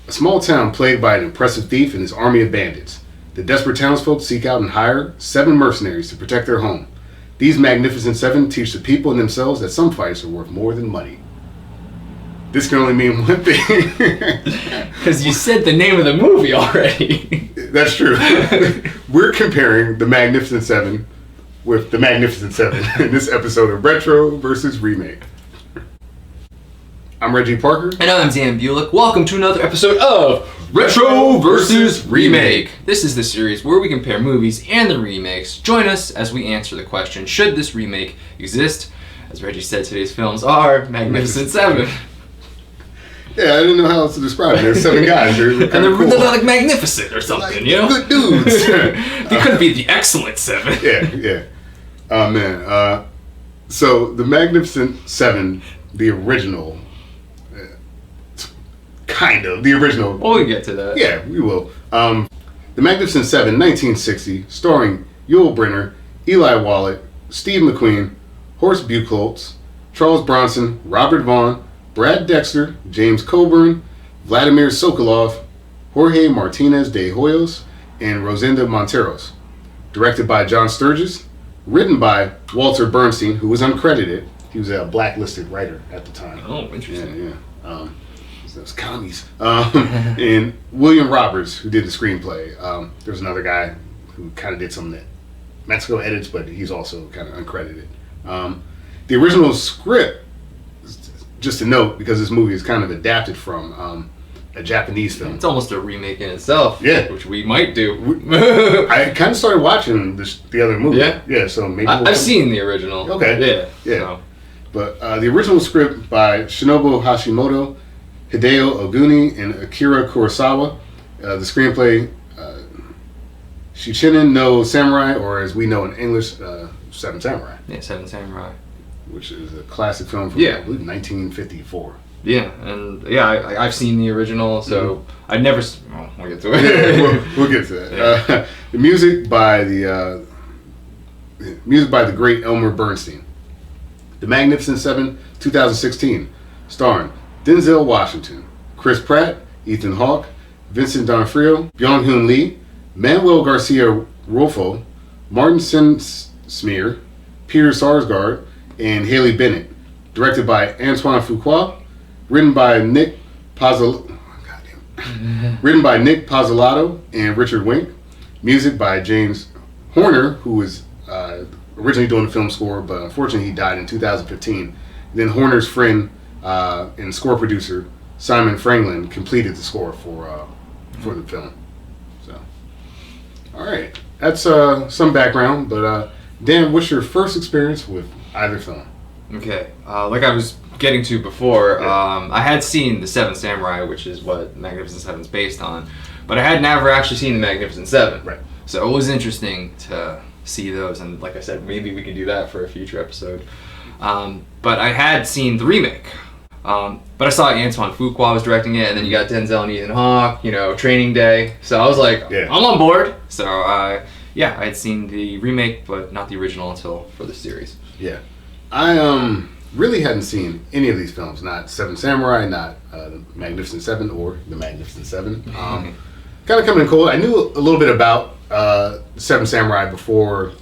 A small town plagued by an impressive thief and his army of bandits. The desperate townsfolk seek out and hire 7 mercenaries to protect their home. These magnificent 7 teach the people and themselves that some fights are worth more than money. This can only mean one thing. Because you said the name of the movie already. That's true. We're comparing the Magnificent 7 with the Magnificent 7 in this episode of Retro versus Remake. I'm Reggie Parker. And I'm Dan Bulick. Welcome to another episode of Retro versus Remake. This is the series where we compare movies and the remakes. Join us as we answer the question, should this remake exist? As Reggie said, today's films are Magnificent 7. Yeah, I didn't know how else to describe it. There's 7 guys. They're they're like magnificent or something, like, you know? Good dudes. They couldn't be the excellent 7. Yeah. Oh, man. So, the Magnificent 7, the original, kind of, the original. We'll get to that. Yeah, we will. The Magnificent 7, 1960, starring Yul Brynner, Eli Wallach, Steve McQueen, Horst Buchholz, Charles Bronson, Robert Vaughn, Brad Dexter, James Coburn, Vladimir Sokolov, Jorge Martinez de Hoyos, and Rosenda Monteros. Directed by John Sturges. Written by Walter Bernstein, who was uncredited. He was a blacklisted writer at the time. Oh, interesting. Yeah. Those commies. And William Roberts, who did the screenplay. There was another guy who kind of did some of the Mexico edits, but he's also kind of uncredited. The original script, just to note, because this movie is kind of adapted from a Japanese film. It's almost a remake in itself. Yeah. Which we might do. I kind of started watching the other movie. Yeah? Yeah, so maybe I've seen the original. Okay. Yeah. So. But the original script by Shinobu Hashimoto, Hideo Oguni, and Akira Kurosawa. The screenplay, Shichinen no Samurai, or as we know in English, Seven Samurai. Yeah, Seven Samurai. Which is a classic film from, I believe, 1954. Yeah, and I've seen the original, so I'd never. We'll get to it. Yeah, we'll get to that. Yeah. The music by the great Elmer Bernstein. The Magnificent 7, 2016, starring Denzel Washington, Chris Pratt, Ethan Hawke, Vincent D'Onofrio, Byung-Hun Lee, Manuel Garcia Rolfo, Martin Sinsmeer, Peter Sarsgaard, and Haley Bennett. Directed by Antoine Fuqua. Written by Nick Pizzolatto and Richard Wink. Music by James Horner, who was originally doing the film score, but unfortunately he died in 2015. Then Horner's friend and score producer Simon Franklin completed the score for the film. So, all right, that's some background. But Dan, what's your first experience with either film? Okay, like I was getting to before, I had seen the Seven Samurai, which is what Magnificent Seven is based on, but I had never actually seen the Magnificent Seven. Right. So it was interesting to see those, and like I said, maybe we could do that for a future episode. But I had seen the remake. But I saw Antoine Fuqua was directing it, and then you got Denzel and Ethan Hawke, Training Day. So I was like, I'm on board. So I had seen the remake, but not the original until for the series. Yeah. I really hadn't seen any of these films, not Seven Samurai, not the Magnificent Seven or the Magnificent Seven. Kind of coming in cold. I knew a little bit about Seven Samurai before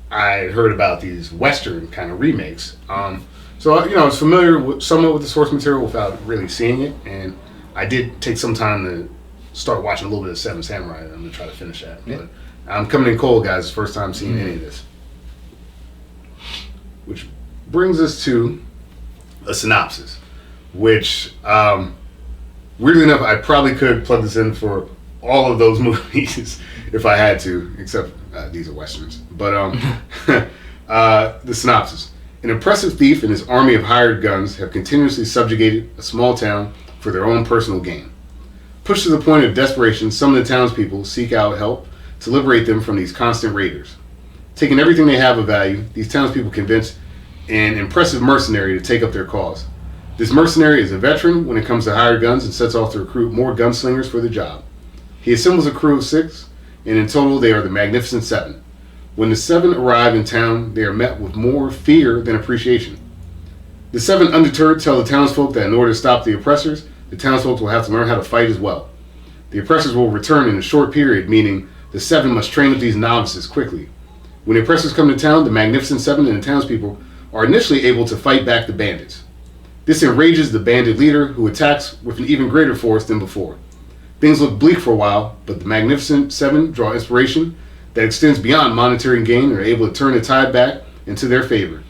I heard about these Western kind of remakes. So I was familiar somewhat with the source material without really seeing it, and I did take some time to start watching a little bit of Seven Samurai, and I'm going to try to finish that. Yeah. But I'm coming in cold, guys. First time seeing any of this. Which brings us to a synopsis, which, weirdly enough, I probably could plug this in for all of those movies if I had to, except these are Westerns. But the synopsis. An impressive thief and his army of hired guns have continuously subjugated a small town for their own personal gain. Pushed to the point of desperation, some of the townspeople seek out help to liberate them from these constant raiders. Taking everything they have of value, these townspeople convince an impressive mercenary to take up their cause. This mercenary is a veteran when it comes to hired guns and sets off to recruit more gunslingers for the job. He assembles a crew of 6, and in total they are the Magnificent 7. When the 7 arrive in town, they are met with more fear than appreciation. The 7, undeterred, tell the townsfolk that in order to stop the oppressors, the townsfolk will have to learn how to fight as well. The oppressors will return in a short period, meaning the Seven must train up these novices quickly. When the oppressors come to town, the Magnificent Seven and the townspeople are initially able to fight back the bandits. This enrages the bandit leader, who attacks with an even greater force than before. Things look bleak for a while, but the Magnificent Seven draw inspiration that extends beyond monetary gain and are able to turn the tide back into their favor.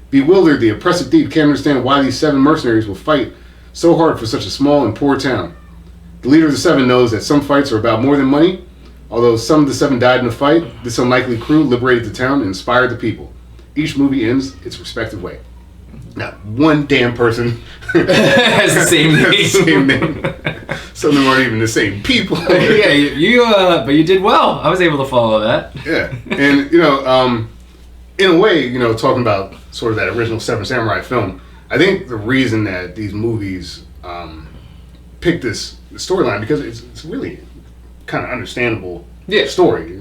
Bewildered, the oppressive thief can't understand why these 7 mercenaries will fight so hard for such a small and poor town. The leader of the 7 knows that some fights are about more than money. Although some of the 7 died in the fight, this unlikely crew liberated the town and inspired the people. Each movie ends its respective way. Not one damn person has the same name. Some of them aren't even the same people. Yeah, but you did well. I was able to follow that. Yeah, and in a way, talking about sort of that original Seven Samurai film, I think the reason that these movies pick this storyline because it's really kind of understandable story.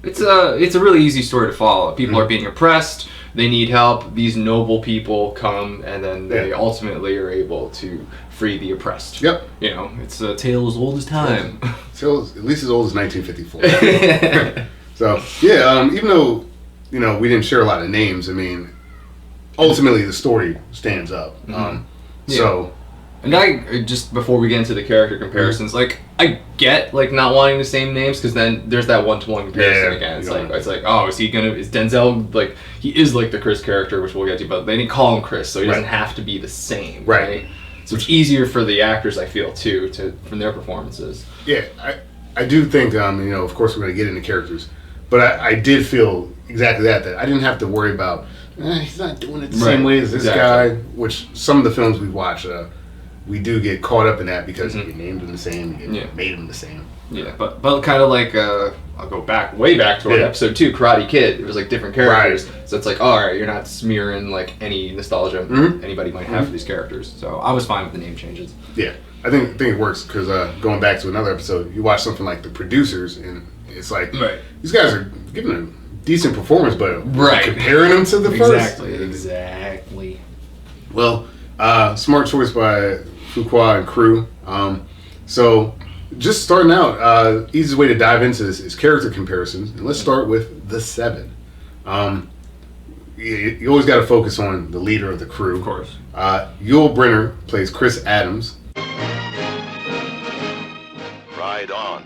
It's a really easy story to follow. People are being oppressed. They need help. These noble people come, and then they ultimately are able to free the oppressed. Yep. It's a tale as old as time. So at least as old as 1954. So even though we didn't share a lot of names, I mean, ultimately the story stands up. So. And I just before we get into the character comparisons, I get not wanting the same names because then there's that one-to-one comparison again. It's like is Denzel he is like the Chris character, which we'll get to, but they didn't call him Chris, so he doesn't have to be the same, right? So it's easier for the actors, I feel, too, from their performances. Yeah, I do think of course we're going to get into characters, but I did feel exactly that I didn't have to worry about he's not doing it the same way as this guy, which some of the films we watch. We do get caught up in that because you named them the same, you made them the same. Yeah, but kind of I'll go way back to episode 2, Karate Kid. It was different characters, so it's all right, you're not smearing any nostalgia anybody might have for these characters. So I was fine with the name changes. Yeah, I think it works because going back to another episode, you watch something like The Producers, and it's these guys are giving a decent performance, but comparing them to the first. Exactly. Well, smart choice by Fuqua and crew. So just starting out, easiest way to dive into this is character comparisons. And let's start with the 7. You always got to focus on the leader of the crew. Of course. Yul Brynner plays Chris Adams. Ride on.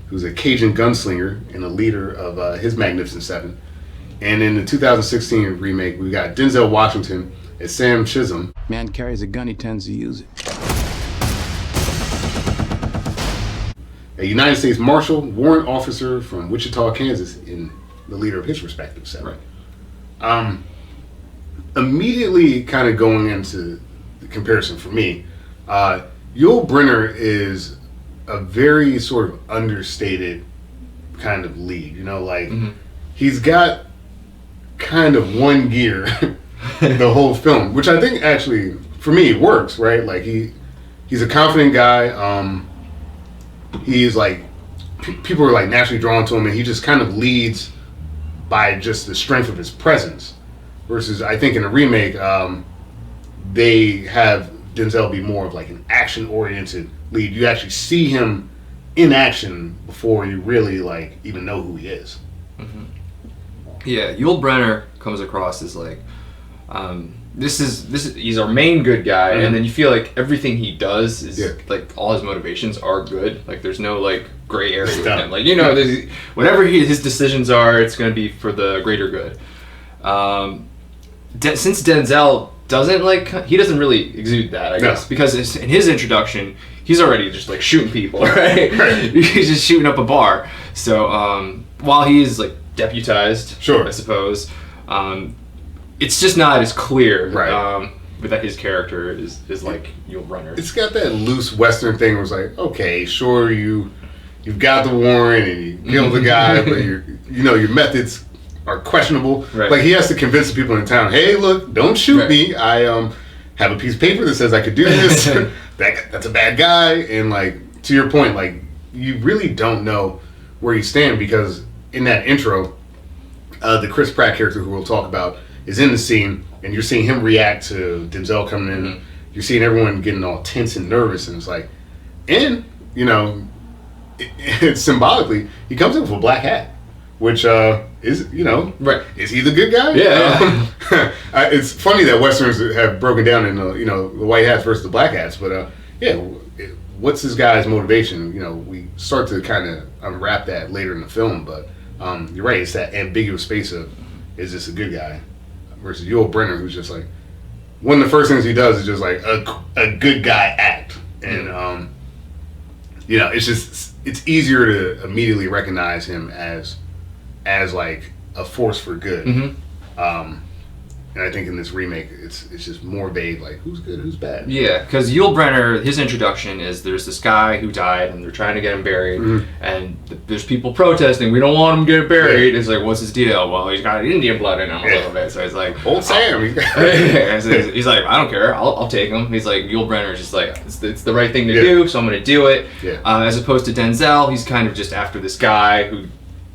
Who's a Cajun gunslinger and a leader of his Magnificent Seven. And in the 2016 remake, we got Denzel Washington as Sam Chisholm. Man carries a gun, he tends to use it. A United States Marshal, warrant officer from Wichita, Kansas, in the leader of his respective set. Right. Immediately kind of going into the comparison for me, Yul Brynner is a very sort of understated kind of lead. He's got kind of one gear the whole film, which I think actually, for me, works, right? He's a confident guy. He's people are naturally drawn to him, and he just kind of leads by just the strength of his presence. Versus, I think in a remake, they have Denzel be more of an action-oriented lead. You actually see him in action before you really even know who he is. Mm-hmm. Yeah, Yul Brynner comes across as this is he's our main good guy, and then you feel everything he does is all his motivations are good. There's no gray area with him. Whatever his decisions are, it's going to be for the greater good. Since Denzel doesn't he doesn't really exude that, I guess, because in his introduction he's already just shooting people, right? He's just shooting up a bar. So while he is deputized, I suppose. It's just not as clear, that his character is Yul Brynner. It's got that loose Western thing where it's okay, sure, you've got the warrant and you killed the guy, but your methods are questionable. Right. He has to convince the people in town, hey, look, don't shoot me. I have a piece of paper that says I could do this. That's a bad guy. And to your point, you really don't know where you stand because in that intro, the Chris Pratt character who we'll talk about is in the scene, and you're seeing him react to Denzel coming in, you're seeing everyone getting all tense and nervous, and it's like, and you know, symbolically, he comes in with a black hat, which is, you know, Right. Is he the good guy? Yeah. It's funny that westerns have broken down in you know, the white hats versus the black hats, but yeah, what's this guy's motivation? You know, we start to kind of unwrap that later in the film, but you're right. It's that ambiguous space of, is this a good guy versus Yul Brynner, who's just like, one of the first things he does is just like a good guy act, and you know, it's easier to immediately recognize him as like a force for good. Mm-hmm. And I think in this remake, it's just more vague, like who's good, who's bad. Yeah, because Yul Brynner, his introduction is there's this guy who died and they're trying to get him buried, and there's people protesting, we don't want him to get buried. It's like, what's his deal? Well, he's got Indian blood in him a little bit, so he's like, Old Sam. he's like, I don't care, I'll take him. He's like, Yul Brynner's just like, it's the right thing to do, so I'm gonna do it. Yeah. As opposed to Denzel, he's kind of just after this guy who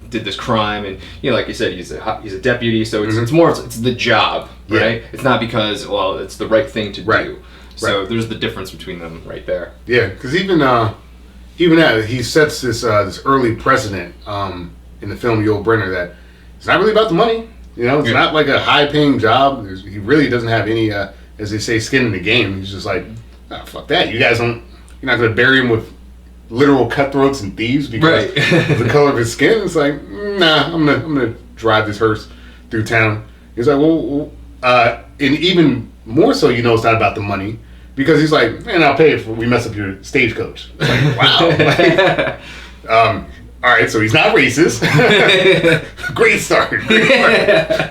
did this crime, and you know, like you said, he's a deputy, so it's more it's the job, right? It's not because, well, it's the right thing to do. So there's the difference between them right there. Yeah, because even that, he sets this early precedent in the film Yul Brynner that it's not really about the money. You know, it's not like a high paying job. He really doesn't have any, as they say, skin in the game. He's just like, oh, fuck that. You're not gonna bury him with literal cutthroats and thieves because of the color of his skin. It's like, nah, I'm gonna drive this hearse through town. He's like, well, and even more so, you know, it's not about the money because he's like, man, I'll pay if we mess up your stagecoach. It's like, wow. All right, so he's not racist. Great start.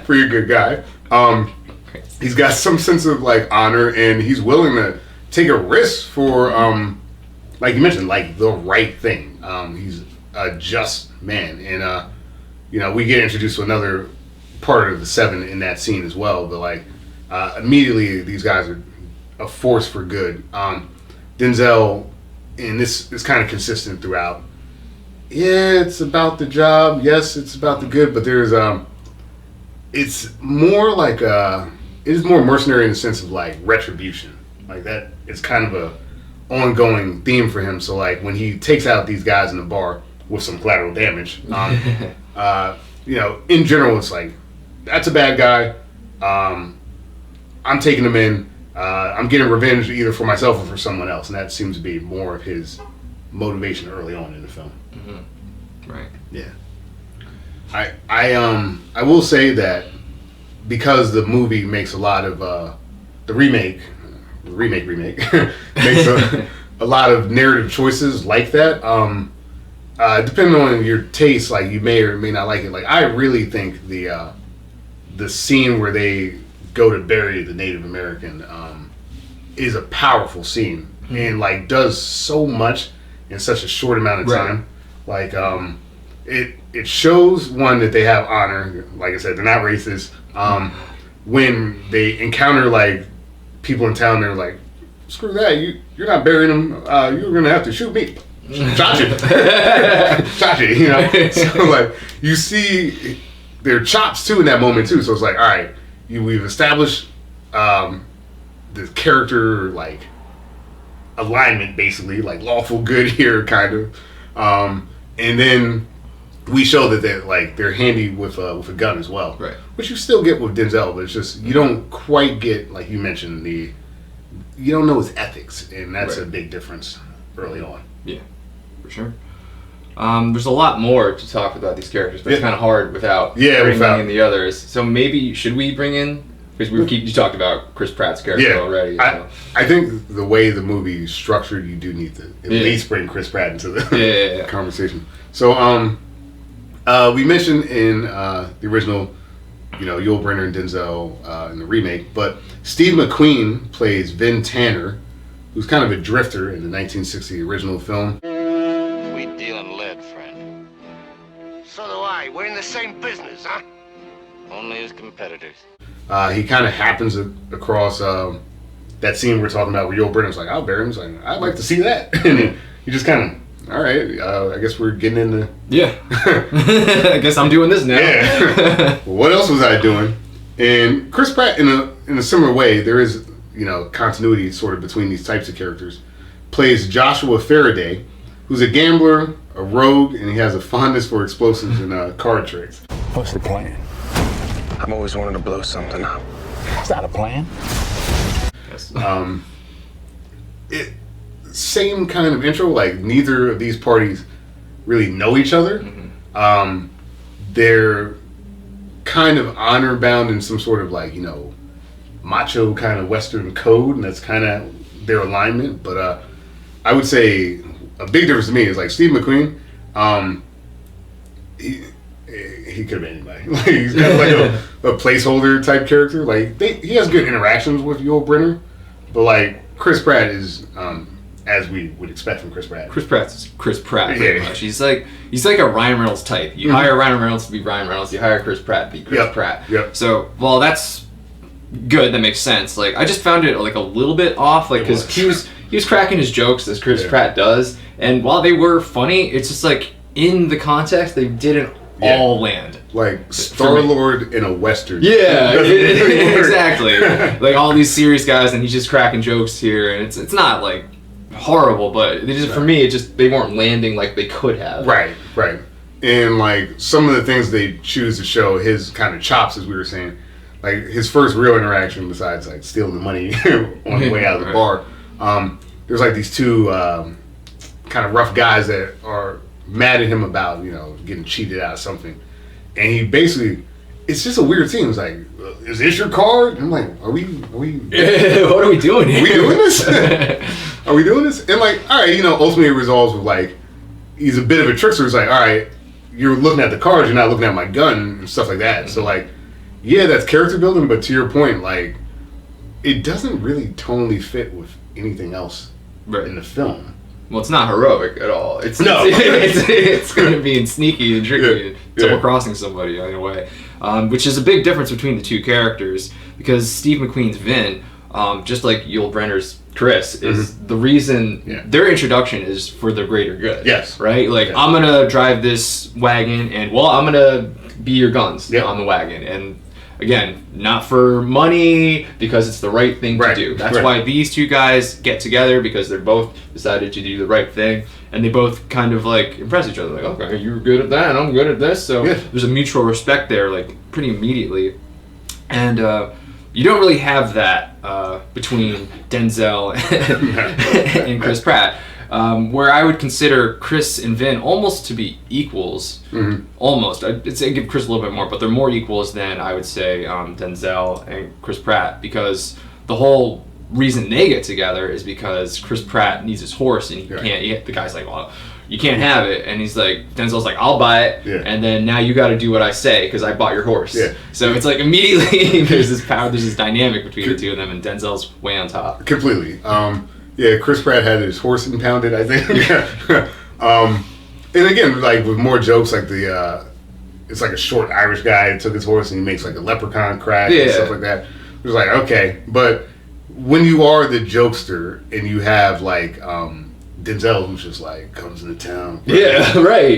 For your good guy. He's got some sense of like honor, and he's willing to take a risk for like you mentioned, like the right thing. He's a just man, and you know, we get introduced to another part of the seven in that scene as well. But like immediately, these guys are a force for good. Denzel, and this is kind of consistent throughout. Yeah, it's about the job. Yes, it's about the good, but there's it's more like it is more mercenary in the sense of like retribution, like that. It's kind of a ongoing theme for him. So like when he takes out these guys in the bar with some collateral damage, you know, in general, it's like, that's a bad guy. I'm taking him in. I'm getting revenge either for myself or for someone else, and that seems to be more of his motivation early on in the film. Right. Yeah. I will say that because the movie makes a lot of the remake makes a lot of narrative choices like that. Depending on your taste, like you may or may not like it. Like I really think the scene where they go to bury the Native American is a powerful scene and like does so much in such a short amount of time. Like it shows one that they have honor. Like I said, they're not racist. When they encounter like people in town, they're like, screw that, you're not burying him, you're gonna have to shoot me. Shot you, you know. So like you see their chops too in that moment too. So it's like, all right, we've established the character like alignment, basically, like lawful good here, kind of, and then we show that they're handy with a gun as well, right? Which you still get with Denzel, but it's just you don't quite get, like you mentioned, you don't know his ethics, and that's a big difference early on. Yeah, for sure. There's a lot more to talk about these characters, but it's kind of hard without bringing in the others. So maybe should we bring in? Because you talked about Chris Pratt's character already. So. I think the way the movie is structured, you do need to at least bring Chris Pratt into the conversation. So we mentioned in the original, you know, Yul Brynner and Denzel in the remake, but Steve McQueen plays Vin Tanner, who's kind of a drifter in the 1960 original film. We deal in lead, friend. So do I. We're in the same business, huh? Only as competitors. He kind of happens across that scene we're talking about where Yul Brynner's like, I'll bury him. He's like, I'd like to see that. And he just kind of, all right, I guess we're getting into... Yeah. I guess I'm doing this now. Yeah. Well, what else was I doing? And Chris Pratt, in a similar way, there is, continuity sort of between these types of characters, plays Joshua Faraday, who's a gambler, a rogue, and he has a fondness for explosives and card tricks. What's the plan? I've always wanted to blow something up. Is that a plan? Yes. Same kind of intro. Like neither of these parties really know each other. They're kind of honor bound in some sort of macho kind of Western code, and that's kind of their alignment. But I would say a big difference to me is like Steve McQueen. He could have been anybody. He's kind of like a placeholder type character. He has good interactions with Yul Brynner, but Chris Pratt is as we would expect from Chris Pratt. Chris Pratt's Chris Pratt, pretty much. He's like a Ryan Reynolds type. You hire Ryan Reynolds to be Ryan Reynolds. You hire Chris Pratt to be Chris Pratt. Yep. So, that's good. That makes sense. I just found it a little bit off, because he was cracking his jokes as Chris Pratt does, and while they were funny, it's just in the context they didn't all land. Star-Lord in a Western. Yeah, exactly. All these serious guys, and he's just cracking jokes here, and it's not horrible, but they just for me they weren't landing like they could have. Right. And some of the things they choose to show his kind of chops, as we were saying, his first real interaction besides stealing the money on the way out of the bar. There's these two kind of rough guys that are mad at him about getting cheated out of something, and he basically, it's just a weird scene. It's is this your card? And I'm like, are we what are we doing here? Are we doing this? Are we doing this? And all right, ultimately it resolves with he's a bit of a trickster. It's all right, you're looking at the cards, you're not looking at my gun and stuff like that. So yeah, that's character building, but to your point, it doesn't really tonally fit with anything else in the film. Well, it's not heroic at all. It's going to be sneaky and tricky, double crossing somebody in a way, which is a big difference between the two characters, because Steve McQueen's Vin, just like Yul Brynner's Chris, is the reason their introduction is for the greater good. Yes. Right? I'm going to drive this wagon, and I'm going to be your guns on the wagon. And again, not for money, because it's the right thing to do. That's why these two guys get together, because they're both decided to do the right thing, and they both kind of impress each other. Okay, you're good at that, and I'm good at this. So there's a mutual respect there, pretty immediately. And you don't really have that between Denzel and Chris Pratt. Where I would consider Chris and Vin almost to be equals. Almost. I'd say give Chris a little bit more, but they're more equals than I would say Denzel and Chris Pratt, because the whole reason they get together is because Chris Pratt needs his horse, and he can't. The guy's well, you can't have it, and he's Denzel's I'll buy it, and then now you got to do what I say because I bought your horse. So it's immediately there's this power, there's this dynamic between the two of them, and Denzel's way on top. Completely. Chris Pratt had his horse impounded, I think. And again, with more jokes, it's a short Irish guy that took his horse and he makes a leprechaun crack and stuff like that. It was okay, but when you are the jokester and you have Denzel, who's just comes into town,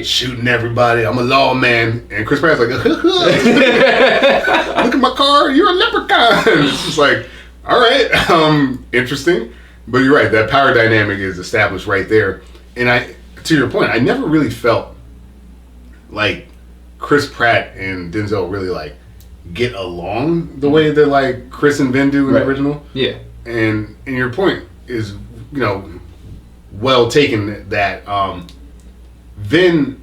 shooting everybody, I'm a lawman, and Chris Pratt's look at my car, you're a leprechaun. It's just all right, interesting. But you're right, that power dynamic is established right there. And to your point, I never really felt Chris Pratt and Denzel really get along the way that Chris and Vin do in the original. Yeah. And your point is, well taken, that Vin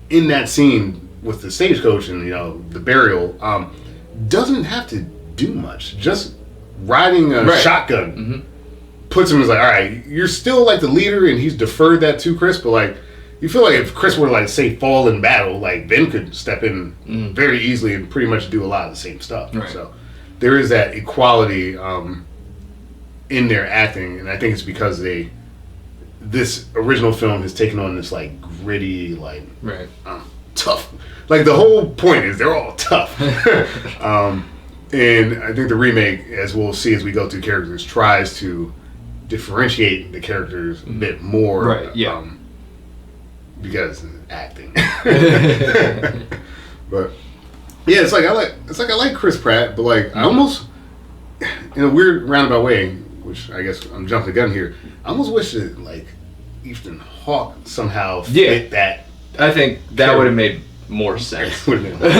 in that scene with the stagecoach and the burial doesn't have to do much. Just riding a shotgun puts him as all right, you're still the leader, and he's deferred that to Chris, but you feel if Chris were to say fall in battle, Vin could step in very easily and pretty much do a lot of the same stuff. So there is that equality in their acting, and I think it's because this original film has taken on this gritty, tough. The whole point is they're all tough. And I think the remake, as we'll see as we go through characters, tries to differentiate the characters a bit more, because acting. But yeah, I like Chris Pratt, but I almost in a weird roundabout way, which I guess I'm jumping the gun here, I almost wish that like Ethan Hawke somehow fit that. I think that would have made more sense. Would have been.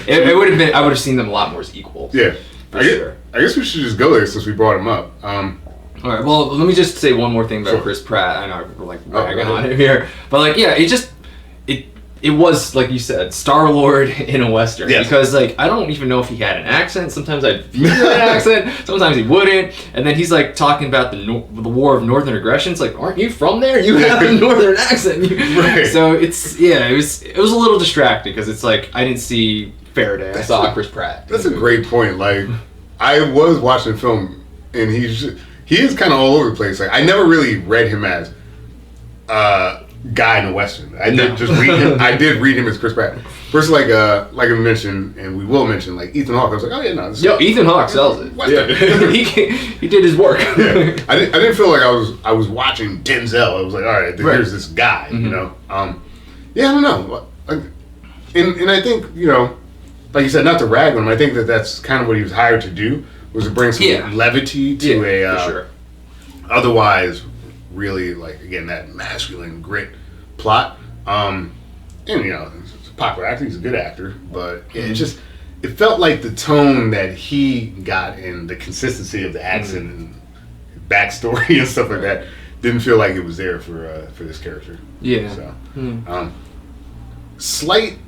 it would have been. I would have seen them a lot more as equals. Yeah, for sure. I guess we should just go there since we brought him up. All right. Well, let me just say one more thing about Chris Pratt. I know we're like ragging on him here, but like, yeah, it was like you said, Star-Lord in a Western. Yes. Because like I don't even know if he had an accent. Sometimes I'd feel an accent. Sometimes he wouldn't. And then he's like talking about the War of Northern Aggression. It's like, aren't you from there? You have a Northern accent. Right. So it was a little distracting because it's like I didn't see Faraday. I saw Chris Pratt. That's a great point. Like I was watching the film, and he is kind of all over the place. Like I never really read him as guy in a Western. I did just read him. I did read him as Chris Pratt. Versus like I mentioned, and we will mention like Ethan Hawke. I was like, oh yeah, no. Ethan Hawke sells it. Yeah. he did his work. Yeah. I didn't feel like I was watching Denzel. I was like, all right, here's this guy. You know. Yeah, I don't know. And I think like you said, not to rag on him. I think that's kind of what he was hired to do, was to bring some levity to a for sure. Otherwise really like again that masculine grit plot. And it's a popular actor, he's a good actor, but it felt like the tone that he got and the consistency of the accent and backstory and stuff like that didn't feel like it was there for this character. Yeah. So slight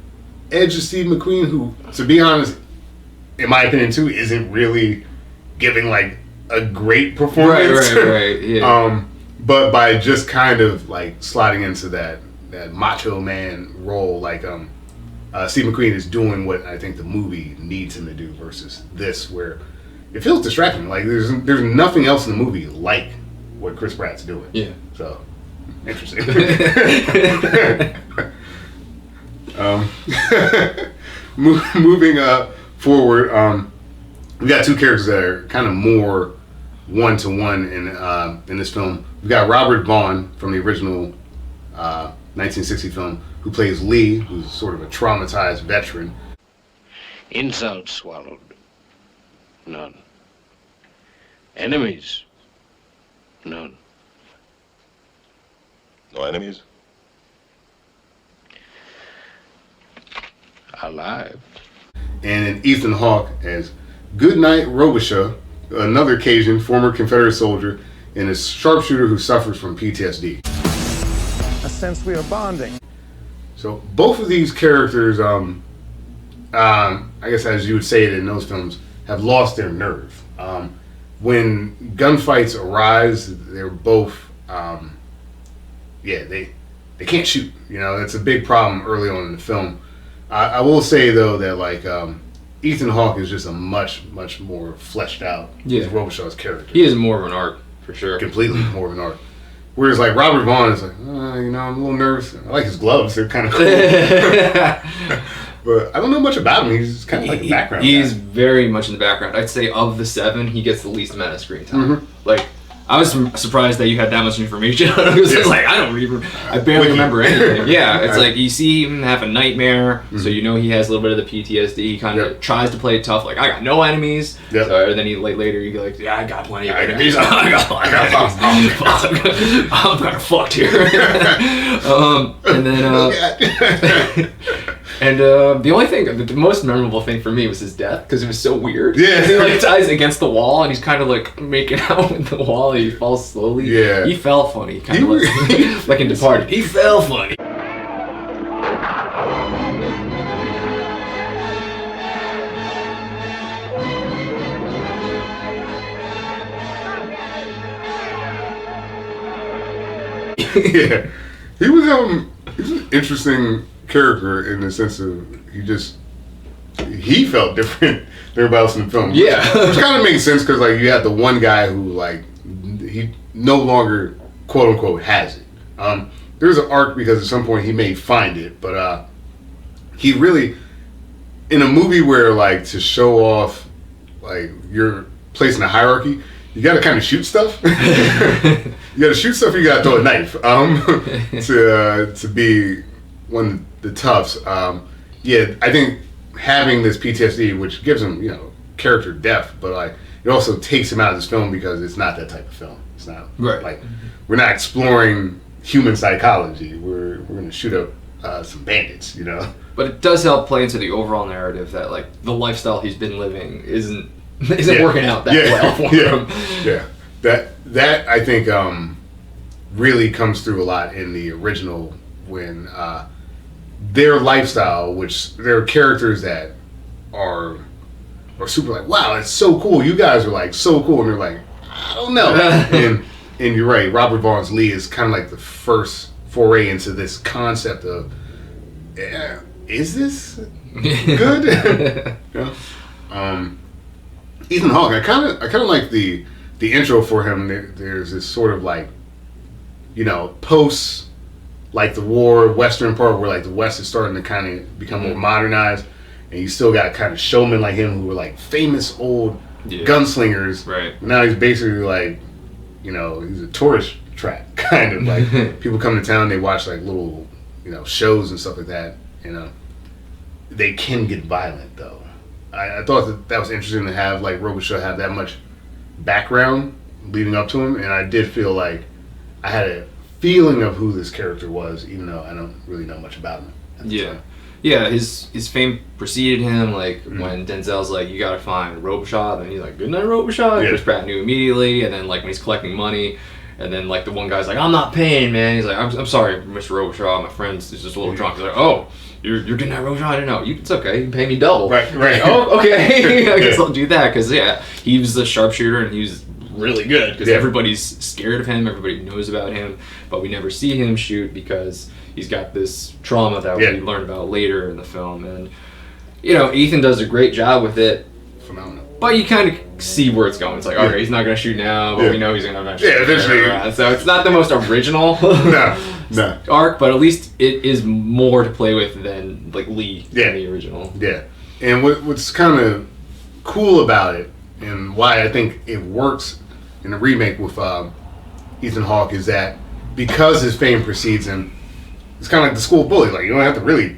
edge of Steve McQueen, who, to be honest, in my opinion too, isn't really giving like a great performance. Right. Yeah. But by just kind of like sliding into that macho man role, like Steve McQueen is doing what I think the movie needs him to do versus this, where it feels distracting. Like there's nothing else in the movie like what Chris Pratt's doing. Yeah. So interesting. Moving forward, we got two characters that are kind of more one-to-one in this film. We got Robert Vaughn from the original 1960 film, who plays Lee, who's sort of a traumatized veteran. Insult swallowed. None. Enemies. None. No enemies? Alive. And then Ethan Hawke as Goodnight Robichaud, another Cajun, former Confederate soldier, and a sharpshooter who suffers from PTSD. I sense we are bonding. So both of these characters, I guess as you would say it in those films, have lost their nerve. When gunfights arise, they're both, they can't shoot. It's a big problem early on in the film. I will say though that like Ethan Hawke is just a much more fleshed out Robichaud's character. He is more of an arc for sure. Completely more of an arc. Whereas like Robert Vaughn is like, I'm a little nervous. I like his gloves; they're kind of cool. But I don't know much about him. He's kind of like a background. He's guy. very much in the background. I'd say of the 7, he gets the least amount of screen time. Mm-hmm. Like, I was surprised that you had that much information on him. Because like, I barely remember anything. Yeah, it's like you see him have a nightmare, so you know he has a little bit of the PTSD. He kind of tries to play it tough, like I got no enemies. Yep. So, and then later you go like, yeah, I got plenty of enemies. I'm I'm kind of fucked here. And then and the only thing, the most memorable thing for me was his death, because it was so weird. Yeah. He like dies against the wall, and he's kind of like making out with the wall, and he falls slowly. Yeah. He fell funny, kind of like in Departed. He fell funny. Yeah, he was an interesting character in the sense of he felt different than everybody else in the film. Yeah. Which kind of makes sense because like you have the one guy who like he no longer quote unquote has it. There's an arc because at some point he may find it, but he really, in a movie where like to show off like your place in the hierarchy, you got to kind of shoot stuff. You got to shoot stuff. You got to throw a knife to be one of the toughs. I think having this PTSD, which gives him character depth, but like it also takes him out of this film because it's not that type of film. It's not Right. like we're not exploring human psychology. We're going to shoot up some bandits, you know. But it does help play into the overall narrative that like the lifestyle he's been living isn't working out that well for him. Yeah, that I think really comes through a lot in the original when their lifestyle, which there are characters that are super like, wow, it's so cool. You guys are like so cool, and they're like, I don't know. and you're right. Robert Vaughn's Lee is kind of like the first foray into this concept of, is this good? Ethan Hawke. I kind of like the intro for him. There's this sort of like, you know, post like the war Western part where like the West is starting to kind of become more modernized, and you still got kind of showmen like him who were like famous old gunslingers. Right. Now he's basically like, you know, he's a tourist trap kind of like people come to town, they watch like little, you know, shows and stuff like that. You know, they can get violent though. I thought that was interesting to have like Robichaud have that much background leading up to him, and I did feel like I had a feeling of who this character was, even though I don't really know much about him. Yeah, his fame preceded him. Like when Denzel's like, "You gotta find Robichaud," and he's like, "Good night, Robichaud." Chris Pratt knew immediately, and then like when he's collecting money, and then like the one guy's like, "I'm not paying, man." He's like, "I'm sorry, Mr. Robichaud. My friend's just a little drunk." He's like, "Oh, you're Good night, Robichaud. I didn't know. It's okay. You can pay me double." Right. Oh, okay. I guess I'll do that because he was the sharpshooter and he was really good because everybody's scared of him. Everybody knows about him, but we never see him shoot because he's got this trauma that we learn about later in the film. And you know, Ethan does a great job with it. Phenomenal. But you kind of see where it's going. It's like, okay, he's not going to shoot now, but we know he's going to eventually. Yeah, eventually. So it's not the most original no. arc, but at least it is more to play with than like Lee in the original. Yeah. And what's kind of cool about it, and why I think it works in the remake with Ethan Hawke, is that because his fame precedes him, it's kind of like the school bully. Like, you don't have to really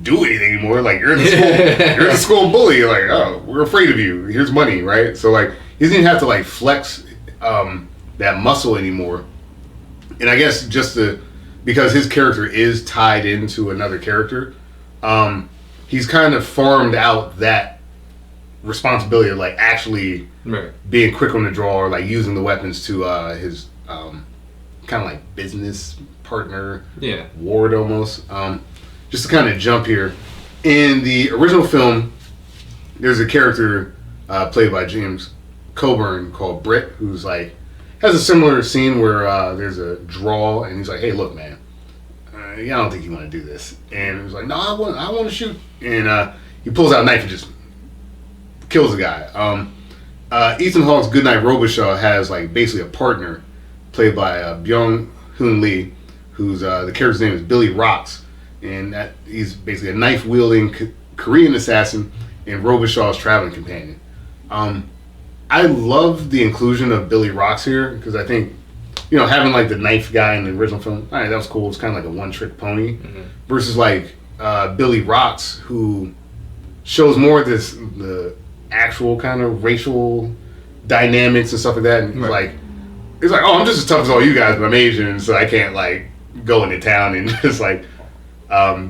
do anything anymore. Like, you're the school bully. You're like, oh, we're afraid of you. Here's money, right? So like, he doesn't even have to like flex that muscle anymore. And I guess because his character is tied into another character, he's kind of farmed out that responsibility of like actually being quick on the draw or like using the weapons to his kind of like business partner, ward almost. Just to kind of jump here, in the original film, there's a character played by James Coburn called Britt, who's like has a similar scene where there's a draw, and he's like, "Hey, look, man, I don't think you want to do this." And he's like, "No, I want to shoot." And he pulls out a knife and just kills the guy. Ethan Hawke's Goodnight Robichaud has like basically a partner played by Byung-Hun Lee, who's the character's name is Billy Rocks, and he's basically a knife-wielding Korean assassin and Robichaud's traveling companion. I love the inclusion of Billy Rocks here because I think, you know, having like the knife guy in the original film, all right, that was cool. It's kind of like a one-trick pony, versus like Billy Rocks, who shows more of the actual kind of racial dynamics and stuff like that. And it's like, oh, I'm just as tough as all you guys, but I'm Asian, so I can't like go into town and just like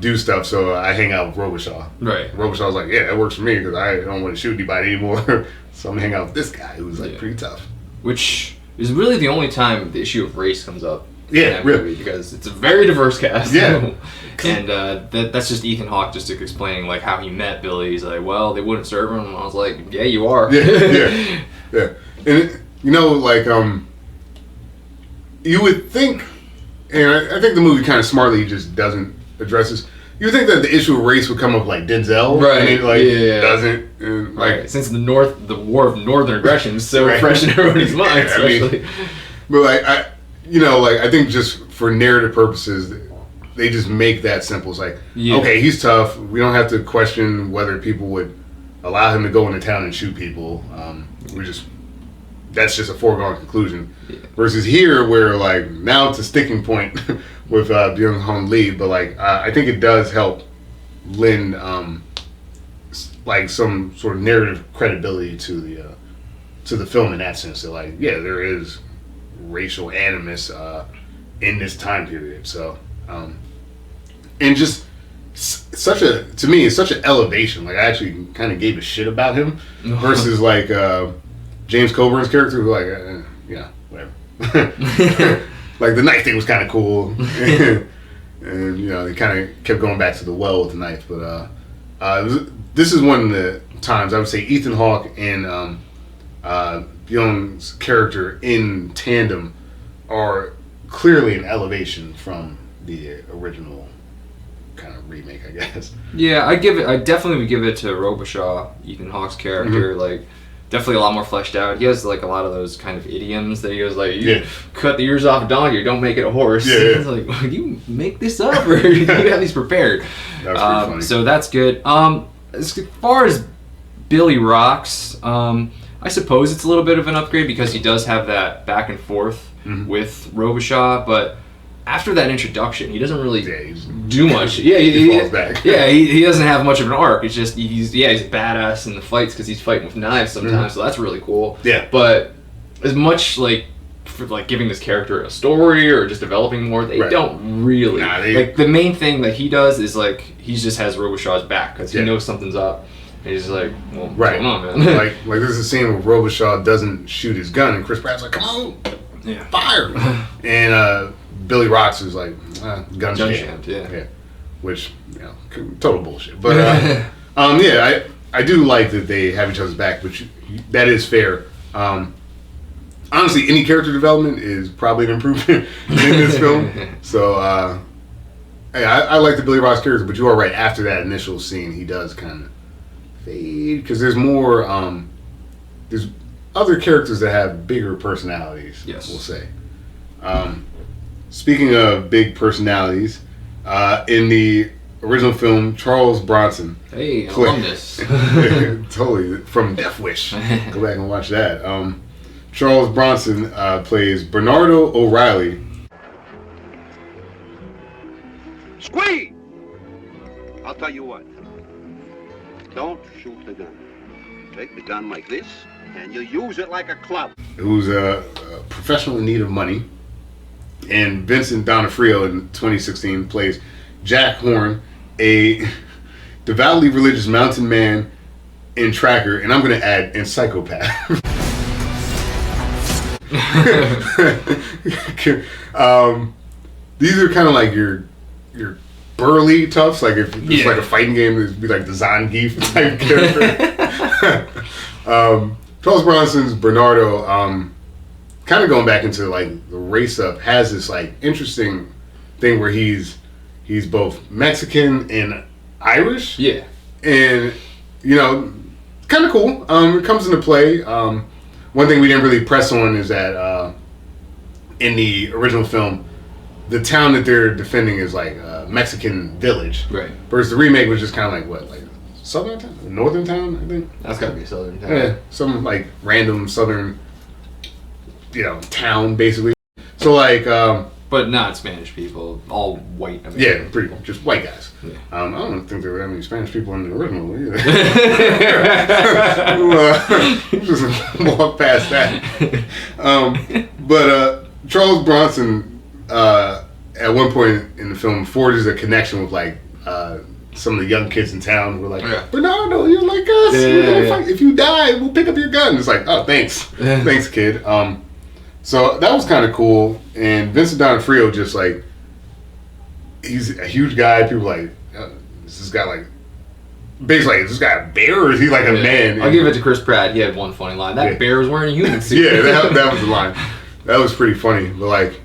do stuff. So I hang out with Robichaud. Right. Robichaud's like, yeah, that works for me because I don't want to shoot anybody anymore. So I'm gonna hang out with this guy who's like pretty tough. Which is really the only time the issue of race comes up. Yeah, really, because it's a very diverse cast. Yeah. And that's just Ethan Hawke just explaining like how he met Billy. He's like, well, they wouldn't serve him. And I was like, yeah, you are. Yeah. And you know, like you would think, and I think the movie kind of smartly just doesn't address this. You would think that the issue of race would come up like Denzel, right? And it doesn't. And, right. Since the War of Northern Aggression is so fresh in everybody's mind, especially. But like I think just for narrative purposes, they just make that simple. It's like, okay, he's tough. We don't have to question whether people would allow him to go into town and shoot people. That's just a foregone conclusion. Yeah. Versus here, where like now it's a sticking point with Byung-Hun Lee, but like I think it does help lend like some sort of narrative credibility to to the film in that sense. That like, yeah, there is racial animus in this time period. So, and just such a, to me, it's such an elevation. Like I actually kind of gave a shit about him versus like James Coburn's character, who like, yeah, whatever. Like the knife thing was kind of cool, and you know, he kind of kept going back to the well with the knife. But this is one of the times I would say Ethan Hawke and Young's character in tandem are clearly an elevation from the original kind of remake, I guess. Yeah, I definitely would give it to Robichaud, Ethan Hawke's character. Like, definitely a lot more fleshed out. He has like a lot of those kind of idioms that he goes like, you cut the ears off a donkey, don't make it a horse. Yeah, It's like, well, you make this up or you have these prepared. That's pretty funny. So that's good. As far as Billy Rocks, I suppose it's a little bit of an upgrade because he does have that back and forth with Robichaud, but after that introduction, he doesn't really do much. He falls back. He doesn't have much of an arc. It's just he's badass in the fights because he's fighting with knives sometimes, so that's really cool. Yeah. But as much like for like giving this character a story or just developing more, they don't really. Like the main thing that he does is like he just has Robichaud's back because he knows something's up. And he's like, well, what's going on, man? like there's a scene where Robichaud doesn't shoot his gun, and Chris Pratt's like, come on, fire. And Billy Rocks is like, gun jammed. Yeah. Which, you know, total bullshit. But, I do like that they have each other's back, but that is fair. Honestly, any character development is probably an improvement in this film. So, I like the Billy Rocks character, but you are right. After that initial scene, he does kind of fade because there's more. There's other characters that have bigger personalities. Yes, we'll say. Speaking of big personalities, in the original film, Charles Bronson. Hey, alumnus. Totally from Death Wish. Go back and watch that. Charles Bronson plays Bernardo O'Reilly. Squee! I'll tell you what. Don't shoot the gun. Take the gun like this, and you use it like a club. Who's a professional in need of money. And Vincent D'Onofrio in 2016 plays Jack Horn, a devoutly religious mountain man and tracker, and I'm going to add, and psychopath. These are kind of like your burly toughs. Like if it's like a fighting game, it'd be like the Zangief type character. Charles Bronson's Bernardo, kind of going back into like the race up, has this like interesting thing where he's both Mexican and Irish. Yeah. And you know, kind of cool. It comes into play. One thing we didn't really press on is that in the original film, the town that they're defending is like a Mexican village. Right. Whereas the remake was just kind of like what, like southern town, northern town, I think. That's gotta be a southern town. Yeah, some like random southern, town basically. So like, but not Spanish people, all white American. Yeah, pretty much just white guys. Yeah. I don't think there were that many Spanish people in the original either. Just walk past that. But Charles Bronson, at one point in the film, forges a connection with like some of the young kids in town who were like, Bernardo, you're like us. Fight. If you die, we'll pick up your gun. It's like, oh, thanks. Thanks, kid. So that was kind of cool. And Vincent D'Onofrio just like, he's a huge guy. People like, is this guy like, basically, is this guy a bear or is he like a man? I'll give it to Chris Pratt. He had one funny line. That bear was wearing a human suit. Yeah, that was the line. That was pretty funny. But like,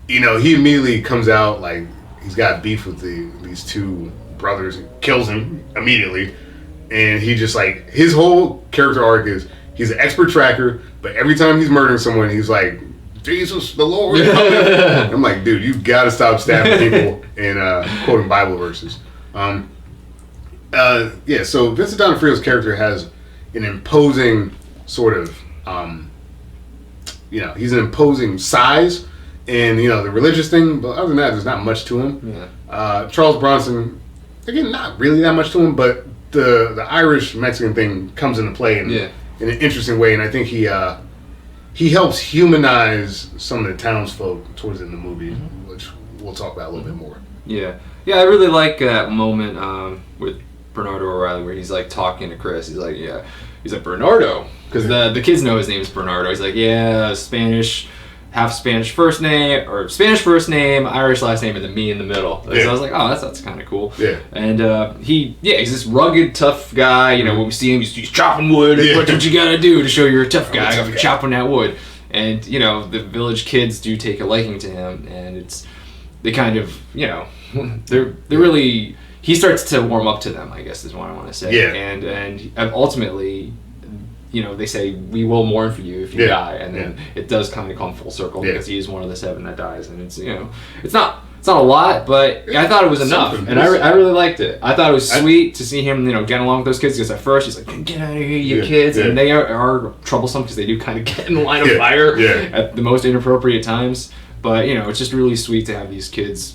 he immediately comes out like he's got beef with these two brothers and kills him immediately. And he just like, his whole character arc is he's an expert tracker, but every time he's murdering someone, he's like, Jesus, the Lord. I'm like, dude, you gotta stop stabbing people and quoting Bible verses. So Vincent D'Onofrio's character has an imposing sort of, he's an imposing size and, the religious thing, but other than that, there's not much to him. Yeah. Charles Bronson, again, not really that much to him, but the Irish-Mexican thing comes into play and in an interesting way, and I think he helps humanize some of the townsfolk towards the end of the movie, which we'll talk about a little bit more. Yeah, I really like that moment with Bernardo O'Reilly where he's like talking to Chris. He's like Bernardo, because the kids know his name is Bernardo. He's like, yeah, Spanish, half Spanish first name, or Spanish first name, Irish last name, and then me in the middle. So I was like, oh, that's kind of cool. Yeah. And he's this rugged, tough guy. You know, when we see him, he's chopping wood. Yeah. What you gotta do to show you're a tough guy? I'm chopping that wood. And you know, the village kids do take a liking to him, and they kind of, you know, they're really. He starts to warm up to them, I guess is what I want to say. Yeah. And ultimately, you know, they say, we will mourn for you if you die. And then it does kind of come full circle because he is one of the 7 that dies. And it's, you know, it's not a lot, but I thought it was enough. And I really liked it. I thought it was sweet to see him, you know, getting along with those kids, because at first he's like, get out of here, you kids. Yeah. And they are troublesome because they do kind of get in the line of fire at the most inappropriate times. But, you know, it's just really sweet to have these kids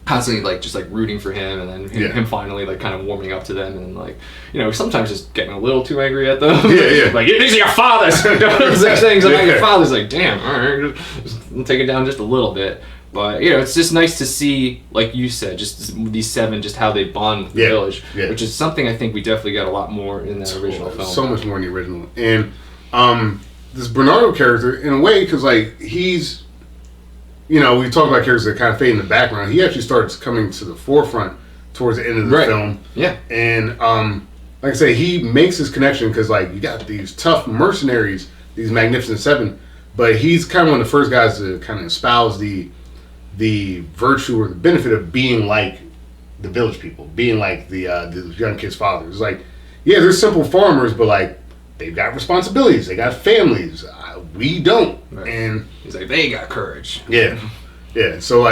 constantly just rooting for him, and then him finally kind of warming up to them, and you know, sometimes just getting a little too angry at them. Like, these are your fathers. Those things about your fathers. Like, damn, all right, just take it down just a little bit. But you know, it's just nice to see, like you said, just these 7, just how they bond with the village, which is something I think we definitely got a lot more in that original film. So much more in the original, and this Bernardo character, in a way, because he's. You know, we talk about characters that kind of fade in the background. He actually starts coming to the forefront towards the end of the film. Yeah. And, like I say, he makes his connection because, you got these tough mercenaries, these Magnificent 7, but he's kind of one of the first guys to kind of espouse the virtue or the benefit of being like the village people, being like the young kids' fathers. It's like, yeah, they're simple farmers, but, they've got responsibilities. They got families. We don't. Right. And he's like, they got courage. Yeah. Yeah. So,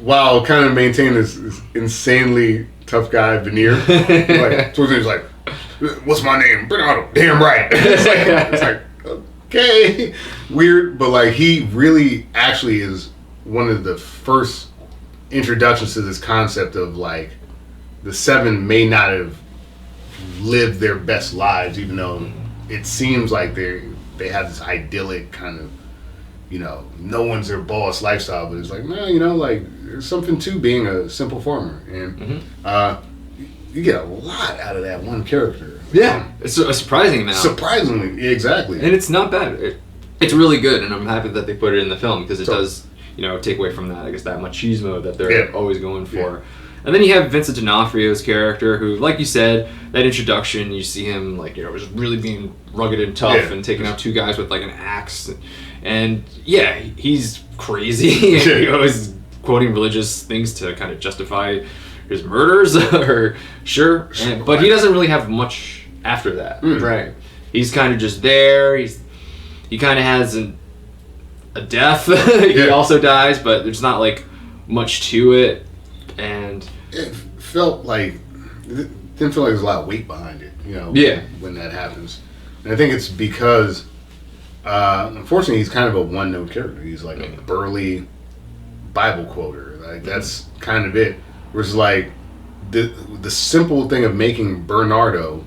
while kind of maintaining this insanely tough guy veneer, towards the end, he's like, what's my name? Bernardo. Damn right. It's like, okay. Weird, but, he really actually is one of the first introductions to this concept of, the 7 may not have lived their best lives, even though it seems like they have this idyllic kind of, you know, no one's their boss lifestyle, but it's like, no, you know, there's something to being a simple farmer, and you get a lot out of that one character. Yeah, it's a surprising amount. Surprisingly, exactly. And it's not bad. It's really good, and I'm happy that they put it in the film, because it does, you know, take away from that, I guess, that machismo that they're always going for. Yeah. And then you have Vincent D'Onofrio's character, who, like you said, that introduction, you see him, you know, just really being rugged and tough and taking out 2 guys with, an axe. And, yeah, he's crazy. And he always quoting religious things to kind of justify his murders, but he doesn't really have much after that. Right. He's kind of just there. He kind of has a death. He also dies, but there's not, much to it. And it felt didn't feel like there's a lot of weight behind it, you know, when that happens. And I think it's because, unfortunately, he's kind of a one-note character. He's a burly Bible quoter. That's kind of it. Whereas, the simple thing of making Bernardo,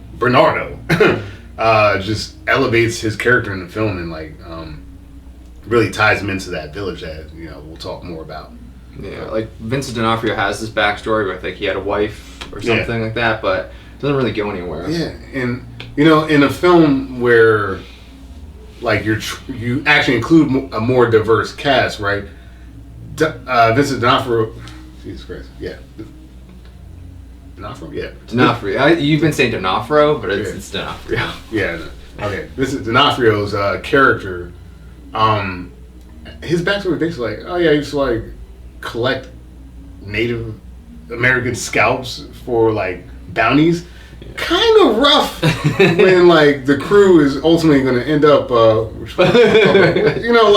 just elevates his character in the film and, really ties him into that village that, you know, we'll talk more about. Yeah, Vincent D'Onofrio has this backstory where I think he had a wife or something like that, but it doesn't really go anywhere. Yeah, and you know, in a film where you actually include a more diverse cast, right? Vincent D'Onofrio, Jesus Christ, D'Onofrio, D'Onofrio. You've been saying D'Onofrio, but it's D'Onofrio. Yeah, okay. Vincent D'Onofrio's character, his backstory is basically he used to collect Native American scalps for bounties. Kind of rough when the crew is ultimately going to end up you know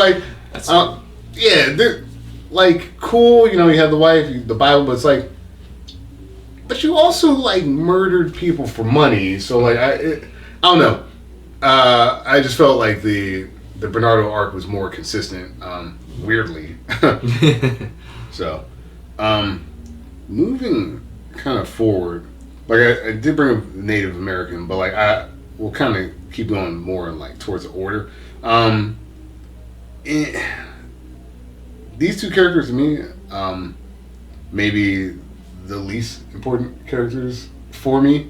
they're cool, you know, you have the wife, the Bible, but it's but you also murdered people for money, so I don't know, I just felt the Bernardo arc was more consistent, weirdly. So, moving kind of forward, I did bring up Native American, but we'll kind of keep going more like towards the order. These two characters to me, maybe the least important characters for me.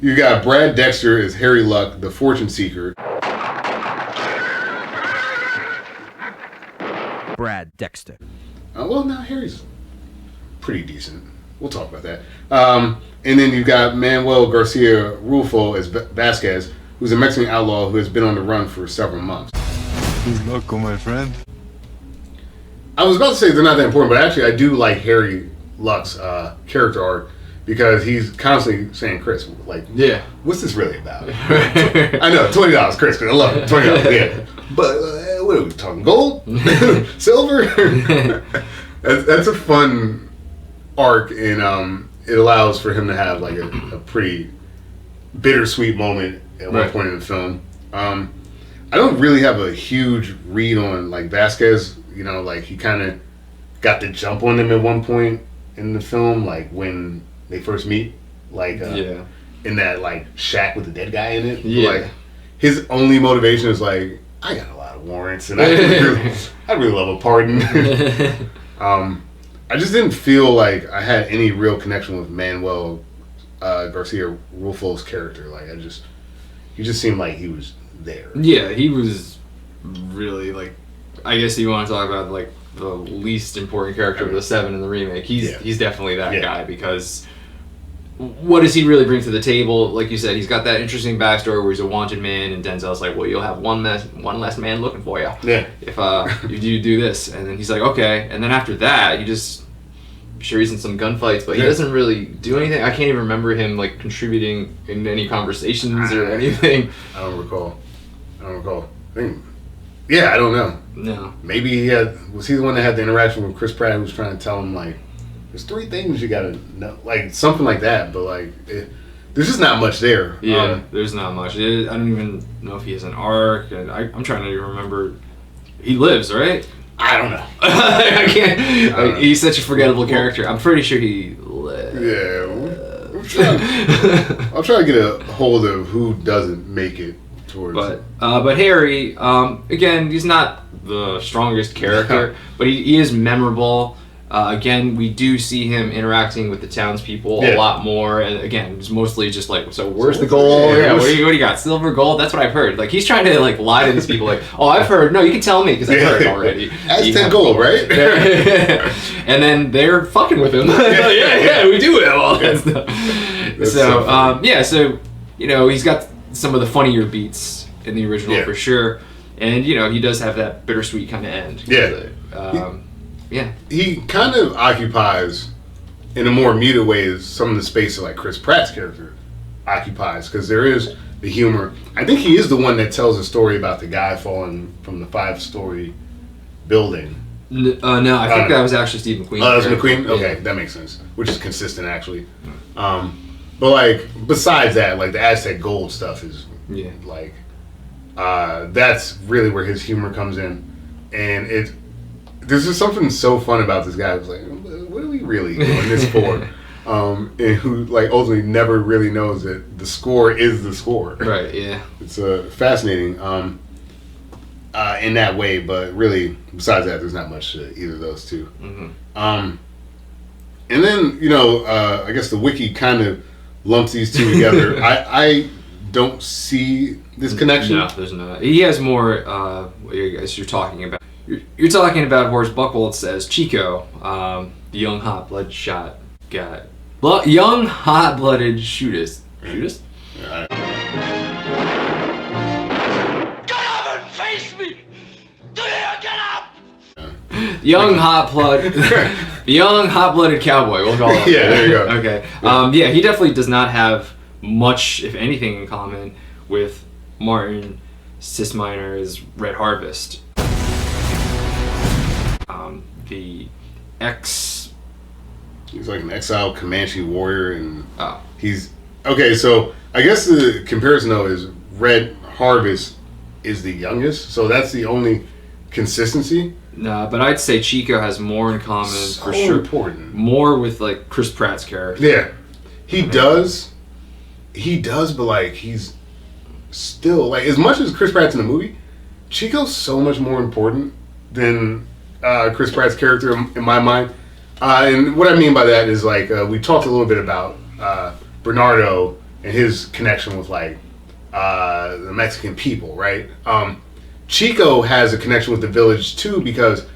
You got Brad Dexter as Harry Luck, the fortune seeker. Brad Dexter. Well, now Harry's pretty decent. We'll talk about that. And then you got Manuel Garcia Rulfo as Vasquez, who's a Mexican outlaw who has been on the run for several months. He's loco, my friend. I was about to say they're not that important, but actually I do like Harry Luck's character arc because he's constantly saying, Chris, like, Yeah. what's this really about? I know, $20, Chris, because I love it. $20, yeah. But what are we talking? Gold? Silver? That's a fun arc, and it allows for him to have like a pretty bittersweet moment at one point in the film. I don't really have a huge read on like Vasquez. You know, like he kind of got the jump on him at one point in the film, like when they first meet, like in that like shack with the dead guy in it. Yeah. Like his only motivation is like, I got a lot of warrants and I'd really love a pardon. I just didn't feel like I had any real connection with Manuel Garcia Rulfo's character. Like he just seemed like he was there. Yeah, he was really like, I guess you want to talk about like the least important character of the 7 in the remake. He's definitely that guy, because what does he really bring to the table? Like you said, he's got that interesting backstory where he's a wanted man, and Denzel's like, well, you'll have one less man looking for you. Yeah. If you do this, and then he's like, okay, and then after that, he just, sure, he's in some gunfights, but he doesn't really do anything. I can't even remember him like contributing in any conversations or anything. I don't recall. I think, I don't know. No. Maybe was he the one that had the interaction with Chris Pratt, who was trying to tell him like, there's 3 things you gotta know, like something like that. But like, there's just not much there. Yeah, there's not much. I don't even know if he has an arc, and I'm trying to remember. He lives, right? I don't know. I can't. He's such a forgettable character. I'm pretty sure he lives. Yeah, I'm trying to get a hold of who doesn't make it towards. But Harry, again, he's not the strongest character, but he is memorable. Again, we do see him interacting with the townspeople a lot more, and again, it's mostly just like, so where's the gold? Yeah, what do you got? Silver, gold? That's what I've heard. Like, he's trying to like lie to these people, like, oh, I've heard. No, you can tell me because I've heard already. That's 10 gold, right? And then they're fucking with him. yeah, we do have all that stuff. So you know, he's got some of the funnier beats in the original for sure, and you know, he does have that bittersweet kind of end. He kind of occupies, in a more muted way, some of the space that like Chris Pratt's character occupies, because there is the humor. I think he is the one that tells a story about the guy falling from the 5-story building. No, I think that was actually Steve McQueen. Oh, that was McQueen? Okay, that makes sense. Which is consistent, actually. But like, besides that, like the Aztec Gold stuff is like, that's really where his humor comes in, and there's just something so fun about this guy who's like, what are we really doing this for? And who like ultimately never really knows that the score is the score. Right, yeah. It's fascinating in that way, but really, besides that, there's not much to either of those two. Mm-hmm. And then, you know, I guess the wiki kind of lumps these two together. I don't see this connection. No, there's not. He has more, as you're talking about. You're talking about Horace Buchwald as Chico, the young hot-blooded shot guy. Young hot-blooded shootist. Shootist? Get up and face me! Do you get up? Young hot-blooded cowboy. We'll call it. Yeah, there you go. Okay. He definitely does not have much, if anything, in common with Martin Sisminer's Red Harvest. He's like an exiled Comanche warrior, and he's okay. So I guess the comparison though is Red Harvest is the youngest, so that's the only consistency. Nah, but I'd say Chico has more in common for sure. Important. More with like Chris Pratt's character. Yeah, he does, but like he's still, like, as much as Chris Pratt's in the movie, Chico's so much more important than Chris Pratt's character in my mind. And what I mean by that is, like, we talked a little bit about Bernardo and his connection with, like, the Mexican people, right? Chico has a connection with the village, too, because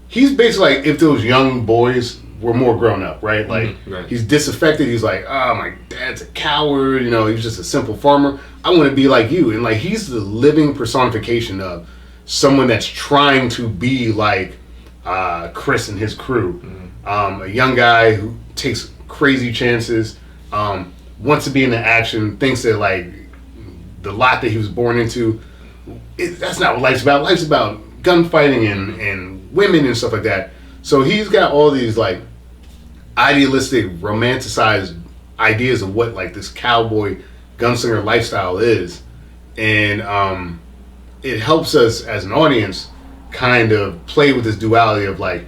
he's basically like if those young boys were more grown up, right? Like, right. He's disaffected. He's like, oh, my dad's a coward. You know, he's just a simple farmer. I want to be like you. And, like, he's the living personification of someone that's trying to be like Chris and his crew. A young guy who takes crazy chances, wants to be in the action, thinks that, like, the lot that he was born into, that's not what life's about. Life's about gunfighting and women and stuff like that. So he's got all these, like, idealistic, romanticized ideas of what, like, this cowboy gunslinger lifestyle is. And it helps us as an audience kind of play with this duality of, like,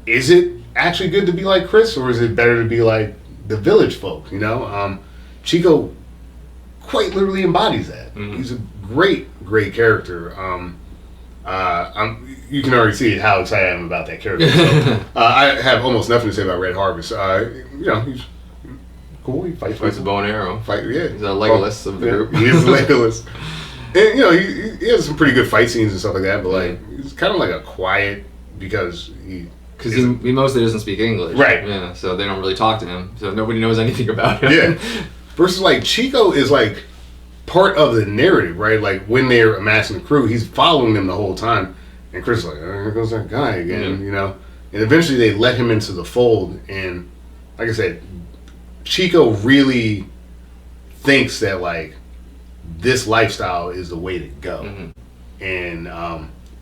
is it actually good to be like Chris, or is it better to be like the village folk, you know? Chico quite literally embodies that. He's a great character. You can already see how excited I am about that character. So, I have almost nothing to say about Red Harvest. You know, he's cool. He fights a bow and arrow. Yeah. He's a Legolas of the group. He is Legolas. And, you know, he has some pretty good fight scenes and stuff like that, but, like, he's kind of like a quiet, because he mostly doesn't speak English. Right. Yeah, so they don't really talk to him. So nobody knows anything about him. Yeah. Versus, like, Chico is, like, part of the narrative, right? Like, when they're amassing the crew, he's following them the whole time. And Chris is like, oh, here goes that guy again, you know? And eventually they let him into the fold. And, like I said, Chico really thinks that, like, this lifestyle is the way to go. And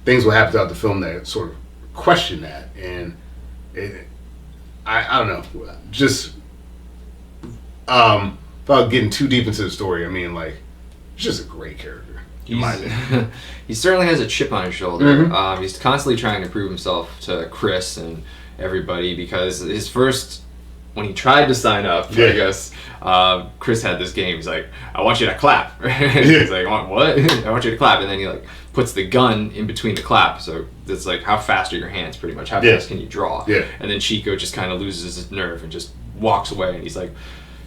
things will happen throughout the film that sort of question that. And I don't know, just without getting too deep into the story, I mean, like, he's just a great character. He certainly has a chip on his shoulder. He's constantly trying to prove himself to Chris and everybody, because his first, when he tried to sign up, I guess, Chris had this game. He's like, I want you to clap. He's like, what? I want you to clap. And then he, like, puts the gun in between the clap. So it's like, how fast are your hands, pretty much? How fast can you draw? And then Chico just kind of loses his nerve and just walks away. And he's like,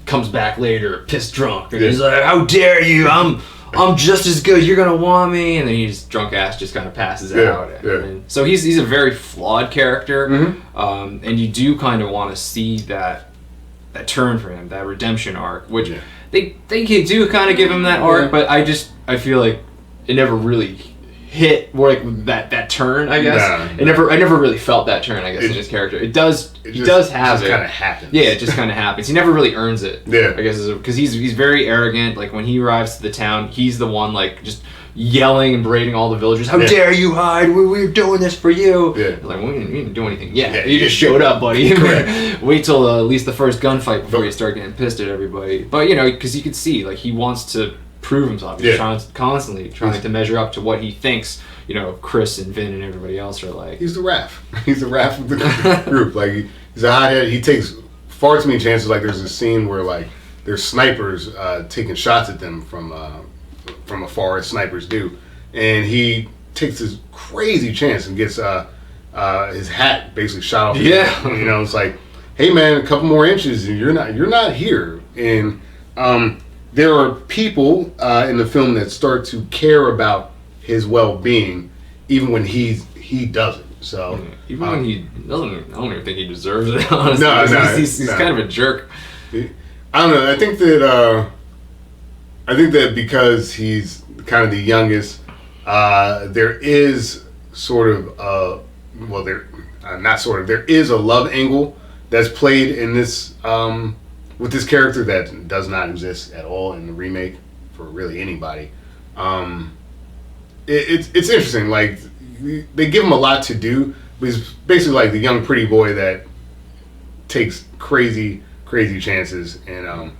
comes back later, pissed drunk. And he's like, how dare you? I'm just as good. You're gonna want me. And then he's drunk ass just kind of passes out. And so he's a very flawed character, and you do kind of want to see that turn for him, that redemption arc, which they do kind of give him that arc, but I feel like it never really hit like that turn. I guess I never really felt that turn. I guess in his character, he does have it. It just kind of happens. Yeah, it just kind of happens. He never really earns it. I guess because he's very arrogant. Like, when he arrives to the town, he's the one, like, just yelling and berating all the villagers. How dare you hide? We're doing this for you. Like, we didn't do anything. You just showed up, buddy. Wait till at least the first gunfight before you start getting pissed at everybody. But, you know, because you could see, like, he wants to prove himself. He's constantly trying to measure up to what he thinks, you know, Chris and Vin and everybody else are like. He's the Raph. He's the Raph of the group. Like, he's a hothead. He takes far too many chances. Like, there's a scene where, like, there's snipers taking shots at them from afar, as snipers do, and he takes this crazy chance and gets his hat basically shot off. His head. You know, it's like, hey man, a couple more inches and you're not here. And there are people in the film that start to care about his well-being, even when he doesn't. So even when he doesn't, I don't even think he deserves it. Honestly, he's kind of a jerk. I don't know. I think that because he's kind of the youngest, there is sort of there is a love angle that's played in this with this character that does not exist at all in the remake for really anybody. It's interesting. Like, they give him a lot to do, but he's basically like the young pretty boy that takes crazy chances and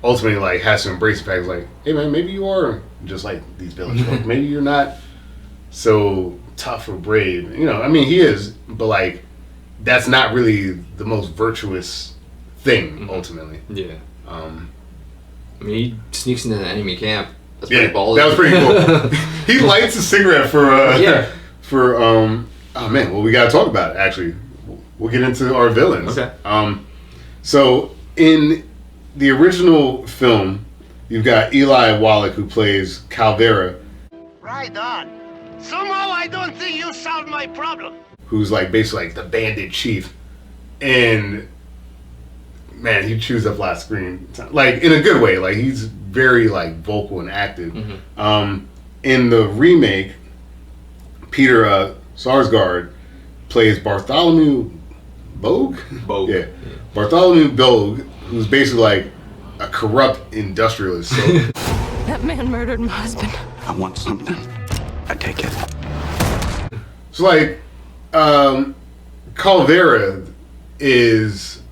ultimately, like, has to embrace the fact, like, hey man, maybe you are just like these village folk. Maybe you're not so tough or brave. You know, I mean, he is, but, like, that's not really the most virtuous thing ultimately. I mean, he sneaks into the enemy camp That's pretty ballsy. That was pretty cool. He lights a cigarette for oh man, well we gotta talk about it actually. We'll get into our villains. Okay. So in the original film, you've got Eli Wallach who plays Calvera. Right on. Somehow I don't think you solved my problem. Who's like basically like the bandit chief, and man, he chews up a lot of screen, like in a good way. Like he's very like vocal and active. In the remake, Peter Sarsgaard plays Bartholomew Bogue. Yeah, Bartholomew Bogue, who's basically like a corrupt industrialist. So That man murdered my husband. I want something. I take it. so like Calvera is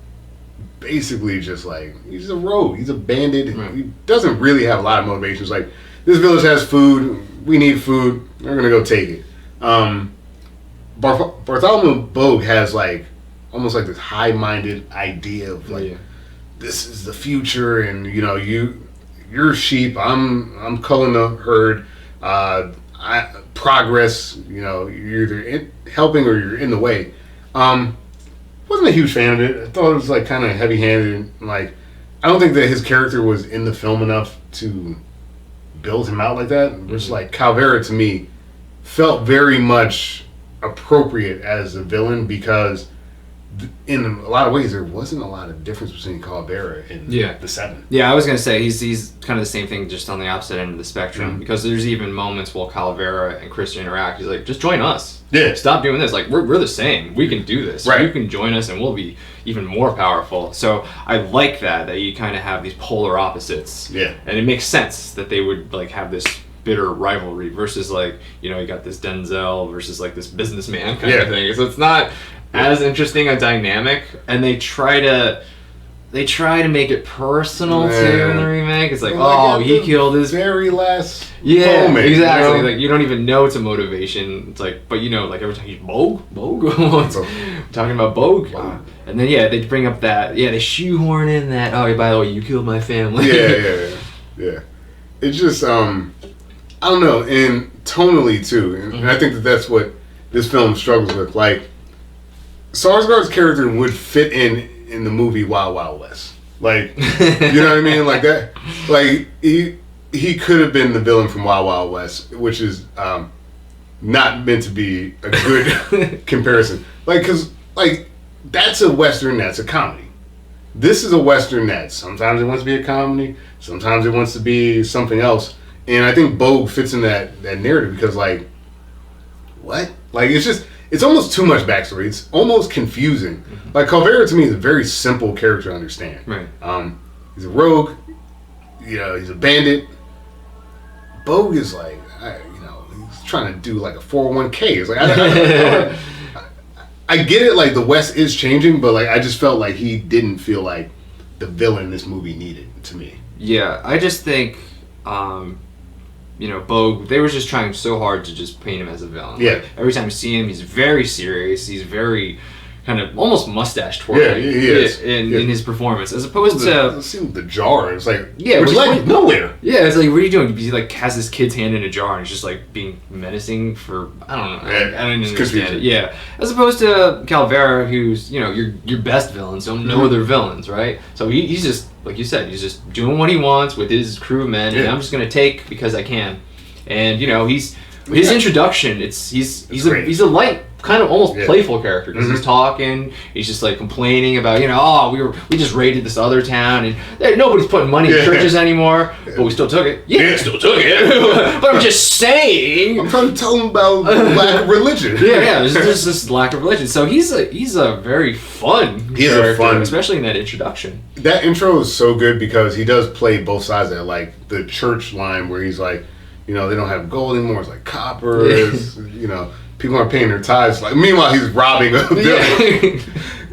basically just like he's a rogue, he's a bandit. Right. He doesn't really have a lot of motivations. Like this village has food, we need food, we're gonna go take it. Bartholomew Bogue has like almost like this high-minded idea of like this is the future, and you know you're sheep, I'm culling the herd. Progress, you know, you're either helping or you're in the way. Wasn't a huge fan of it. I thought it was like kind of heavy-handed. Like, I don't think that his character was in the film enough to build him out like that. Which like Calvera to me felt very much appropriate as a villain because in a lot of ways there wasn't a lot of difference between Calvera and the Seven. Yeah, I was gonna say he's kind of the same thing, just on the opposite end of the spectrum. Because there's even moments while Calvera and Christian interact. He's like, just join us. Yeah. Stop doing this. Like we're the same. We can do this. Right. You can join us, and we'll be even more powerful. So I like that you kind of have these polar opposites. Yeah. And it makes sense that they would like have this bitter rivalry versus like, you know, you got this Denzel versus like this businessman kind of thing. So it's not as interesting a dynamic, and they try to make it personal too in the remake. It's like, oh, he killed his very last moment, exactly. You know? Like you don't even know it's a motivation. It's like, but you know, like every time he's Bogue, talking about Bogue, and then they bring up that they shoehorn in that. Oh, by the way, you killed my family. Yeah. It's just I don't know, and tonally too, and I think that's what this film struggles with. Like Sarsgaard's character would fit in the movie Wild Wild West. Like, you know what I mean? Like that. Like he could have been the villain from Wild Wild West, which is not meant to be a good comparison. Like, cause like that's a Western that's a comedy. This is a Western that sometimes it wants to be a comedy, sometimes it wants to be something else. And I think Bogue fits in that narrative because like, what? Like it's almost too much backstory. It's almost confusing. Like Calvera to me is a very simple character to understand. Right. He's a rogue. You know, he's a bandit. Bogue is like, he's trying to do like a 401k. It's like I get it. Like the West is changing, but like I just felt like he didn't feel like the villain this movie needed to me. Yeah, I just think. Bogue, they were just trying so hard to just paint him as a villain. Yeah. Like, every time you see him, he's very serious. He's very kind of almost mustache twirling. Yeah, he is. In his performance, as opposed to see the jar. It's like which like nowhere. Yeah, it's like, what are you doing? He like has this kid's hand in a jar and he's just like being menacing for I don't know. I don't understand it. Yeah, as opposed to Calvera, who's your best villain, so no other villains, right? So he's just like you said, he's just doing what he wants with his crew of men, and I'm just gonna take because I can. And his introduction, he's a light, kind of almost playful character because he's talking, he's just like complaining about we just raided this other town and nobody's putting money in churches anymore, but we still took it. We still took it. But I'm just saying. I'm trying to tell him about lack of religion. There's this lack of religion. So he's a very fun character, especially in that introduction. That intro is so good because he does play both sides of it, like the church line where he's like, they don't have gold anymore. It's like copper. People aren't paying their tithes. Like, meanwhile, he's robbing a building.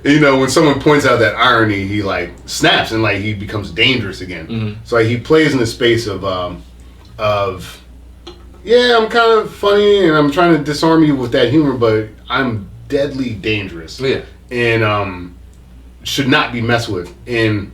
When someone points out that irony, he like snaps and like he becomes dangerous again. So like, he plays in the space of I'm kind of funny and I'm trying to disarm you with that humor, but I'm deadly dangerous. And should not be messed with. And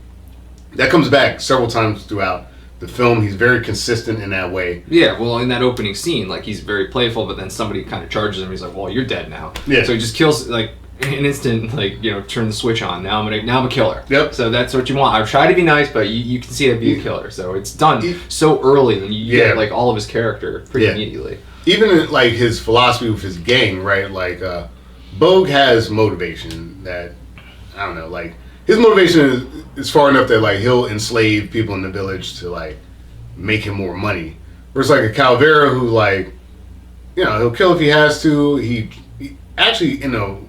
that comes back several times throughout the film. He's very consistent in that way. Yeah, well, in that opening scene, like, he's very playful, but then somebody kind of charges him. He's like, well, you're dead now. Yeah. So he just kills, like, an instant, like, you know, turn the switch on. Now I'm a killer. Yep. So that's what you want. I try to be nice, but you can see I'd be a killer. So it's done so early, and you get, like, all of his character pretty immediately. Even, like, his philosophy with his gang, right? Like, Bogue has motivation that, I don't know, like, his motivation is far enough that, like, he'll enslave people in the village to, like, make him more money. Whereas, like, a Calvera who, like, you know, he'll kill if he has to. He actually, you know,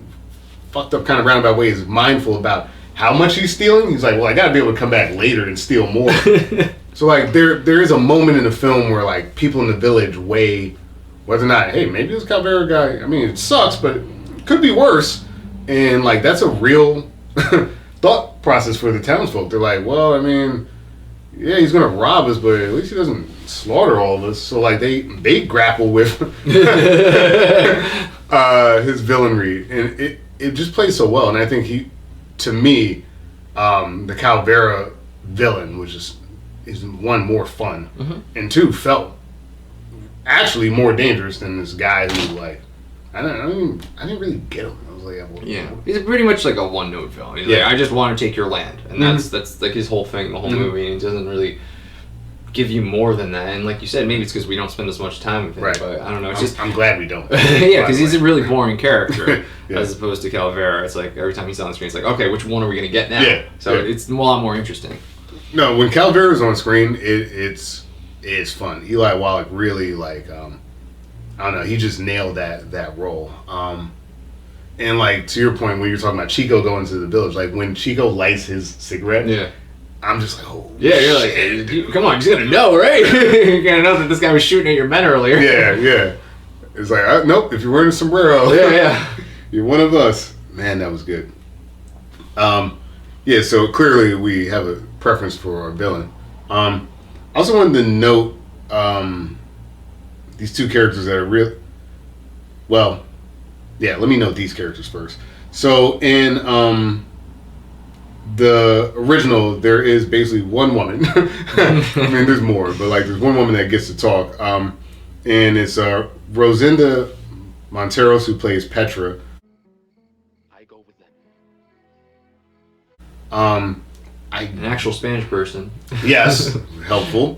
fucked up kind of roundabout way is mindful about how much he's stealing. He's like, well, I gotta be able to come back later and steal more. So, like, there is a moment in the film where, like, people in the village weigh whether or not, hey, maybe this Calvera guy, I mean, it sucks, but it could be worse. And, like, that's a real thought process for the townsfolk. They're like, well, I mean, yeah, he's gonna rob us, but at least he doesn't slaughter all of us. So, like, they grapple with his villainry, and it just plays so well. And I think he, to me, the Calvera villain, which is one, more fun, and two, felt actually more dangerous than this guy who, like, I didn't really get him. I was like, he's pretty much like a one-note villain. He's like, I just want to take your land, and that's like his whole thing, the whole movie. And he doesn't really give you more than that. And like you said, maybe it's because we don't spend as much time with him. Right. But I don't know. It's I'm glad we don't. Yeah, because he's a really boring character as opposed to Calvera. It's like every time he's on the screen, it's like, okay, which one are we gonna get now? Yeah. So it's a lot more interesting. No, when Calvera's on screen, it's fun. Eli Wallach really, like, I don't know, he just nailed that role. And, like, to your point when you're talking about Chico going to the village, like, when Chico lights his cigarette, I'm just like, oh, yeah, you're like, hey, come on, you're gonna know, right? You're gonna know that this guy was shooting at your men earlier. Yeah. It's like, nope, if you're wearing a sombrero, you're one of us. Man, that was good. Yeah, so clearly we have a preference for our villain. I also wanted to note these two characters that are real. Well, yeah, let me note these characters first. So in the original, there is basically one woman. I mean, there's more, but, like, there's one woman that gets to talk, and it's Rosinda Monteros, who plays Petra. I go with them. An actual Spanish person. Yes, helpful.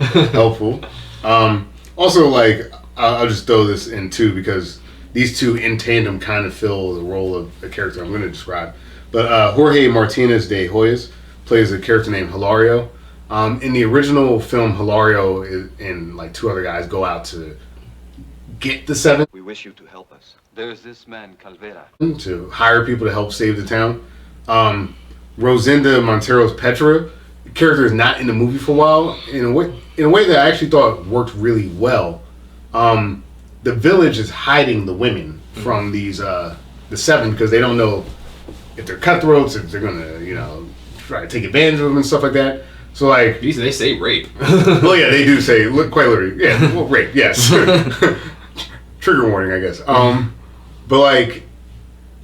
Also, like, I'll just throw this in too, because these two in tandem kind of fill the role of a character I'm going to describe. But Jorge Martinez de Hoyos plays a character named Hilario. In the original film, Hilario and, like, two other guys go out to get the seven. We wish you to help us. There's this man, Calvera. To hire people to help save the town. Rosinda Monteros Petra, the character is not in the movie for a while, in a way that I actually thought worked really well. The village is hiding the women from these the seven, because they don't know if they're cutthroats, if they're gonna, you know, try to take advantage of them and stuff like that. So, like, they say rape. Well, yeah, they do say, quite literally, yeah, well, rape, yes. Trigger warning, I guess. But, like,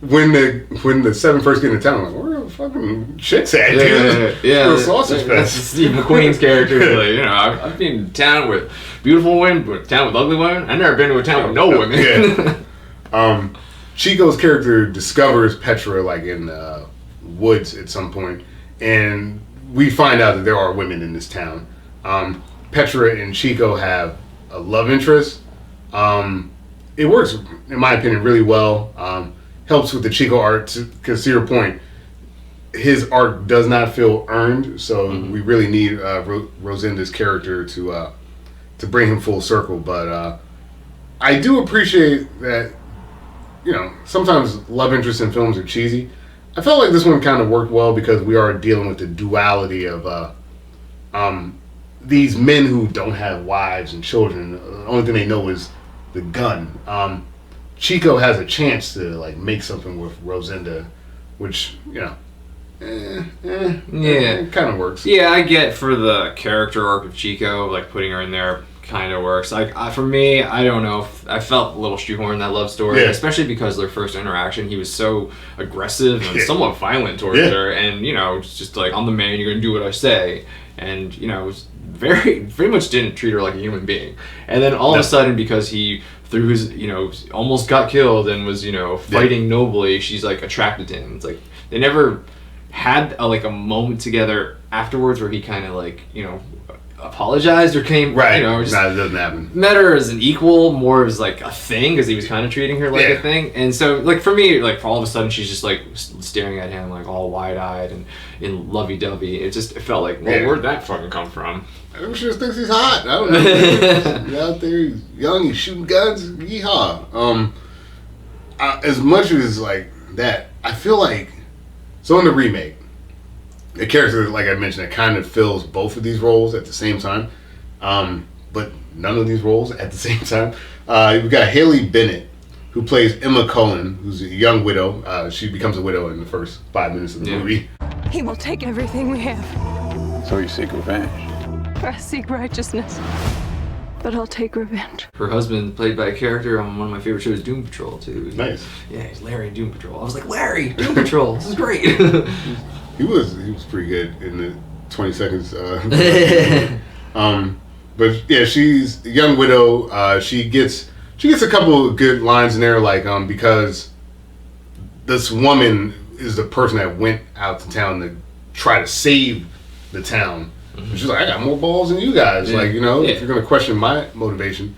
when the seven first get into town, I'm like, where are the fucking chicks at, dude? Yeah. The sausage That's fest. Steve McQueen's character. Like, you know, I've been in town with beautiful women, but town with ugly women. I've never been to a town with no women. Yeah. Chico's character discovers Petra, like, in the woods at some point, and we find out that there are women in this town. Petra and Chico have a love interest. It works, in my opinion, really well. Helps with the Chico art, because to your point, his art does not feel earned, so we really need Rosinda's character to bring him full circle. But I do appreciate that, you know, sometimes love interests in films are cheesy. I felt like this one kind of worked well because we are dealing with the duality of these men who don't have wives and children. The only thing they know is the gun. Chico has a chance to, like, make something with Rosinda, which, you know, it kind of works. Yeah, I get for the character arc of Chico, like, putting her in there kind of works. Like, for me, I don't know, I felt a little shoehorned in that love story, especially because their first interaction, he was so aggressive and somewhat violent towards her, and, you know, it's just like, I'm the man, you're gonna do what I say, and, you know, very much didn't treat her like a human being. And then all of a sudden, because he through his, almost got killed and was, fighting nobly, she's like attracted to him. It's like they never had a moment together afterwards where he kind of apologized or came, right. Just it doesn't happen. met her as an equal, more as like a thing, because he was kind of treating her like a thing. And so for me, for all of a sudden she's just staring at him all wide-eyed and in lovey-dovey. It felt like, well, where'd that fucking come from? She just thinks he's hot. I don't know. He's out there, he's young, he's shooting guns. Yeehaw. As much as that, I feel like, so in the remake, the character, like I mentioned, that kind of fills both of these roles at the same time, but none of these roles at the same time. We've got Haley Bennett, who plays Emma Cullen, who's a young widow. She becomes a widow in the first 5 minutes of the movie. He will take everything we have. So you seek revenge? I seek righteousness, but I'll take revenge. Her husband, played by a character on one of my favorite shows, Doom Patrol, too. Nice. Yeah, he's Larry in Doom Patrol. I was like, Larry, Doom Patrol, this is great. He was pretty good in the 20 seconds. But yeah, she's a young widow. She gets a couple of good lines in there, because this woman is the person that went out to town to try to save the town. Mm-hmm. She's like, I got more balls than you guys. Yeah. If you're gonna question my motivation,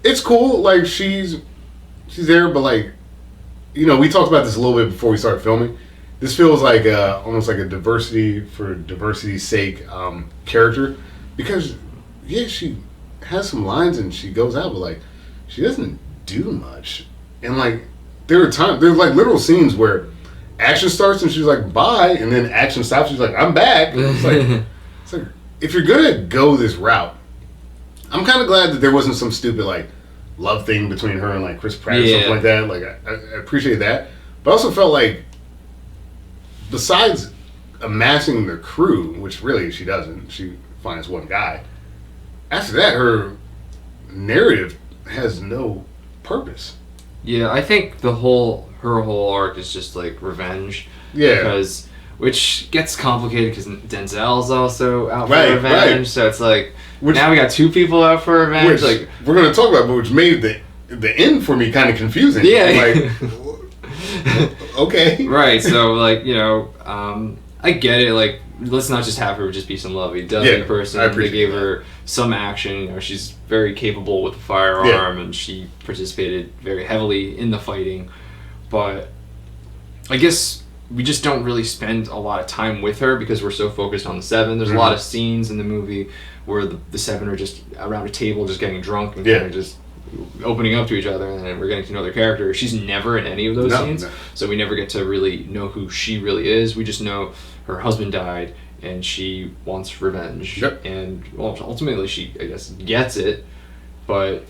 it's cool. She's there, but we talked about this a little bit before we started filming. This feels like almost like a diversity for diversity's sake character, because she has some lines and she goes out, but she doesn't do much. And there's literal scenes where action starts and she's like, bye, and then action stops. She's like, I'm back. And it's like if you're gonna go this route, I'm kind of glad that there wasn't some stupid love thing between her and Chris Pratt or something like that. I appreciate that, but I also felt like, besides amassing the crew, which really she doesn't, she finds one guy. After that, her narrative has no purpose. Yeah, I think her whole arc is just revenge. Yeah. Which gets complicated because Denzel's also out for Right. revenge. So it's now we got two people out for revenge. Which we're going to talk about, but which made the end for me kind of confusing. Yeah. Okay. Right. So I get it. Let's not just have her just be some lovey-dovey person. I appreciate They gave that. her some action. She's very capable with the firearm, and she participated very heavily in the fighting. But I guess we just don't really spend a lot of time with her because we're so focused on the Seven. There's a lot of scenes in the movie where the Seven are just around a table just getting drunk and kind of just opening up to each other, and then we're getting to know their character. She's never in any of those scenes, so we never get to really know who she really is. We just know her husband died and she wants revenge. Yep. And ultimately she, I guess, gets it, but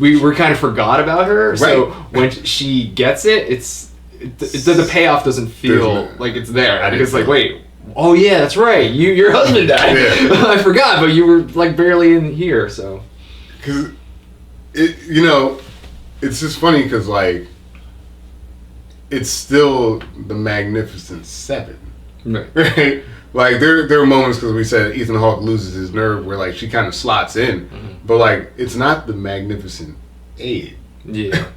we kind of forgot about her. Right. So when she gets it, the payoff doesn't feel like it's there. Because wait, oh yeah, that's right, your husband died. I forgot, but you were barely in here. So because it's just funny because it's still the Magnificent Seven, right? There are moments, because we said Ethan Hawke loses his nerve, where she kind of slots in, but it's not the Magnificent Eight. Yeah.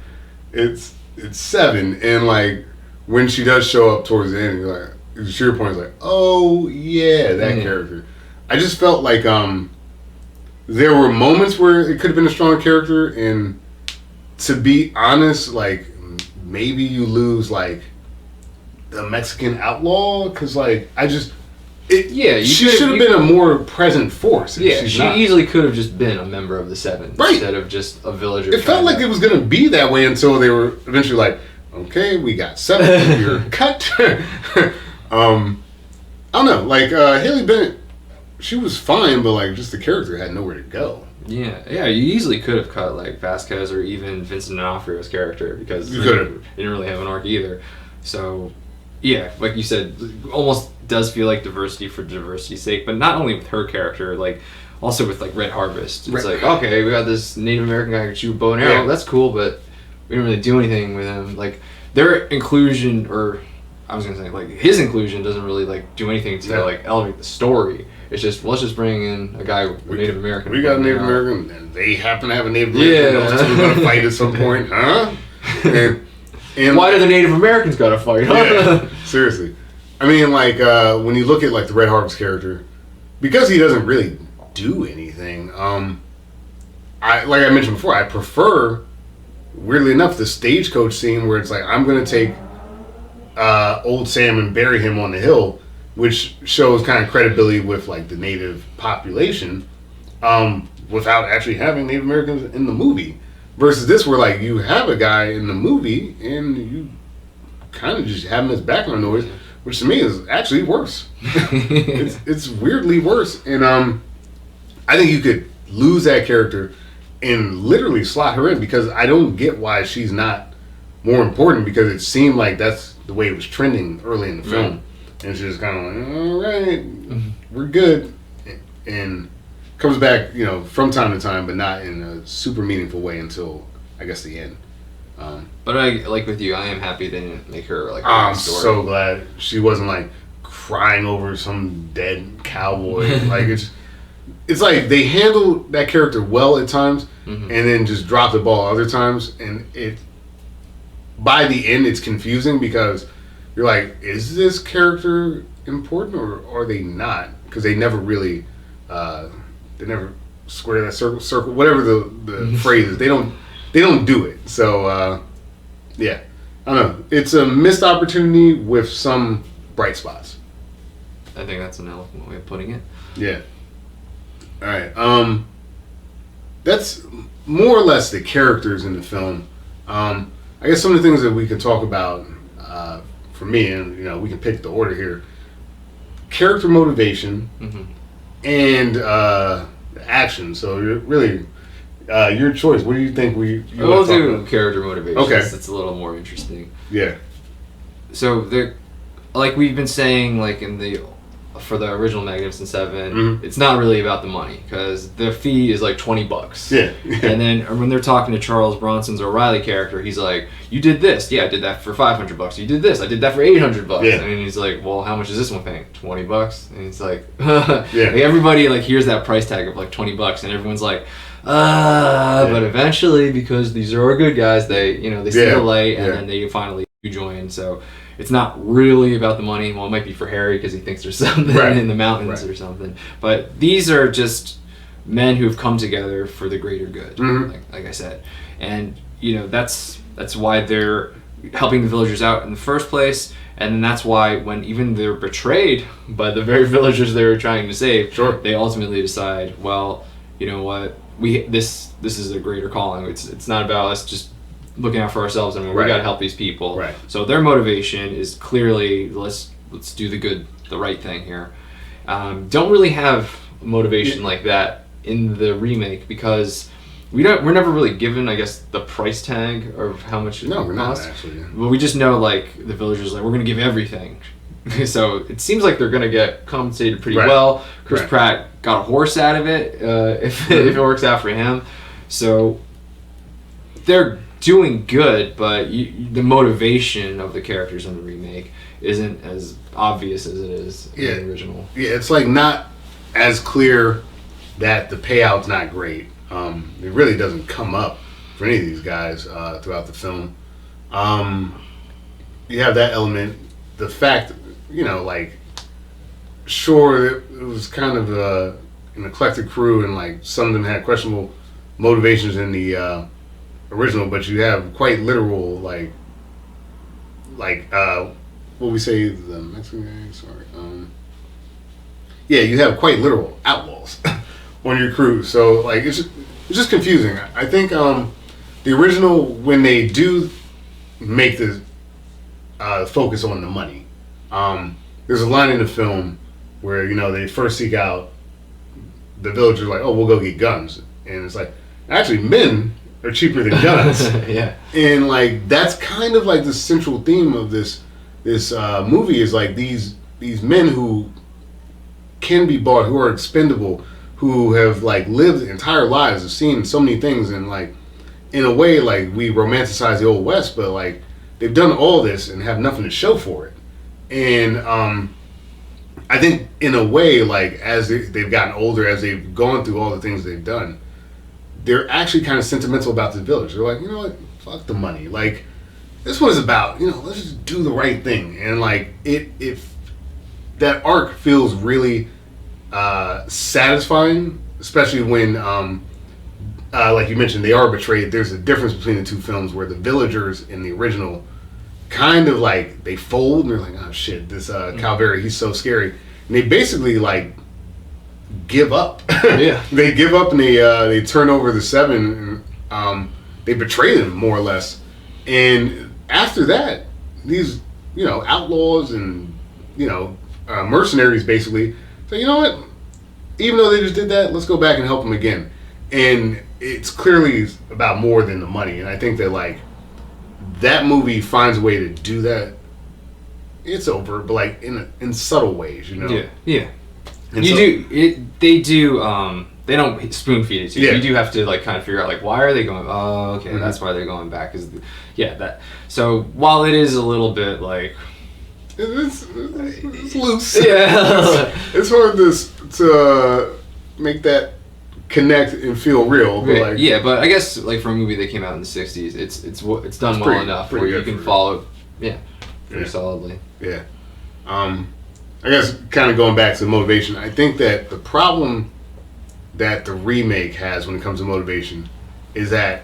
it's Seven, and when she does show up towards the end, you're to your point, is oh yeah, that character. I just felt there were moments where it could have been a stronger character, and to be honest, maybe you lose the Mexican outlaw, because she should have been a more present force. Yeah, she easily could have just been a member of the Seven instead of just a villager. It felt like it was going to be that way until they were eventually okay, we got 7, you're cut. I don't know, Haley Bennett, she was fine, but just the character had nowhere to go. Yeah, you easily could have cut Vasquez or even Vincent D'Onofrio's character, because they didn't really have an arc either. So yeah, like you said, almost does feel like diversity for diversity's sake, but not only with her character, also with Red Harvest. It's okay, we got this Native American guy who can shoot a bow and arrow. That's cool, but we didn't really do anything with him. Their inclusion, or I was gonna say, like, his inclusion doesn't really like do anything to like elevate the story. It's just, let's just bring in a guy with Native American. We got a Native American, and they happen to have a Native American. Those two are gonna fight at some point, huh? And why do the Native Americans gotta fight? Huh? Yeah, seriously. I mean, like when you look at like the Red Harvest character, because he doesn't really do anything. Like I mentioned before, I prefer, weirdly enough, the stagecoach scene where it's like, I'm gonna take old Sam and bury him on the hill, which shows kind of credibility with like the native population, without actually having Native Americans in the movie. Versus this, where like you have a guy in the movie and you kind of just have him as background noise, which to me is actually worse. it's weirdly worse, and I think you could lose that character and literally slot her in, because I don't get why she's not more important, because it seemed like that's the way it was trending early in the film. And she's just kind of like, all right, we're good, and comes back, you know, from time to time, but not in a super meaningful way until I guess the end. But like with you, I am happy they didn't make her like. I'm story. so glad she wasn't like crying over some dead cowboy. Like it's like they handled that character well at times, and then just dropped the ball other times, and it. By the end, it's confusing because you're like, is this character important or are they not? Because they never really, they never square that circle, whatever the phrase is. They don't do it. So, yeah, I don't know. It's a missed opportunity with some bright spots. I think that's an eloquent way of putting it. Yeah. All right. That's more or less the characters in the film. I guess some of the things that we could talk about, for me, and you know, we can pick the order here. Character motivation and action. So you're really your choice. What do you think We'll do character motivation. Okay, it's a little more interesting. Yeah. So like we've been saying, like for the original Magnificent Seven, it's not really about the money, because the fee is like $20. Yeah. And then when they're talking to Charles Bronson's O'Reilly character, he's like, "You did this, yeah, I did that for $500. You did this, I did that for $800." Yeah. And he's like, "Well, how much is this one paying? $20?" And he's like, Yeah. Like everybody like hears that price tag of like $20, and everyone's like, but eventually, because these are our good guys, they see the light, and then they finally join. So it's not really about the money. Well, it might be for Harry because he thinks there's something in the mountains or something. But these are just men who've come together for the greater good, like I said. And, you know, that's why they're helping the villagers out in the first place. And then that's why when even they're betrayed by the very villagers they were trying to save, they ultimately decide, well, you know what, this is a greater calling. It's not about us just looking out for ourselves, and we got to help these people. Right. So their motivation is clearly let's do the right thing here. Don't really have motivation like that in the remake, because we're never really given, I guess, the price tag of how much it costs. Not actually. But we just know like the villagers like, we're going to give everything. So it seems like they're going to get compensated pretty well. Chris Pratt got a horse out of it if it works out for him. So they're doing good, but the motivation of the characters in the remake isn't as obvious as it is in the original. Yeah, it's like not as clear that the payout's not great. It really doesn't come up for any of these guys throughout the film. You have that element. The fact, you know, like, sure, it was kind of an eclectic crew, and like some of them had questionable motivations in the original, but you have quite literal like what we say the Mexican gang. Sorry, you have quite literal outlaws on your crew. So like it's just confusing. I think the original, when they do make the focus on the money, there's a line in the film where, you know, they first seek out the villagers, like, oh, we'll go get guns, and it's like, actually men are cheaper than guns. And like that's kind of like the central theme of this movie, is like these men who can be bought, who are expendable, who have like lived entire lives, have seen so many things, and like in a way like we romanticize the old West, but like they've done all this and have nothing to show for it. And I think in a way, like as they've gotten older, as they've gone through all the things they've done, they're actually kind of sentimental about the village. They're like, you know what, fuck the money. Like this one is about, let's just do the right thing. And like if that arc feels really satisfying, especially when like you mentioned, they are betrayed. There's a difference between the two films where the villagers in the original kind of like they fold and they're like, oh shit, this Calvary, he's so scary, and they basically like give up. Yeah. They give up and they turn over the seven. And, they betray them more or less, and after that, these outlaws and mercenaries basically say, you know what, even though they just did that, let's go back and help them again. And it's clearly about more than the money, and I think that like that movie finds a way to do that. It's over, but like in subtle ways, Yeah. And They don't spoon feed it to you. Yeah. You do have to like kind of figure out like why are they going? Oh, okay, Mm-hmm. that's why they're going back. So while it is a little bit like it's loose. yeah, It's hard to make that connect and feel real. But like, yeah, but I guess like for a movie that came out in the '60s, it's done well enough where you can follow, pretty solidly. Yeah. I guess kind of going back to the motivation, I think that the problem that the remake has when it comes to motivation is that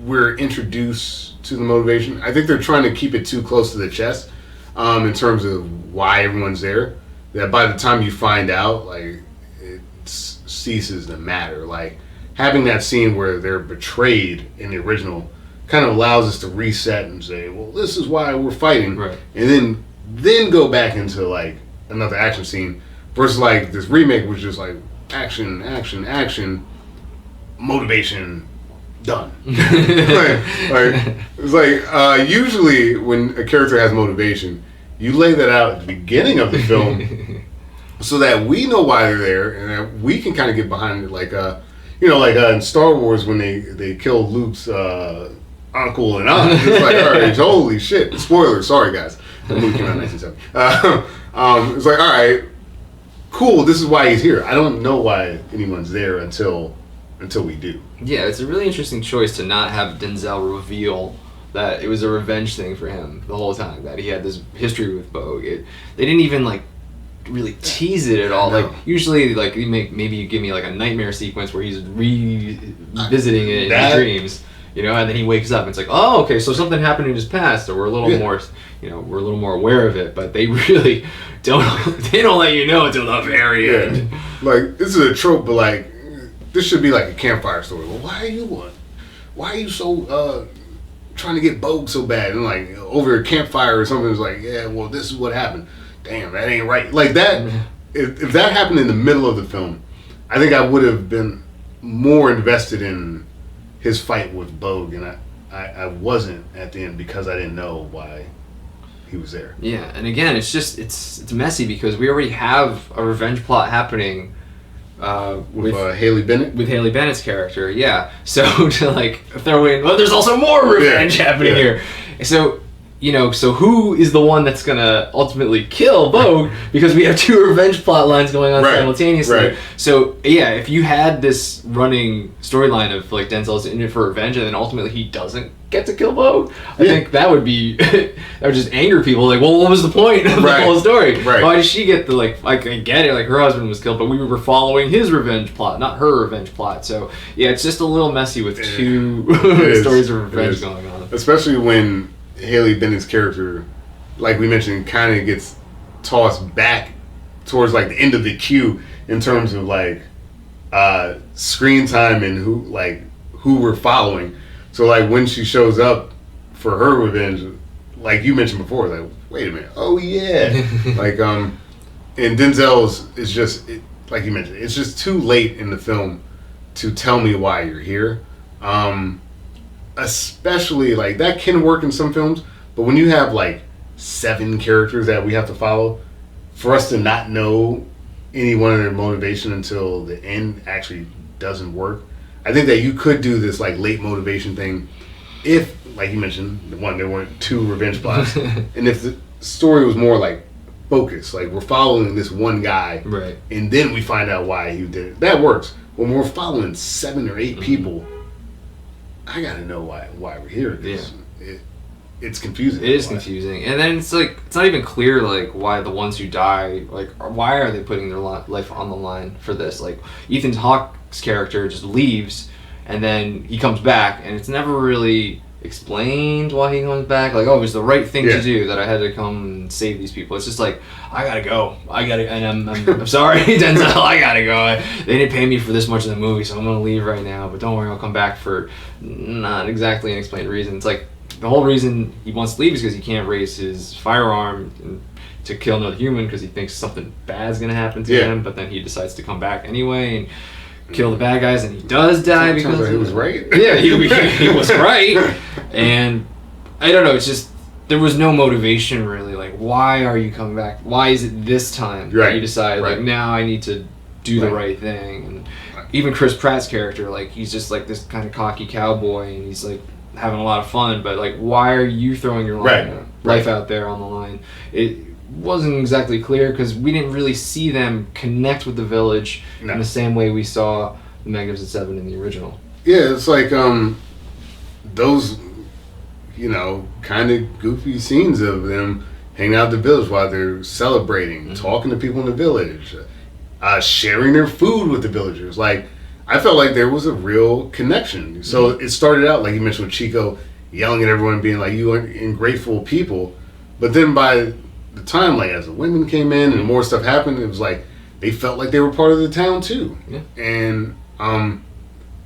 we're introduced to the motivation. I think they're trying to keep it too close to the chest in terms of why everyone's there, that by the time you find out, like, it ceases to matter. Like, having that scene where they're betrayed in the original kind of allows us to reset and say, well, this is why we're fighting. Right. And then go back into, like, another action scene versus, like, this remake was just, like, action, action, action, motivation, done. It's like usually when a character has motivation, you lay that out at the beginning of the film so that we know why they're there and that we can kind of get behind it. Like in Star Wars when they killed Luke's uncle and aunt. It's like, all right, holy shit. Spoilers, sorry guys. The movie came out in 1970. It's like, all right, cool, this is why he's here. I don't know why anyone's there until we do. Yeah, it's a really interesting choice to not have Denzel reveal that it was a revenge thing for him the whole time, that he had this history with Bogue. They didn't even like really tease it at all. No. Like usually, like maybe you give me like a nightmare sequence where he's revisiting it in his dreams, and then he wakes up and it's like, oh, okay, so something happened in his past, or we're a little more, we're a little more aware of it. But they really don't. They don't let you know until the very end. Like, this is a trope, but like, this should be like a campfire story. Well, why are you so trying to get Bogue so bad? And like over a campfire or something, it's like, yeah, well, this is what happened. Damn, that ain't right. Like that. Mm-hmm. If that happened in the middle of the film, I think I would have been more invested in his fight with Bogue, and I wasn't at the end because I didn't know why he was there. Yeah, and again, it's messy because we already have a revenge plot happening. With Haley Bennett? With Haley Bennett's character, yeah. So to like throw in, well, there's also more revenge happening here. So, so who is the one that's gonna ultimately kill Bogue? Because we have two revenge plot lines going on simultaneously. Right. So yeah, if you had this running storyline of like Denzel's in it for revenge and then ultimately he doesn't get to kill Bogue, I think that would be that would just anger people. Like, well, what was the point of the whole story? Right. Why did she get the I get it, like her husband was killed, but we were following his revenge plot, not her revenge plot. So yeah, it's just a little messy with two stories of revenge going on. Especially when Haley Bennett's character, like we mentioned, kind of gets tossed back towards like the end of the queue in terms of like screen time and who we're following. So like when she shows up for her revenge, like you mentioned before, like, wait a minute, oh yeah, like and Denzel's is just like you mentioned, it's just too late in the film to tell me why you're here. Especially like that can work in some films, but when you have like 7 characters that we have to follow, for us to not know any one of their motivation until the end actually doesn't work. I think that you could do this like late motivation thing if, like you mentioned, there weren't 2 revenge plots, and if story was more like focused. Like we're following this one guy, Right. and then we find out why he did it. That works. When we're following 7 or 8 people, I gotta know why we're here. It's confusing. It is confusing, and then it's like it's not even clear like why the ones who die, like why are they putting their life on the line for this? Like Ethan Hawke's character just leaves, and then he comes back, and it's never really explained why he comes back. Like, oh, it was the right thing to do that I had to come and save these people. It's just like I gotta go, and I'm sorry, Denzel, I gotta go. They didn't pay me for this much of the movie, so I'm gonna leave right now. But don't worry, I'll come back for not exactly an explained reason. It's like the whole reason he wants to leave is because he can't raise his firearm to kill another human because he thinks something bad's gonna happen to him. But then he decides to come back anyway and kill the bad guys, and he does die because he was right. Yeah, he was right. And I don't know. It's just there was no motivation really. Like, why are you coming back? Why is it this time that you decide like now I need to do the right thing? And even Chris Pratt's character, like he's just like this kind of cocky cowboy, and he's like having a lot of fun, but like why are you throwing your life out there on the line? It wasn't exactly clear because we didn't really see them connect with the village in the same way we saw the Magnificent Seven in the original. Yeah, it's like those, you know, kind of goofy scenes of them hanging out at the village while they're celebrating, talking to people in the village, sharing their food with the villagers. Like, I felt like there was a real connection. So it started out, like you mentioned, with Chico yelling at everyone, being like, you ungrateful people. But then by the time, like, as the women came in and more stuff happened, it was like they felt like they were part of the town too. Yeah. And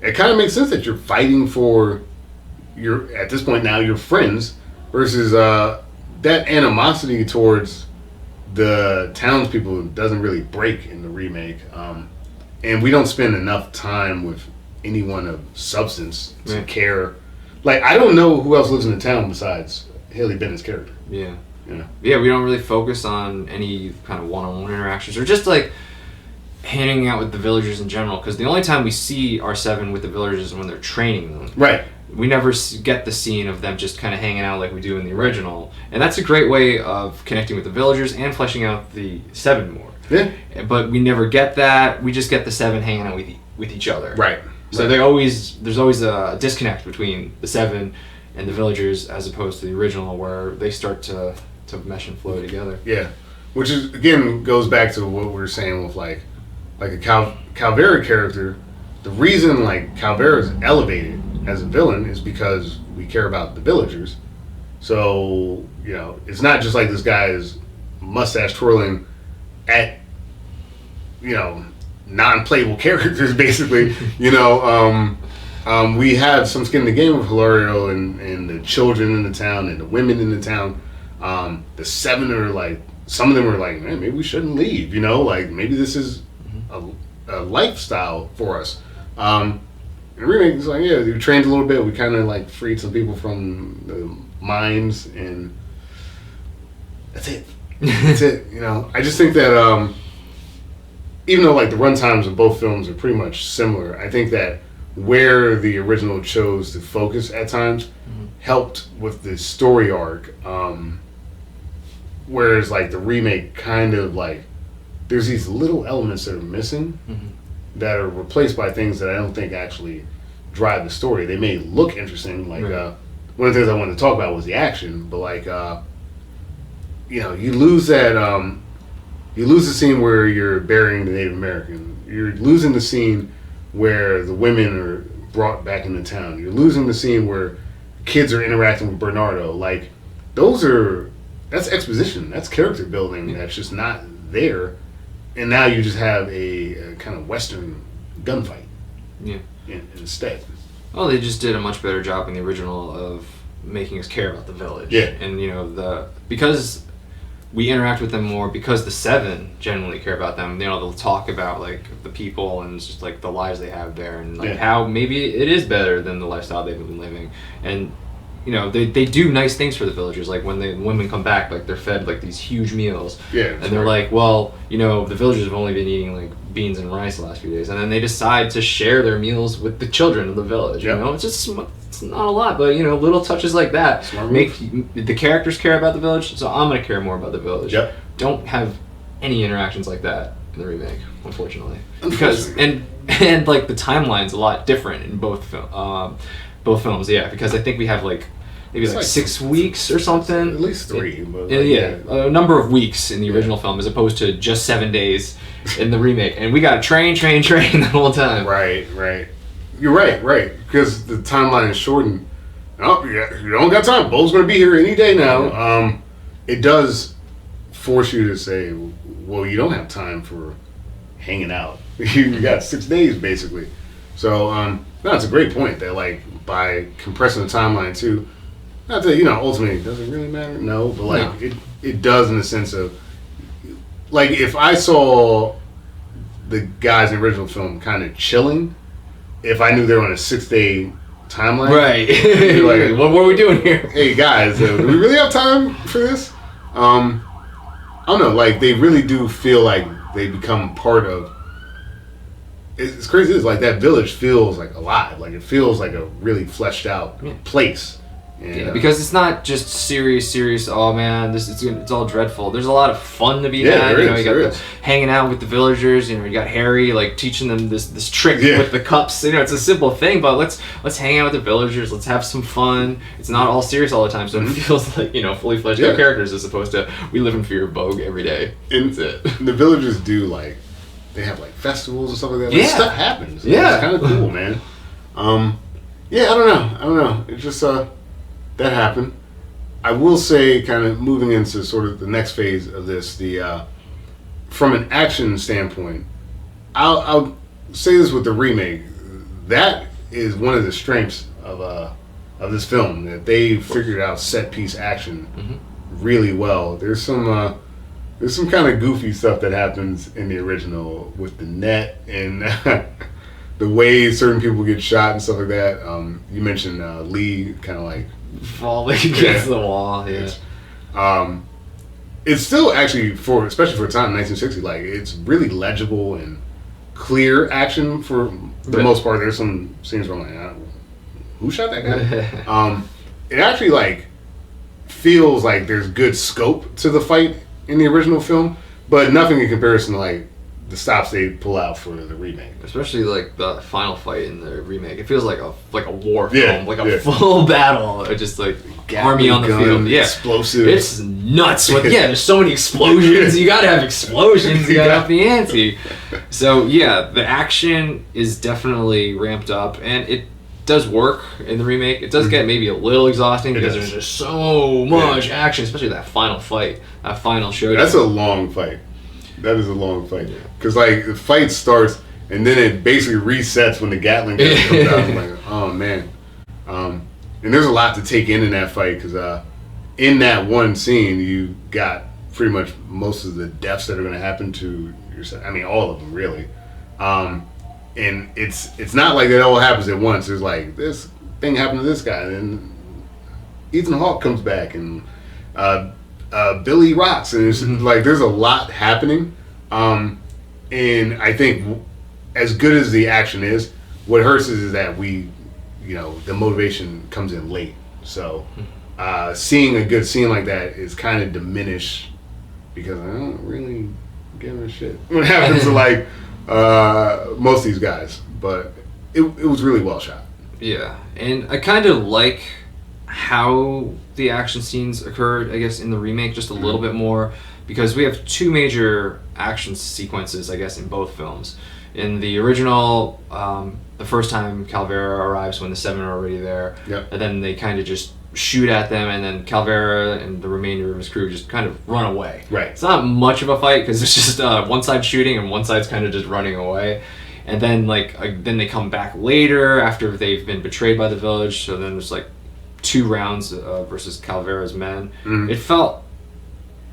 it kind of makes sense that you're fighting for your, at this point now, your friends versus that animosity towards the townspeople doesn't really break in the remake. And we don't spend enough time with anyone of substance to care. Like, I don't know who else lives in the town besides Haley Bennett's character. Yeah. Yeah, we don't really focus on any kind of one-on-one interactions or just like hanging out with the villagers in general, because the only time we see R7 with the villagers is when they're training them. Right. We never get the scene of them just kind of hanging out like we do in the original, and that's a great way of connecting with the villagers and fleshing out the Seven more. Yeah. But we never get that. We just get the Seven hanging out with each other. Right. So there's always a disconnect between the Seven and the villagers as opposed to the original, where they start to mesh and flow together. Yeah. Which is, again, goes back to what we were saying with like a Calvera character. The reason like Calvera is elevated as a villain is because we care about the villagers. So, you know, it's not just like this guy is mustache twirling at, you know, non-playable characters, basically. You know, we have some skin in the game with Hilario and the children in the town and the women in the town. The Seven are like, some of them are like, man, maybe we shouldn't leave, you know, like maybe this is a lifestyle for us. The remake is like, yeah, we trained a little bit, we kind of like freed some people from the mines, and that's it. That's it, you know. I just think that even though like the runtimes of both films are pretty much similar, I think that where the original chose to focus at times helped with the story arc, whereas like the remake kind of like there's these little elements that are missing that are replaced by things that I don't think actually drive the story. They may look interesting, like one of the things I wanted to talk about was the action, but like you know, you lose that you lose the scene where you're burying the Native American. You're losing the scene where the women are brought back into town. You're losing the scene where kids are interacting with Bernardo. Like, that's exposition. That's character building. That's just not there. And now you just have a kind of Western gunfight. Yeah. Instead. Oh, they just did a much better job in the original of making us care about the village. Yeah. And, you know, because we interact with them more, because the Seven genuinely care about them, you know, they'll talk about like the people and just like the lives they have there, and like how maybe it is better than the lifestyle they've been living. And you know, they do nice things for the villagers. Like when the women come back, like they're fed like these huge meals. Yeah, and they're like, well, you know, the villagers have only been eating like beans and rice the last few days, and then they decide to share their meals with the children of the village. Yep. You know, it's not a lot, but you know, little touches like that Smart make the characters care about the village. So I'm gonna care more about the village. Yep. Don't have any interactions like that in the remake, unfortunately. Unfortunately. Because and like the timeline's a lot different in both films. Yeah, because I think we have like maybe It's like like 6 weeks or something. At least 3. But Yeah, a number of weeks in the original film as opposed to just 7 days in the remake. And we got to train the whole time. Right. You're right. Because the timeline is shortened. Oh, you don't got time. Bo's going to be here any day now. It does force you to say, well, you don't have time for hanging out. You got 6 days, basically. So, no, it's a great point that, like, by compressing the timeline, too, not that, you know, ultimately, does it really matter? No, but, like, No. it does in the sense of, like, if I saw the guys in the original film kind of chilling, if I knew they were on a 6-day timeline. Right. Like, what were we doing here? Hey, guys, do we really have time for this? I don't know, like, they really do feel like they become part of... It's crazy. It's like that village feels like alive. Like, it feels like a really fleshed out place. And, Yeah, because it's not just serious. Oh man, it's all dreadful. There's a lot of fun to be had. there You know, is, you got there the is. hanging out with the villagers. You know, you got Harry like teaching them this trick Yeah. with the cups. You know, it's a simple thing, but let's hang out with the villagers. Let's have some fun. It's not all serious all the time, so it feels like, you know, fully fledged Yeah. characters as opposed to we live in fear of Vogue every day. And That's it. the villagers do, like, they have, like, festivals and stuff like that. Yeah. Like, stuff happens. Yeah. It's kind of cool, man. Yeah, I don't know. It's just, that happened. I will say, kind of moving into sort of the next phase of this, from an action standpoint, I'll say this with the remake. That is one of the strengths of this film, that they figured out set piece action really well. There's some kind of goofy stuff that happens in the original with the net and the way certain people get shot and stuff like that. You mentioned Lee kind of like Falling against the wall. Yeah. It's still actually, especially for a time in 1960, like, it's really legible and clear action for the Right. most part. There's some scenes where I'm like, who shot that guy? It actually, like, feels like there's good scope to the fight in the original film, but nothing in comparison to, like, the stops they pull out for the remake. Especially like the final fight in the remake, it feels like a war Yeah, film, like a yeah. full battle, or just like army on the Gun, field. Yeah, explosive. it's nuts. There's so many explosions. You gotta have explosions. You gotta up the ante. So yeah, the action is definitely ramped up, and it does work in the remake. It does get maybe a little exhausting because does. there's just so much action, especially that final fight, that final showdown. That's a long fight. That is a long fight. Because, like, the fight starts, and then it basically resets when the Gatling gun comes out. I'm like, oh, man. And there's a lot to take in that fight, because in that one scene, you got pretty much most of the deaths that are going to happen to yourself. I mean, all of them, really. And it's not like it all happens at once. There's, like, this thing happened to this guy, and then Ethan Hawke comes back, and Billy rocks, and it's like there's a lot happening, and I think as good as the action is, what hurts is that the motivation comes in late. So seeing a good scene like that is kind of diminished because I don't really give a shit what happens to like most of these guys, but it was really well shot. Yeah, and I kind of like how the action scenes occurred, I guess, in the remake just a little bit more, because we have two major action sequences, I guess, in both films. In the original, the first time Calvera arrives when the Seven are already there, and then they kind of just shoot at them, and then Calvera and the remainder of his crew just kind of run away. Right. It's not much of a fight because it's just one side shooting and one side's kind of just running away. And then then they come back later after they've been betrayed by the village. So then there's like 2 rounds versus Calvera's men. It felt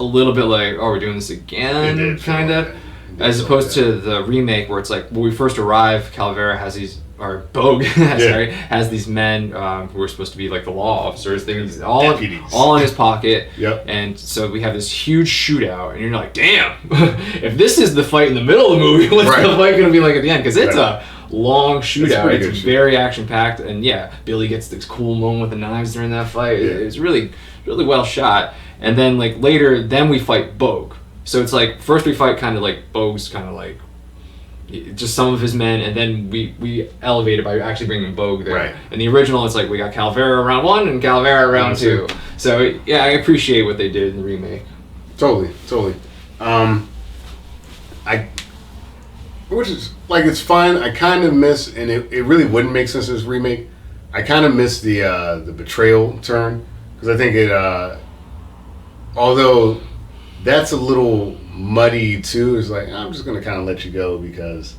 a little bit like, oh, we're doing this again, kind of, as opposed to the remake where it's like, when we first arrive, Calvera has Bogue, sorry, has these men who are supposed to be like the law officers. Things all in his pocket. Yep. And so we have this huge shootout, and you're like, damn, if this is the fight in the middle of the movie, what's the fight going to be like at the end? Because it's a long shootout. It's very action packed, and yeah, Billy gets this cool moment with the knives during that fight. Yeah. It's really, really well shot. And then like later, then we fight Bogue. So it's like first we fight kind of like Bogue's kind of like just some of his men, and then we elevate it by actually bringing Bogue there. Right. In the original, it's like we got Calvera round 1 and Calvera round 2. So yeah, I appreciate what they did in the remake. Totally. Which is like, it's fine. I kind of miss, and it really wouldn't make sense in this remake. I kind of miss the betrayal turn, because I think it, although that's a little muddy too. It's like, I'm just gonna kind of let you go because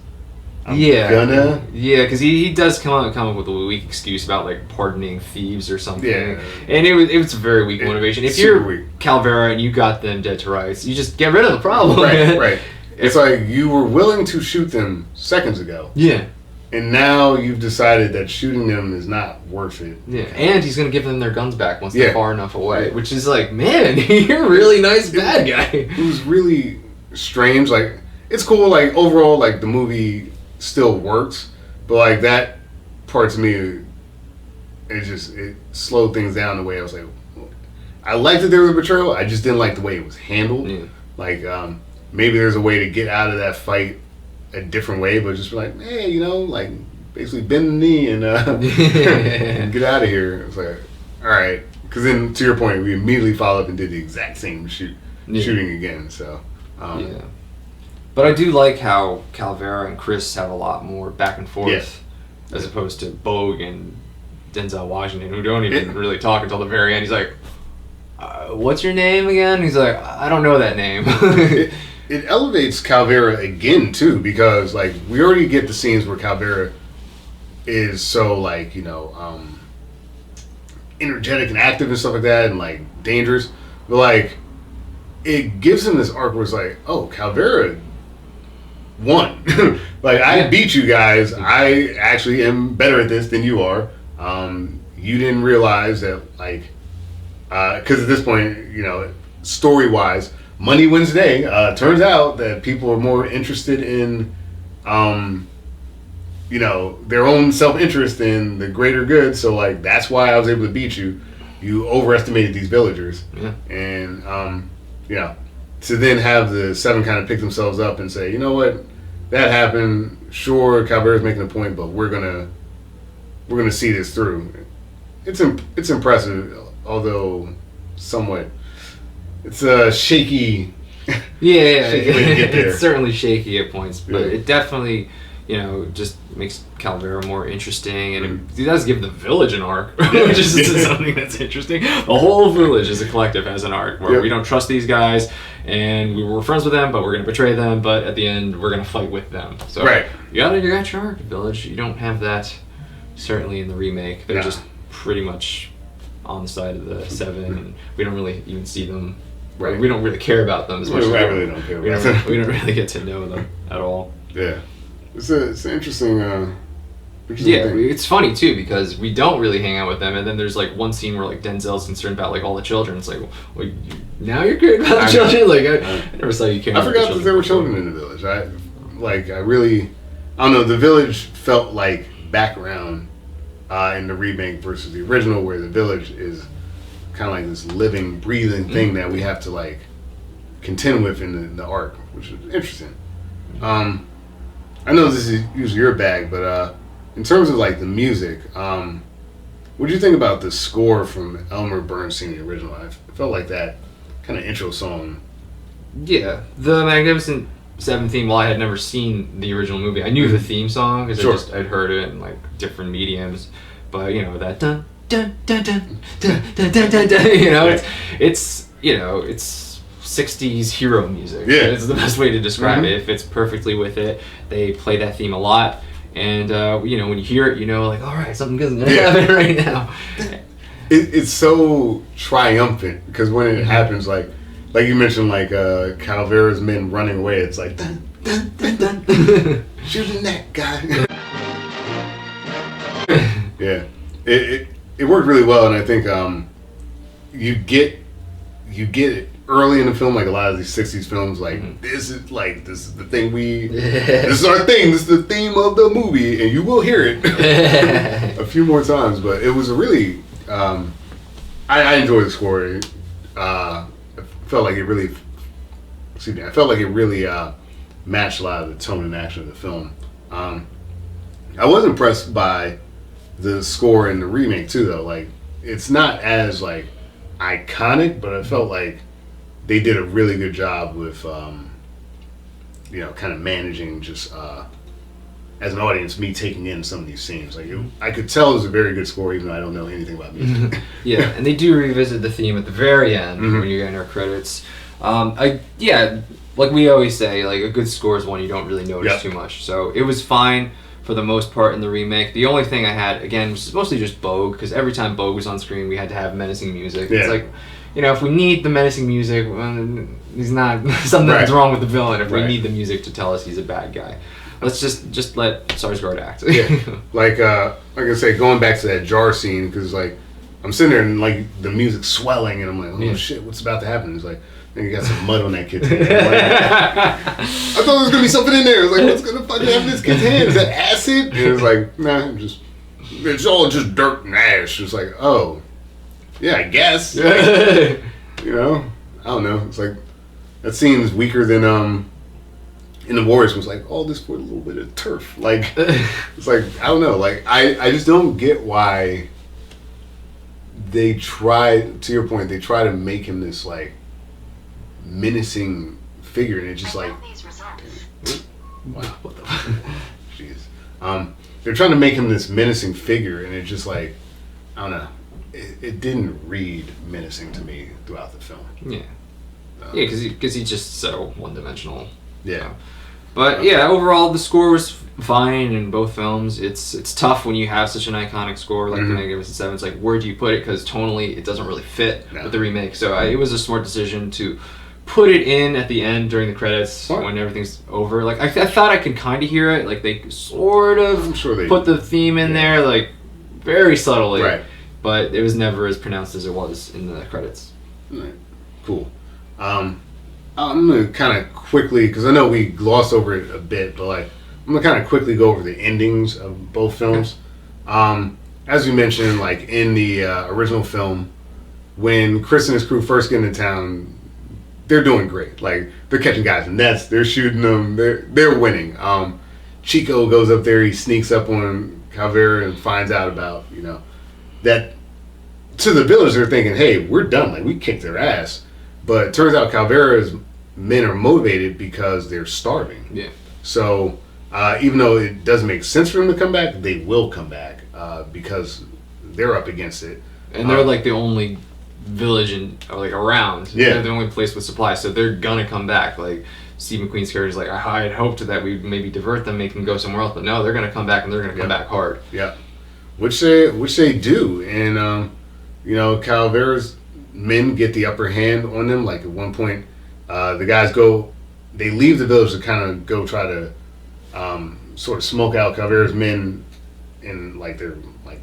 I'm gonna. Yeah, because he does come up with a weak excuse about like pardoning thieves or something. Yeah. And it was a very weak motivation. If you're Calvera and you got them dead to rights, you just get rid of the problem. Right. It's like you were willing to shoot them seconds ago. Yeah. And now you've decided that shooting them is not worth it. Yeah, and he's going to give them their guns back once they're far enough away, which is like, man, you're a really nice bad guy. It was really strange. Like, it's cool, like, overall, like, the movie still works, but, like, that part to me, it slowed things down the way I was like, I liked that there was a betrayal, I just didn't like the way it was handled. Yeah. Like, maybe there's a way to get out of that fight a different way, but just be like, hey, you know, like, basically bend the knee and and get out of here. It's like, all right, because then to your point, we immediately followed up and did the exact same shooting again. So yeah, but I do like how Calvera and Chris have a lot more back and forth, as opposed to Bogue and Denzel Washington, who don't even really talk until the very end. He's like, what's your name again? He's like, I don't know that name. It elevates Calvera again too, because like we already get the scenes where Calvera is so like, you know, energetic and active and stuff like that, and like dangerous. But like it gives him this arc where it's like, oh, Calvera won. Like, I beat you guys. I actually am better at this than you are. You didn't realize that, like, because at this point, you know, story wise, money wins the day. Turns out that people are more interested in, you know, their own self-interest in the greater good. So, like, that's why I was able to beat you. You overestimated these villagers. Yeah. And, you know, to then have the seven kind of pick themselves up and say, you know what, that happened. Sure, Calvera's making a point, but we're gonna see this through. It's impressive, although somewhat. It's a shaky. Yeah, shaky way to get there. It's certainly shaky at points, but it definitely, you know, just makes Calvera more interesting, and it does give the village an arc, which is something that's interesting. The whole village as a collective has an arc where we don't trust these guys, and we were friends with them, but we're going to betray them, but at the end, we're going to fight with them. So you got your arc, village. You don't have that, certainly, in the remake. They're just pretty much on the side of the seven, and we don't really even see them. Right. We don't really care about them as much as I really don't care about them. We don't really get to know them at all. Yeah. It's an interesting thing. It's funny too because we don't really hang out with them, and then there's like one scene where like Denzel's concerned about like all the children. It's like, well, now you're caring about the children. Like I never saw you caring. I forgot that there were children in the village. I don't know. The village felt like background in the remake versus the original, where the village is kind of like this living, breathing thing that we have to like contend with in the arc, which is interesting. I know this is usually your bag, but in terms of like the music, what do you think about the score from Elmer Bernstein, the original? I felt like that kind of intro song. Yeah, the Magnificent Seven theme. While I had never seen the original movie, I knew the theme song because I'd heard it in like different mediums. But you know that dun dun dun dun dun dun dun dun, dun you know, it's you know it's 60s hero music. Yeah, it's the best way to describe it. It fits perfectly with it. They play that theme a lot, and you know when you hear it, you know like all right, something good's gonna happen right now. It's so triumphant because when it happens, like you mentioned, like Calvera's men running away, it's like dun dun dun dun, shooting that guy. Yeah, it worked really well, and I think you get it early in the film, like a lot of these '60s films. Like this is the thing this is our thing. This is the theme of the movie, and you will hear it a few more times. But it was a really I enjoyed the score. I felt like it really. Excuse me. I felt like it really matched a lot of the tone and action of the film. I was impressed by the score in the remake too, though. Like, it's not as like iconic, but I felt like they did a really good job with, kind of managing just as an audience, me taking in some of these scenes. Like, I could tell it was a very good score, even though I don't know anything about music. Yeah, and they do revisit the theme at the very end when you're getting our credits. Like we always say, like a good score is one you don't really notice too much. So it was fine for the most part in the remake. The only thing I had, again, was mostly just Bogue, because every time Bogue was on screen, we had to have menacing music. Yeah. It's like, if we need the menacing music, he's not, something's wrong with the villain if we need the music to tell us he's a bad guy. Let's just let Sarsgaard act. Like I say, going back to that jar scene, because like I'm sitting there and like the music's swelling, and I'm like, oh shit, what's about to happen? It's like, you got some mud on that kid's hand. I thought there was gonna be something in there. It was like, what's gonna fucking happen to this kid's hand? Is that acid? And it was like, nah, it's all just dirt and ash. It's like, oh, yeah, I guess. Like, I don't know. It's like that scene is weaker than in the Warriors was like, all this for a little bit of turf. Like, it's like, I don't know. Like, I just don't get why they try. To your point, they try to make him this like menacing figure, and it's just like, wow, what the jeez. They're trying to make him this menacing figure, and it's just like, I don't know, it didn't read menacing to me throughout the film. Because he's just so one-dimensional. But overall the score was fine in both films. It's tough when you have such an iconic score like Magnificent Seven. It's like, where do you put it? Because tonally it doesn't really fit with the remake. So it was a smart decision to put it in at the end during the credits when everything's over. Like I thought I could kind of hear it. Like they sort of put the theme in there, like very subtly, but it was never as pronounced as it was in the credits. Right. Cool. I'm gonna kind of quickly, because I know we glossed over it a bit, but like I'm gonna kind of quickly go over the endings of both films. As we mentioned, like in the original film, when Chris and his crew first get into town, they're doing great. Like, they're catching guys in nets, they're shooting them, they're winning. Chico goes up there, he sneaks up on Calvera and finds out about, that to the villagers they're thinking, hey, we're done, like we kicked their ass. But it turns out Calvera's men are motivated because they're starving. Yeah. So even though it doesn't make sense for them to come back, they will come back because they're up against it. And they're like the only village around. Yeah. They're the only place with supplies, so they're gonna come back. Like Steve McQueen's character is like, I had hoped that we'd maybe divert them, make them go somewhere else, but no, they're gonna come back, and they're gonna come back hard. Yeah. Which they do, and Calvera's men get the upper hand on them. Like at one point, the guys they leave the village to kind of go try to sort of smoke out Calvera's men in like their like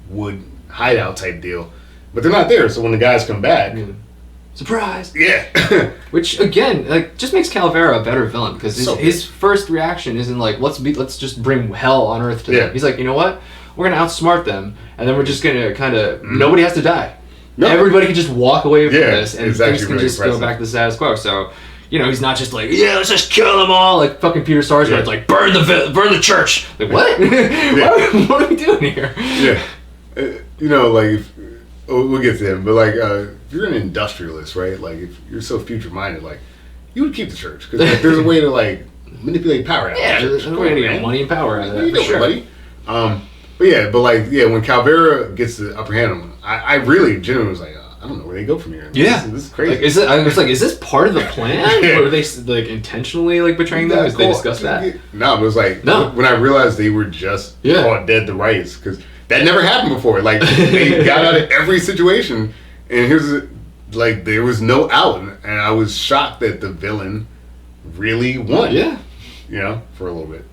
wood hideout type deal, but they're not there. So when the guys come back, surprise! Yeah, which again, like, just makes Calvera a better villain, because his first reaction isn't like let's just bring hell on earth to them. He's like, you know what? We're gonna outsmart them, and then we're just gonna kind of nobody has to die. No. Everybody can just walk away from this, and things can just go back to the status quo. So, he's not just like, let's just kill them all, like fucking Peter Sarsgaard's like, burn the church. Like, what? What are we doing here? Yeah. Like, we'll get to him, but like, if you're an industrialist, right? Like, if you're so future-minded, like, you would keep the church, because like, there's a way to like manipulate power out of the church. There's a way to get money and power out of that, for sure. Buddy. When Calvera gets the upper hand on him, I really genuinely was like, I don't know where they go from here. Yeah, this is crazy. Is this part of the plan? Or are they like intentionally like betraying them? Did they discuss that? No, it was like when I realized they were just caught dead to rights, because that never happened before. Like, they got out of every situation, and there was no out, and I was shocked that the villain really won. Yeah, for a little bit.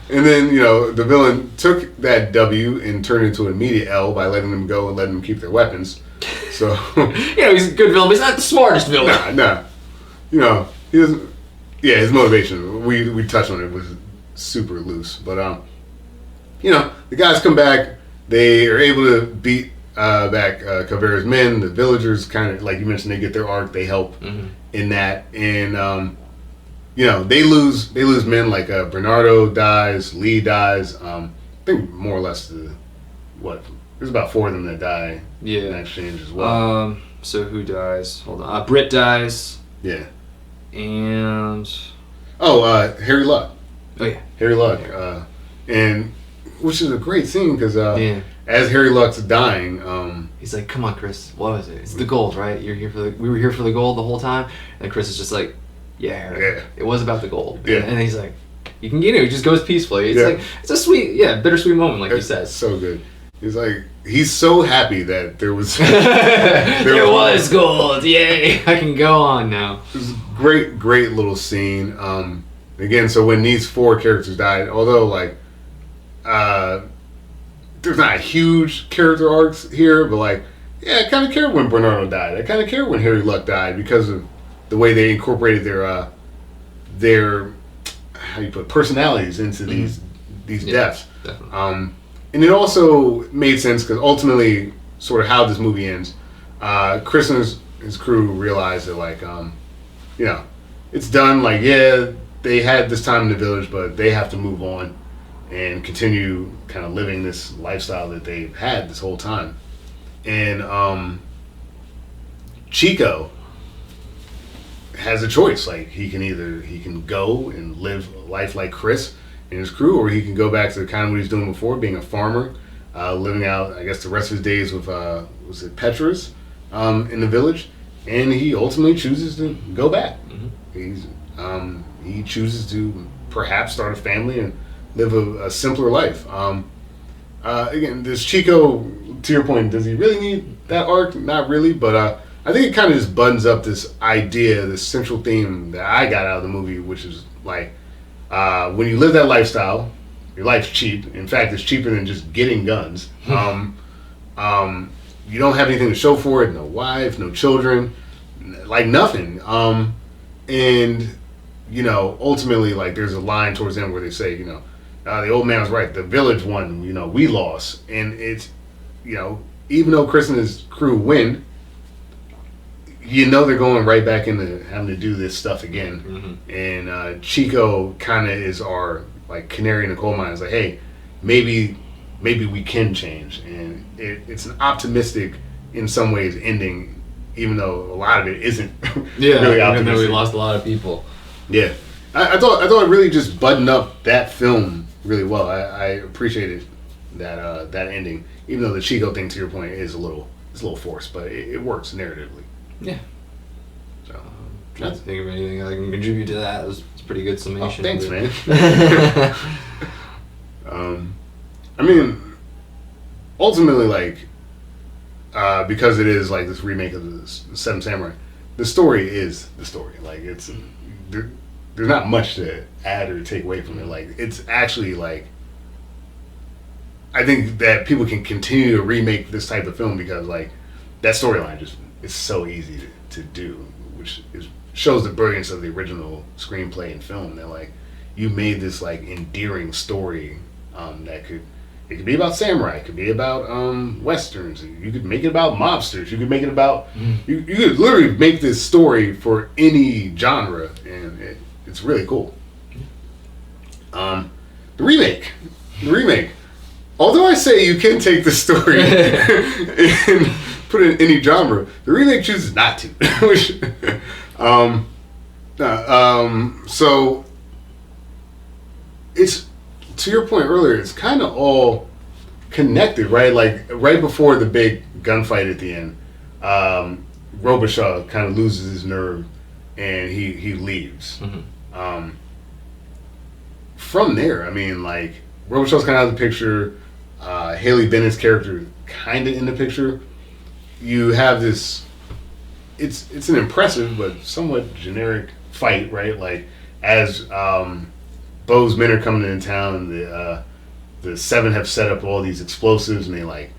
And then, you know, the villain took that W and turned it into an immediate L by letting them go and letting them keep their weapons. So, he's a good villain, but he's not the smartest villain. nah. You know, he doesn't. Yeah, his motivation. We touched on it was super loose, but you know, the guys come back. They are able to beat back Caveira's men. The villagers kind of, like you mentioned, they get their arc. They help in that, and you know, they lose men like Bernardo dies, Lee dies. I think more or less there's about 4 of them that die. Yeah. In that exchange as well. So who dies? Hold on. Britt dies. Yeah. And Harry Luck. Oh yeah. Harry Luck. And which is a great scene because Yeah. as Harry Luck's dying, He's like, "Come on, Chris. What was it? It's the gold, right? We were here for the gold the whole time." And Chris is just like, "Yeah, Harry. Yeah. It was about the gold." Yeah. And he's like, "You can get it." He just goes peacefully. It's Yeah. like it's a sweet, bittersweet moment, like you it's said. so good. He's like, he's so happy that there was there was gold. Yay! I can go on now. It was a great little scene. Again, so when these 4 characters died, although like there's not huge character arcs here, but like, yeah, I kind of cared when Bernardo died. I kind of cared when Harry Luck died because of the way they incorporated their how you put personalities into these deaths. Definitely. And it also made sense because ultimately, sort of how this movie ends, Chris and his crew realized that like, you know, it's done. Like, yeah, they had this time in the village, but they have to move on and continue kind of living this lifestyle that they've had this whole time. And Chico has a choice. Like, he can go and live life like Chris and his crew, or he can go back to kind of what he's doing before, being a farmer, living out, I guess, the rest of his days with was it Petrus in the village, and he ultimately chooses to go back. He chooses to perhaps start a family and live a simpler life. Again, this Chico, to your point, does he really need that arc? Not really, but I think it kind of just buttons up this idea, this central theme that I got out of the movie, which is like, when you live that lifestyle, your life's cheap. In fact, it's cheaper than just getting guns. You don't have anything to show for it, no wife, no children, like nothing. And, you know, ultimately, like, there's a line towards the end where they say, you know, the old man was right, the village won, you know, we lost. And it's, you know, even though Chris and his crew win, you know they're going right back into having to do this stuff again. And Chico kind of is our, like, canary in the coal mine. It's like, hey, maybe we can change. And it's an optimistic, in some ways, ending, even though a lot of it isn't really optimistic. Even though we lost a lot of people. Yeah. I thought it really just buttoned up that film really well. I appreciated that ending, even though the Chico thing, to your point, is a little forced, but it works narratively. Yeah. So Trying to think of anything I can contribute to that. It's a pretty good summation. Thanks, man. I mean, ultimately, like, because it is like this remake of the Seven Samurai, the story is the story. Like, it's there's not much to add or take away from it. Like, it's actually like, I think that people can continue to remake this type of film because, like, that storyline just is so easy to do, which shows the brilliance of the original screenplay and film. That, like, you made this, like, endearing story that could be about samurai, it could be about westerns, you could make it about mobsters, you could make it about you could literally make this story for any genre, and it's really cool. The remake. Although I say you can take the story and put it in any genre, the remake chooses not to. Which, so it's, to your point earlier, it's kind of all connected, right? Like, right before the big gunfight at the end, Robichaud kind of loses his nerve and he leaves. From there, I mean, like, Robichaud's kind of out of the picture. Haley Bennett's character kind of in the picture. You have this, it's an impressive but somewhat generic fight, right? Like, as Bo's men are coming into town, and the Seven have set up all these explosives, and they like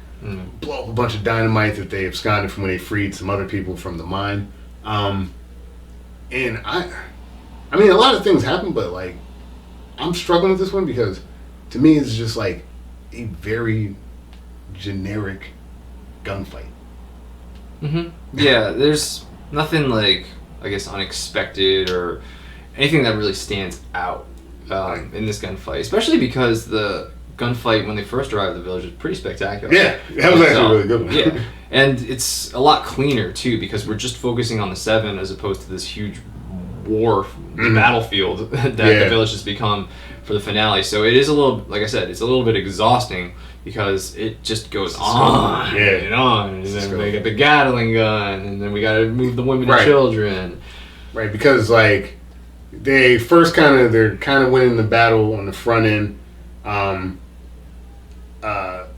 blow up a bunch of dynamite that they absconded from when they freed some other people from the mine. And I mean, a lot of things happen, but like, I'm struggling with this one because to me it's just like a very generic gunfight. Yeah, there's nothing like, I guess, unexpected or anything that really stands out in this gunfight, especially because the gunfight when they first arrived at the village was pretty spectacular. Yeah, that was actually a really good one. Yeah, and it's a lot cleaner too because we're just focusing on the Seven as opposed to this huge war battlefield that the village has become for the finale. So it is a little, like I said, it's a little bit exhausting because it just goes on and on, and then they get the Gatling gun, and then we got to move the women and children. Right, because like they're kind of winning the battle on the front end.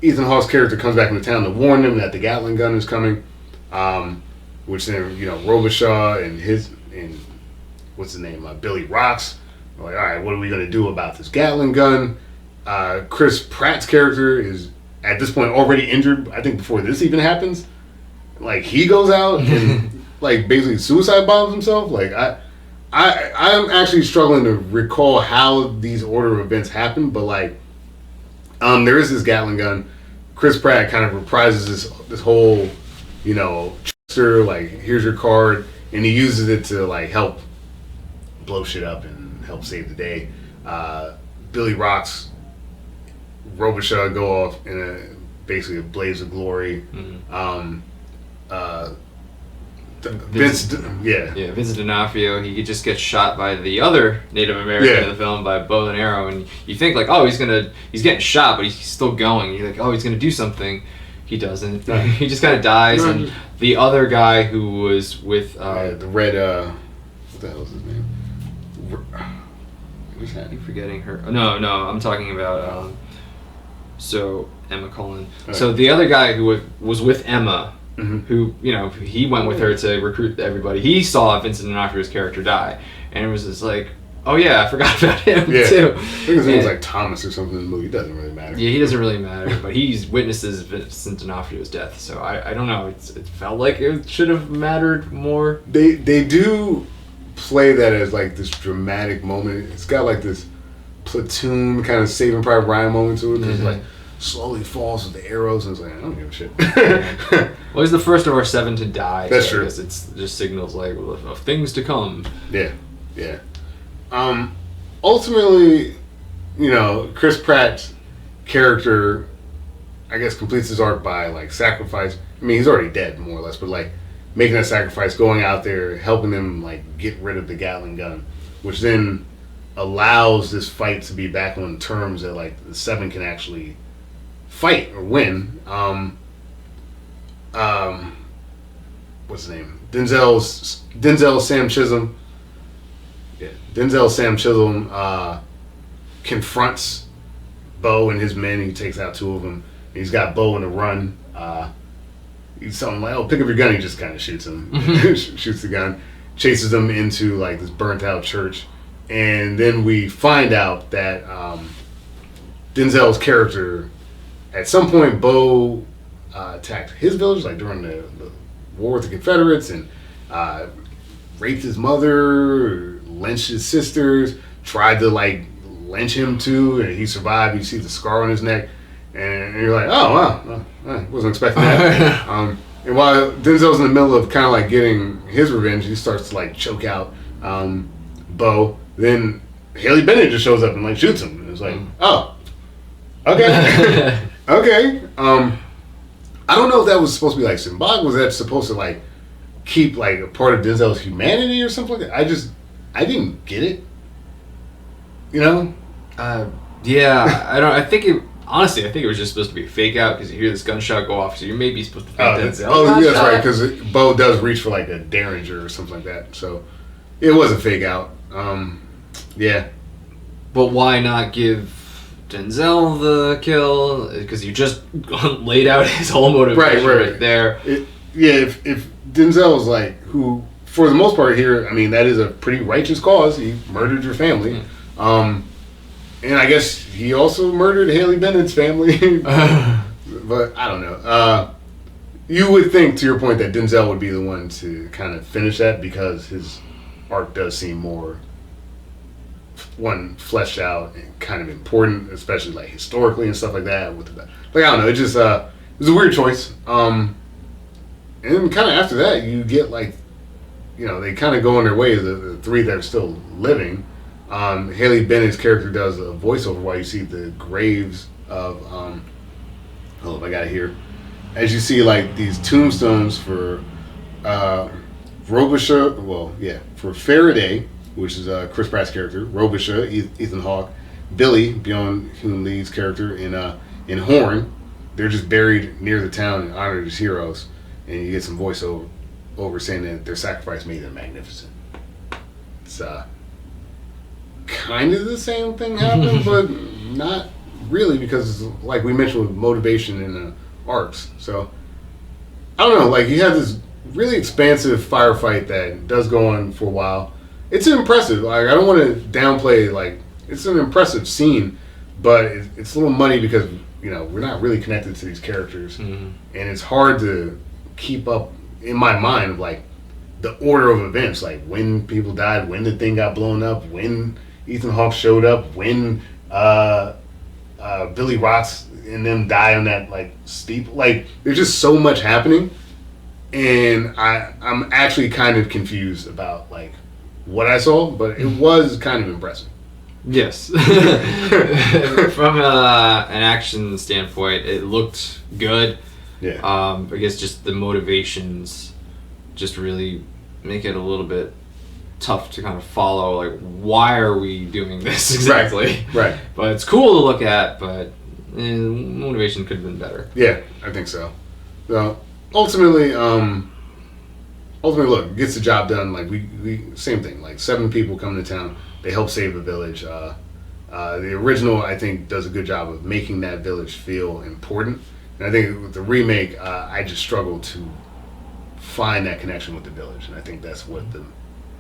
Ethan Hawke's character comes back into town to warn them that the Gatling gun is coming, which then Robichaud and what's his name, Billy Rocks, are like, all right, what are we gonna do about this Gatling gun? Chris Pratt's character is at this point already injured. I think before this even happens, like he goes out and like basically suicide bombs himself. Like I'm actually struggling to recall how these order of events happen, but like there is this Gatling gun. Chris Pratt kind of reprises this whole, trickster, like here's your card, and he uses it to like help blow shit up and help save the day. Billy Rocks, Robichaud go off in basically a blaze of glory. Vincent D'Onofrio, he just gets shot by the other Native American in the film by bow and arrow, and you think like, oh, he's getting shot, but he's still going. You're like, oh, he's gonna do something. He doesn't. He just kind of dies. And the other guy who was with the red, what the hell is his name? I'm forgetting her. No, I'm talking about so Emma Cullen. Right. So the other guy who was with Emma. Who, he went with her to recruit everybody. He saw Vincent D'Onofrio's character die, and it was just like, oh yeah, I forgot about him too. I think his name was like Thomas or something in the movie. It doesn't really matter. Yeah, he doesn't really matter, but he witnesses Vincent D'Onofrio's death. So I don't know. It felt like it should have mattered more. They do play that as like this dramatic moment. It's got like this Platoon kind of Saving Private Ryan moment to it. It's like slowly falls with the arrows, and it's like, I don't give a shit. Well, he's the first of our 7 to die. That's true. I guess it's just signals like of things to come. Yeah. Ultimately, Chris Pratt's character, I guess, completes his arc by like sacrifice. I mean, he's already dead more or less, but like making that sacrifice, going out there, helping them like get rid of the Gatling gun, which then allows this fight to be back on terms that like the 7 can actually fight or win. What's his name? Denzel Sam Chisholm. Yeah, Denzel Sam Chisholm confronts Bo and his men. He takes out 2 of them. He's got Bo in a run. He's something like, "Oh, pick up your gun." He just kind of shoots him. Shoots the gun. Chases them into like this burnt out church, and then we find out that Denzel's character, at some point, Bo attacked his village, like during the war with the Confederates, and raped his mother, lynched his sisters, tried to like lynch him too, and he survived. You see the scar on his neck, and you're like, oh wow, I wasn't expecting that. And while Denzel's in the middle of kind of like getting his revenge, he starts to like choke out Bo. Then Haley Bennett just shows up and like shoots him. And it's like, oh, okay, okay. I don't know if that was supposed to be like symbolic. Was that supposed to like keep like a part of Denzel's humanity or something like that? I didn't get it. Yeah, I think it. Honestly, I think it was just supposed to be a fake out because you hear this gunshot go off, so you're maybe supposed to think Denzel. Oh, yeah, that's right, because Bo does reach for like a Derringer or something like that, so it was a fake out. Yeah. But why not give Denzel the kill? Because you just laid out his whole motivation right there. If Denzel's like, who for the most part here, I mean, that is a pretty righteous cause. He murdered your family. And I guess he also murdered Haley Bennett's family. But I don't know. You would think, to your point, that Denzel would be the one to kind of finish that because his arc does seem more fleshed out and kind of important, especially like historically and stuff like that. With the, like I don't know, it just it was a weird choice. And then kind of after that, you get like, they kind of go on their way. The three that are still living. Haley Bennett's character does a voiceover while you see the graves of hold up, I got it here. As you see like these tombstones for Frobisher, for Faraday, which is Chris Pratt's character, Frobisher, Ethan Hawke, Billy, Bjorn Hoon-Lee's character in Horn. They're just buried near the town in honor of these heroes, and you get some voiceover saying that their sacrifice made them magnificent. It's kind of the same thing happened, but not really, because like we mentioned with motivation in arcs. So I don't know, like you have this really expansive firefight that does go on for a while. It's impressive. Like I don't want to downplay, like it's an impressive scene, but it's a little muddy because we're not really connected to these characters, and it's hard to keep up in my mind of like the order of events, like when people died, when the thing got blown up, when Ethan Hawke showed up, when Billy Rots and them die on that like steep, like there's just so much happening, and I'm actually kind of confused about like what I saw, but it was kind of impressive. Yes. From an action standpoint, it looked good. Yeah. I guess just the motivations just really make it a little bit tough to kind of follow, like why are we doing this exactly? Right. But it's cool to look at, but motivation could have been better. Yeah, I think so. So ultimately, look, gets the job done. Like we same thing. Like 7 people come to town, they help save the village. The original, I think, does a good job of making that village feel important. And I think with the remake, I just struggled to find that connection with the village, and I think that's what the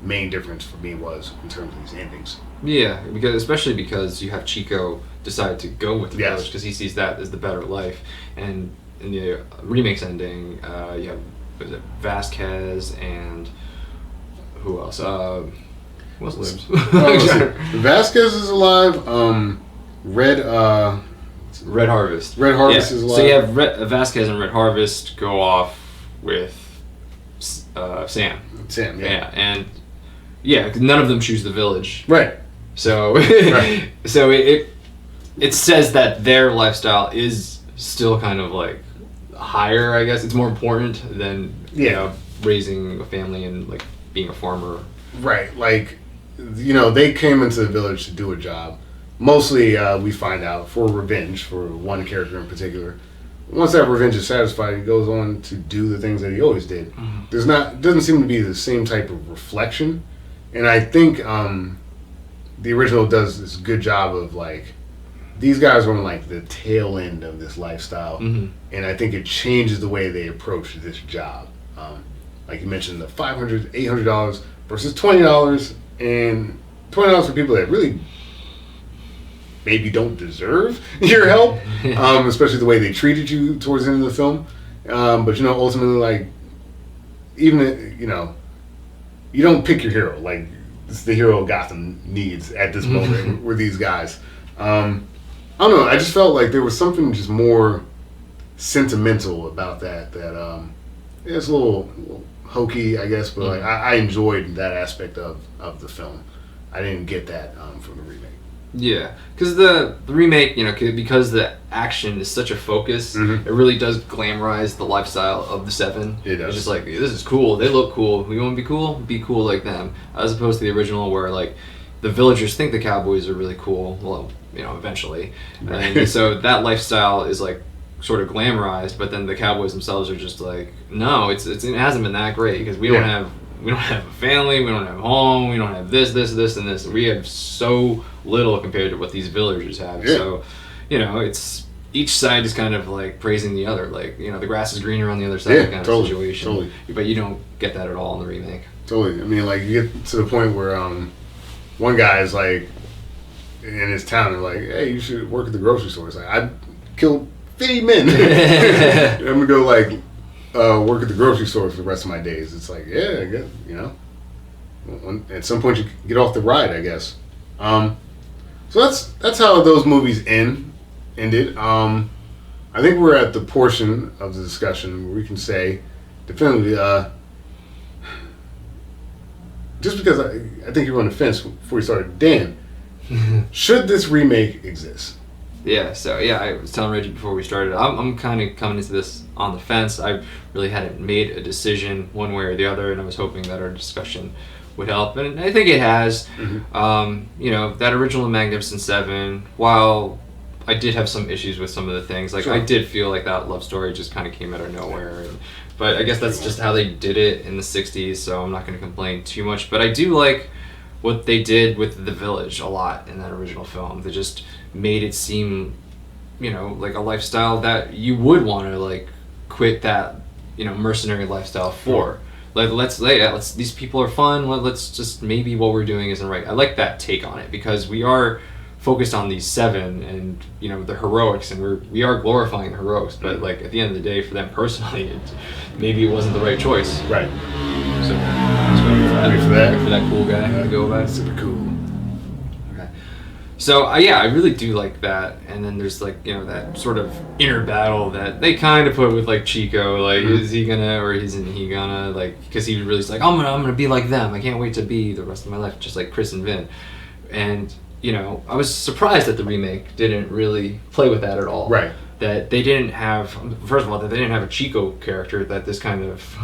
main difference for me was in terms of these endings. Yeah, especially because you have Chico decide to go with the village because he sees that as the better life, and in the remake's ending, you have Vasquez and who else? Who else lives? Vasquez is alive. Red Harvest. Red Harvest is alive. So you have Vasquez and Red Harvest go off with Sam. Sam, yeah. And none of them choose the village. Right. So right. So it says that their lifestyle is still kind of like higher, I guess. It's more important than raising a family and like being a farmer. Right. Like they came into the village to do a job. Mostly we find out for revenge for one character in particular. Once that revenge is satisfied, he goes on to do the things that he always did. Mm-hmm. Doesn't seem to be the same type of reflection, and I think the original does this good job of like these guys are on like the tail end of this lifestyle, and I think it changes the way they approach this job. Like you mentioned, the $500, $800 versus $20, and $20 for people that really maybe don't deserve your help, especially the way they treated you towards the end of the film. But ultimately, like, even you don't pick your hero. Like, it's the hero Gotham needs at this moment. Were these guys? I don't know. I just felt like there was something just more sentimental about that. It's a little hokey, I guess, but like I enjoyed that aspect of the film. I didn't get that from the remake. Yeah, because the remake, because the action is such a focus, it really does glamorize the lifestyle of the 7. It does. It's just like, this is cool. They look cool. We want to be cool? Be cool like them. As opposed to the original where, like, the villagers think the cowboys are really cool. Well, eventually. Right. And so that lifestyle is, like, sort of glamorized, but then the cowboys themselves are just like, no, it hasn't been that great because we don't have a family, we don't have a home, we don't have this, and this. We have so little compared to what these villagers have. Yeah. So, it's each side is kind of like praising the other. Like, the grass is greener on the other side kind of situation. Totally. But you don't get that at all in the remake. Totally. I mean, like, you get to the point where one guy is like, in his town and like, hey, you should work at the grocery store. It's like, I killed 50 men. I'm gonna go like work at the grocery store for the rest of my days. It's like, yeah, I guess, you know, at some point you get off the ride, I guess. So that's how those movies ended. I think we're at the portion of the discussion where we can say definitively, just because I think you're on the fence before we started, Dan, should this remake exist? Yeah, so yeah, I was telling Reggie before we started, I'm kind of coming into this on the fence. I really hadn't made a decision one way or the other, and I was hoping that our discussion would help, and I think it has. You know, that original Magnificent Seven, while I did have some issues with some of the things, like I did feel like that love story just kind of came out of nowhere, but I guess that's just how they did it in the 60s, so I'm not going to complain too much. But I do like what they did with the village a lot in that original film. They just made it seem, you know, like a lifestyle that you would want to like quit that, you know, mercenary lifestyle for. Like let's these people are fun. Let's just, maybe what we're doing isn't right. I like that take on it because we are focused on these seven and, you know, the heroics, and we are glorifying the heroics, but like at the end of the day for them personally, maybe it wasn't the right choice. Right. So Ready for that? for that cool guy to go back. Super cool. Okay. So yeah, I really do like that. And then there's like, you know, that sort of inner battle that they kind of put with like Chico, like is he gonna or isn't he gonna, like, because he really is like, I'm gonna be like them. I can't wait to be the rest of my life just like Chris and Vin. And you know, I was surprised that the remake didn't really play with that at all. Right. That they didn't have, first of all, that they didn't have a Chico character, that this kind of,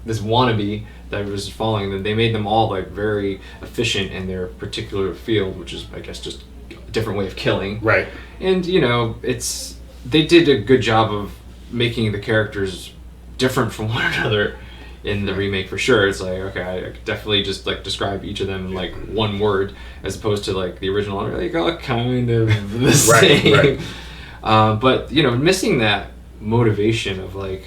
this wannabe that was following them. They made them all like very efficient in their particular field, which is, I guess, just a different way of killing. Right. And, you know, they did a good job of making the characters different from one another in the remake for sure. It's like, okay, I could definitely just like describe each of them in like one word, as opposed to like the original one, like all kind of the same. Right. But you know, missing that motivation of like,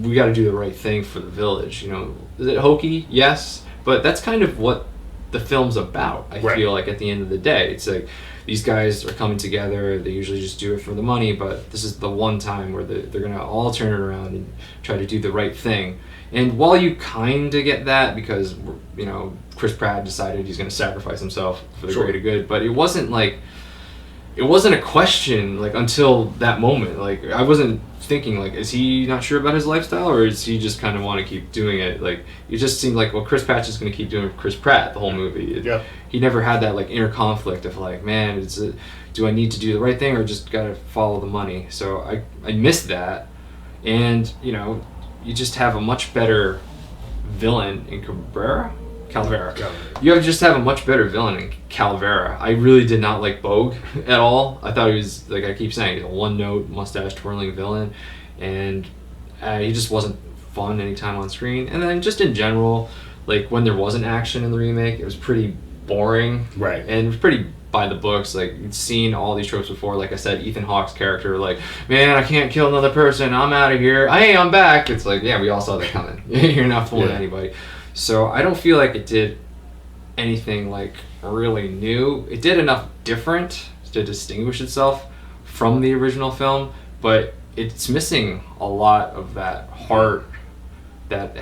we got to do the right thing for the village. You know, is it hokey? Yes, but that's kind of what the film's about. I feel like at the end of the day, it's like these guys are coming together. They usually just do it for the money, but this is the one time where they're gonna all turn it around and try to do the right thing. And while you kind of get that because, you know, Chris Pratt decided he's going to sacrifice himself for the greater good, but it wasn't a question like until that moment. Like I wasn't thinking like, is he not sure about his lifestyle, or is he just kind of want to keep doing it? Like it just seemed like, well, Chris Pratt's just going to keep doing Chris Pratt the whole movie. He never had that like inner conflict of like, man, do I need to do the right thing or just got to follow the money? So I missed that, and you know, you just have a much better villain in Calvera. You just have a much better villain in Calvera. I really did not like Bogue at all. I thought he was, like I keep saying, a one-note mustache twirling villain, and he just wasn't fun anytime on screen. And then just in general, like when there wasn't action in the remake, it was pretty boring. Right. And it was pretty by the books. Like you'd seen all these tropes before. Like I said, Ethan Hawke's character, like, man, I can't kill another person, I'm out of here, hey, I'm back. It's like, yeah, we all saw that coming. You're not fooling anybody. So I don't feel like it did anything like really new. It did enough different to distinguish itself from the original film, but it's missing a lot of that heart that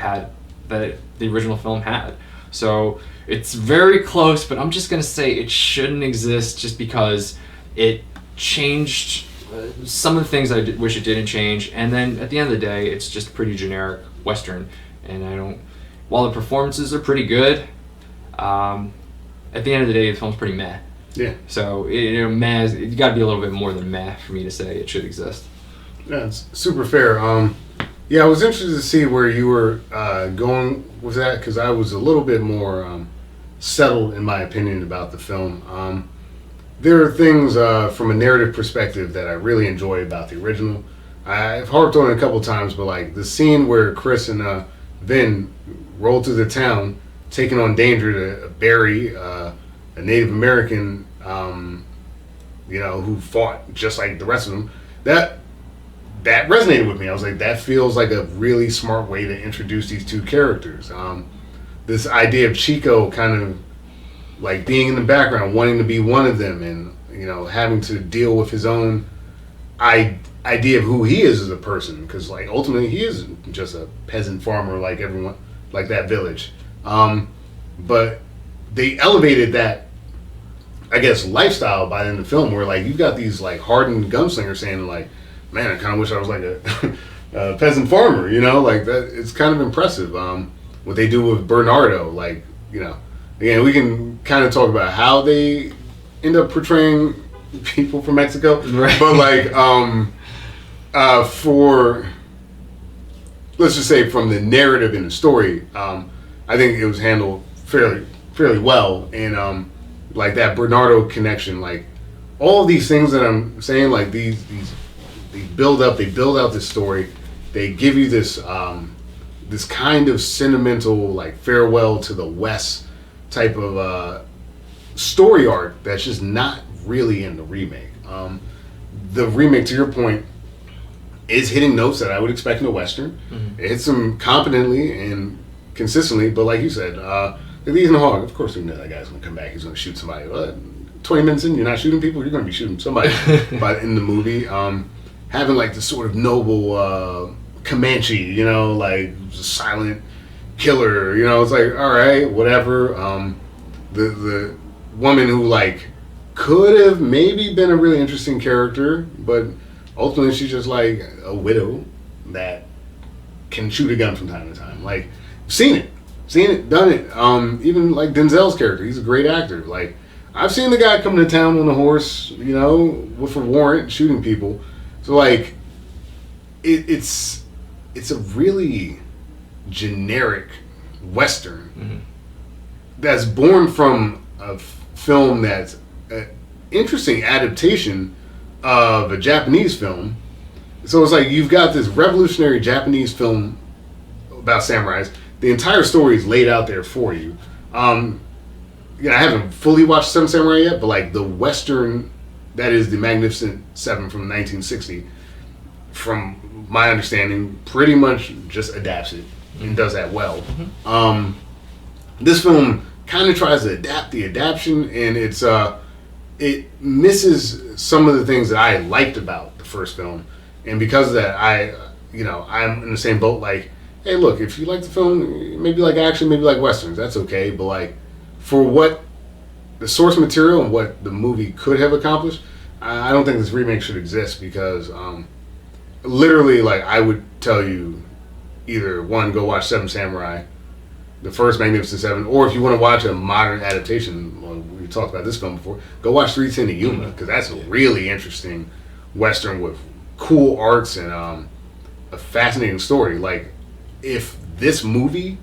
the original film had. So it's very close, but I'm just going to say it shouldn't exist just because it changed some of the things I wish it didn't change. And then at the end of the day, it's just pretty generic Western. And while the performances are pretty good, at the end of the day, the film's pretty meh. Yeah. So, meh, you got to be a little bit more than meh for me to say it should exist. Yeah, it's super fair. Yeah, I was interested to see where you were going with that, because I was a little bit more settled in my opinion about the film. There are things from a narrative perspective that I really enjoy about the original. I've harped on it a couple times, but like the scene where Chris and Vin roll through the town, taking on danger to bury a Native American, who fought just like the rest of them. That resonated with me. I was like, that feels like a really smart way to introduce these two characters. This idea of Chico kind of like being in the background, wanting to be one of them, and having to deal with his own idea of who he is as a person, because like ultimately he is just a peasant farmer like everyone, like that village. But they elevated that, I guess, lifestyle by the end of the film, where like you've got these like hardened gunslingers saying like, man, I kind of wish I was like a peasant farmer, like that. It's kind of impressive. What they do with Bernardo, like, again, we can kind of talk about how they end up portraying people from Mexico, right. But like, for, let's just say from the narrative in the story, I think it was handled fairly well, and like that Bernardo connection, like all of these things that I'm saying, like these they build out this story, they give you this this kind of sentimental like farewell to the West type of story arc that's just not really in the remake. The remake, to your point, is hitting notes that I would expect in a Western. Mm-hmm. It hits them competently and consistently, but like you said, like Ethan Hawke, of course we know that guy's going to come back, he's going to shoot somebody. 20 minutes in, you're not shooting people, you're going to be shooting somebody in the movie. Having like this sort of noble Comanche, like silent killer, it's like, all right, whatever. The woman who like could have maybe been a really interesting character, but ultimately she's just like a widow that can shoot a gun from time to time. Like, seen it, done it. Even like Denzel's character, he's a great actor. Like, I've seen the guy come to town on a horse, with a warrant, shooting people. So like, it's a really generic Western that's born from a film that's an interesting adaptation of a Japanese film. So it's like you've got this revolutionary Japanese film about samurais. The entire story is laid out there for you. I haven't fully watched Seven Samurai yet, but like the Western that is the Magnificent Seven from 1960, from my understanding, pretty much just adapts it and does that well. This film kind of tries to adapt the adaptation, and it misses some of the things that I liked about the first film, and because of that, I'm in the same boat. Like, hey, look, if you like the film, maybe like action, maybe like westerns, that's okay. But like, for what the source material and what the movie could have accomplished, I don't think this remake should exist, because literally, like, I would tell you either one, go watch Seven Samurai, the first Magnificent Seven, or if you want to watch a modern adaptation, well, we talked about this film before, go watch 3:10 to Yuma, because that's a really interesting Western with cool arcs and a fascinating story. Like, if this movie,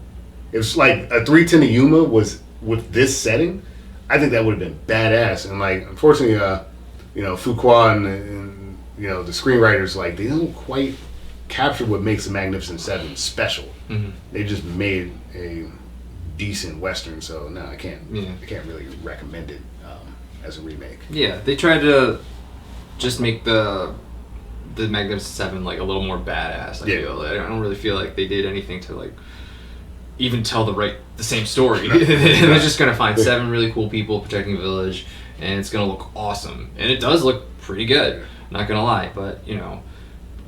if like a 3:10 to Yuma was with this setting, I think that would have been badass. And like, unfortunately, Fuqua and the screenwriters, like, they don't quite capture what makes the Magnificent Seven special. They just made a decent Western, so no, I can't really recommend it as a remake. Yeah, they tried to just make the Magnificent Seven like a little more badass. I feel. I don't really feel like they did anything to like even tell the same story. They're just gonna find 7 really cool people protecting a village, and it's gonna look awesome, and it does look pretty good. Not gonna lie, but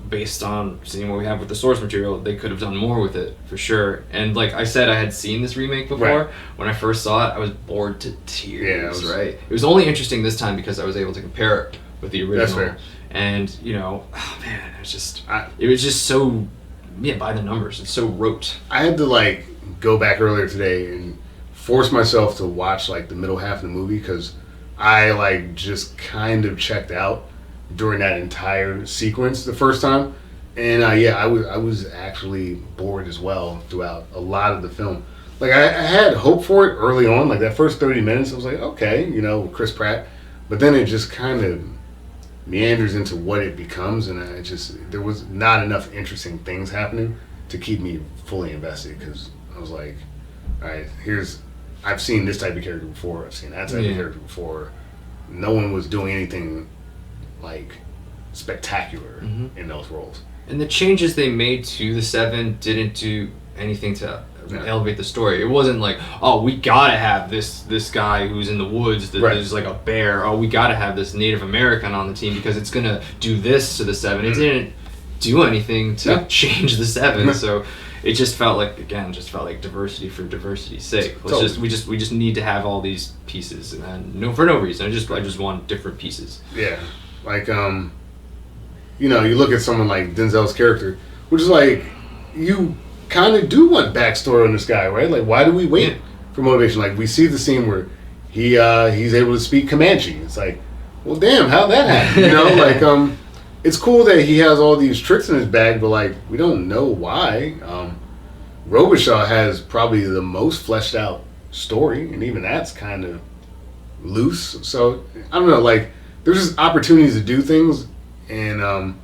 based on seeing what we have with the source material, they could have done more with it for sure. And like I said, I had seen this remake before. Right. When I first saw it, I was bored to tears. Yeah, right. It was only interesting this time because I was able to compare it with the original. That's fair. And oh man, it was just so by the numbers. It's so rote. I had to like go back earlier today and force myself to watch like the middle half of the movie, because I like just kind of checked out during that entire sequence the first time, and I was actually bored as well throughout a lot of the film. Like, I had hope for it early on, like that first 30 minutes I was like, okay, Chris Pratt, but then it just kind of meanders into what it becomes, and there was not enough interesting things happening to keep me fully invested, because I was like, all right, I've seen this type of character before, I've seen that type of character before. No one was doing anything like spectacular in those roles. And the changes they made to the 7 didn't do anything to elevate the story. It wasn't like, oh, we gotta have this guy who's in the woods that is like a bear. Oh, we gotta have this Native American on the team because it's gonna do this to the Seven. It didn't do anything to change the Seven, so it just felt like diversity for diversity's sake. We just need to have all these pieces, and for no reason. I just want different pieces. Yeah, like you look at someone like Denzel's character, which is like, you kind of do want backstory on this guy, right? Like, why do we wait for motivation? Like, we see the scene where he's able to speak Comanche. It's like, well, damn, how'd that happen? Like, it's cool that he has all these tricks in his bag, but like, we don't know why. Robichaud has probably the most fleshed out story, and even that's kind of loose. So I don't know. Like, there's just opportunities to do things, and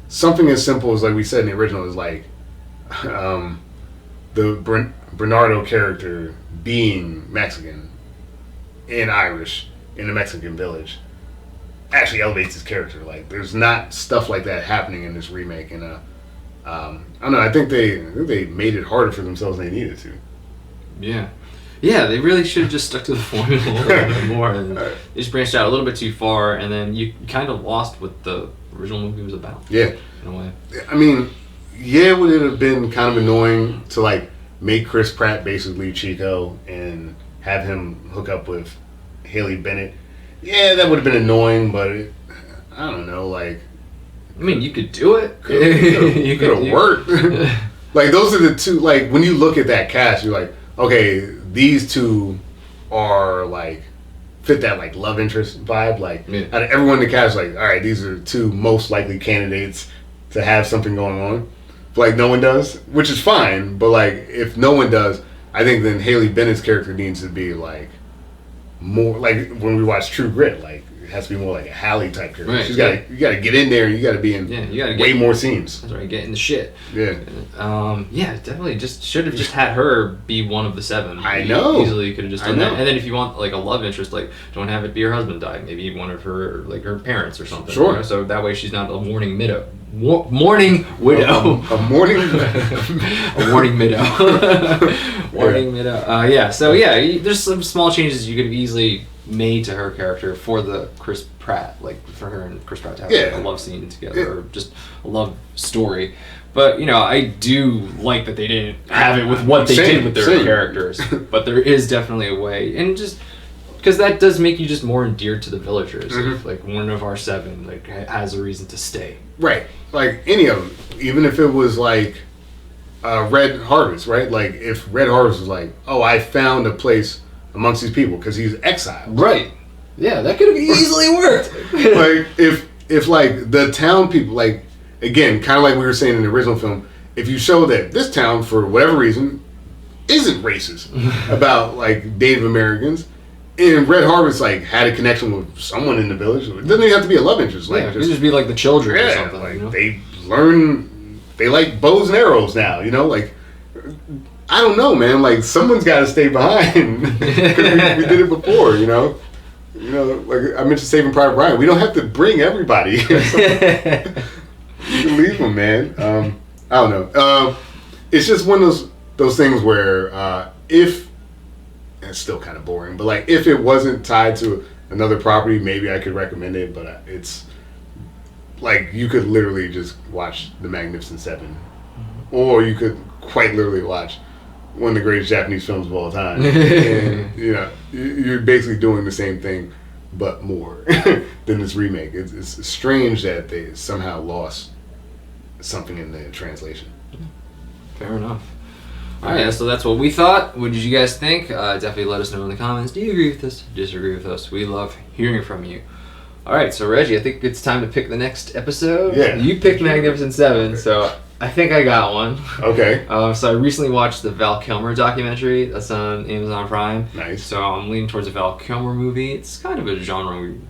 something as simple as, like we said in the original, is like the Bernardo character being Mexican and Irish in a Mexican village actually elevates his character. Like, there's not stuff like that happening in this remake, and I don't know. I think they made it harder for themselves than they needed to. Yeah, they really should have just stuck to the formula a little bit more, and they just branched out a little bit too far, and then you kind of lost what the original movie was about. Yeah, in a way. I mean, yeah, would it have been kind of annoying to like make Chris Pratt basically Chico and have him hook up with Haley Bennett? Yeah, that would have been annoying, but I don't know, like... I mean, you could do it. You could have worked. Like, those are the two, like, when you look at that cast, you're like, okay, these two are, like, fit that, like, love interest vibe. Like, out of everyone in the cast, like, all right, these are two most likely candidates to have something going on. But, like, no one does, which is fine, but, like, if no one does, I think then Haley Bennett's character needs to be, like, more like when we watch True Grit, like, it has to be more like a Hallie type character. Right, you gotta get in there, and you gotta be in way more scenes. That's right, get in the shit. Yeah. Definitely just should have just had her be one of the seven. I know. Easily could have just done that. And then if you want like a love interest, like, don't have it be her husband died. Maybe one of her, like, her parents or something. Sure. You know? So that way she's not a mourning widow. Mourning widow. A mourning. A warning widow. Warning widow. So there's some small changes you could have easily made to her character for the Chris Pratt, like for her and Chris Pratt to have like, a love scene together, or just a love story. But I do like that they didn't have it with what they did with their characters. But there is definitely a way, and just because that does make you just more endeared to the villagers. If, like, one of our seven like has a reason to stay. Right, like any of them, even if it was like Red Harvest, right? Like, if Red Harvest was like, oh, I found a place amongst these people because he's exiled. Right. Yeah, that could have easily worked. Like, if like the town people, like, again, kind of like we were saying in the original film, if you show that this town, for whatever reason, isn't racist about like Native Americans, and Red Harvest like had a connection with someone in the village, it doesn't even have to be a love interest. Like, it could just be like the children or something. Like, they learn, they like bows and arrows now. Like, I don't know, man. Like, someone's got to stay behind. we did it before, like I mentioned Saving Private Ryan. We don't have to bring everybody. You can leave them, man. I don't know. It's just one of those things where if, and it's still kind of boring, but like if it wasn't tied to another property, maybe I could recommend it. But it's like you could literally just watch The Magnificent Seven, or you could quite literally watch one of the greatest Japanese films of all time. And, you're basically doing the same thing, but more than this remake. It's strange that they somehow lost something in the translation. Fair enough. Alright, so that's what we thought. What did you guys think? Definitely let us know in the comments. Do you agree with us? Disagree with us? We love hearing from you. Alright, so Reggie, I think it's time to pick the next episode. Yeah. You picked Magnificent Seven, so I think I got one. Okay. So I recently watched the Val Kilmer documentary that's on Amazon Prime. Nice. So I'm leaning towards a Val Kilmer movie. It's kind of a genre we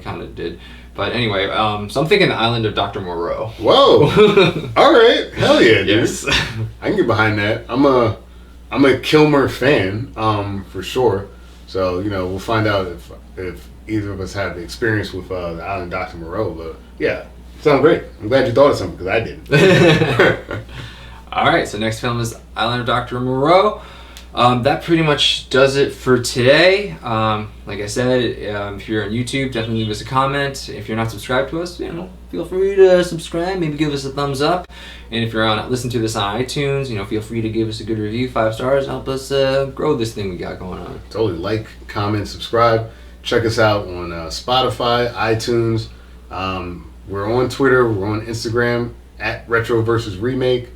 kind of did. But anyway, so I'm thinking The Island of Dr. Moreau. Whoa. All right. Hell yeah, dude. Yes. I can get behind that. I'm a Kilmer fan, for sure. So, we'll find out if either of us have experience with The Island of Dr. Moreau. But yeah, sounds great. I'm glad you thought of something because I didn't. All right, so next film is Island of Dr. Moreau. That pretty much does it for today. Like I said, if you're on YouTube, definitely leave us a comment. If you're not subscribed to us, feel free to subscribe. Maybe give us a thumbs up. And if you're listen to this on iTunes, feel free to give us a good review, 5 stars. Help us grow this thing we got going on. Totally like, comment, subscribe. Check us out on Spotify, iTunes. We're on Twitter. We're on Instagram at Retro versus Remake.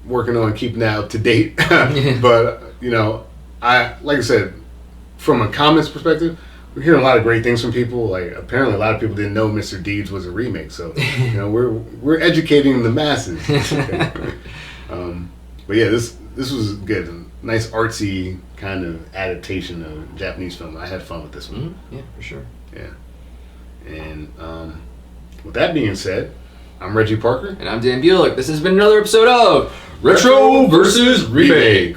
Working on keeping that up to date. But, like I said, from a comments perspective, we're hearing a lot of great things from people. Like, apparently a lot of people didn't know Mr. Deeds was a remake. So, we're educating the masses. But yeah, this was good. A nice artsy kind of adaptation of a Japanese film. I had fun with this one. Yeah, for sure. Yeah. And with that being said, I'm Reggie Parker. And I'm Dan Bulick. This has been another episode of Retro versus Remake.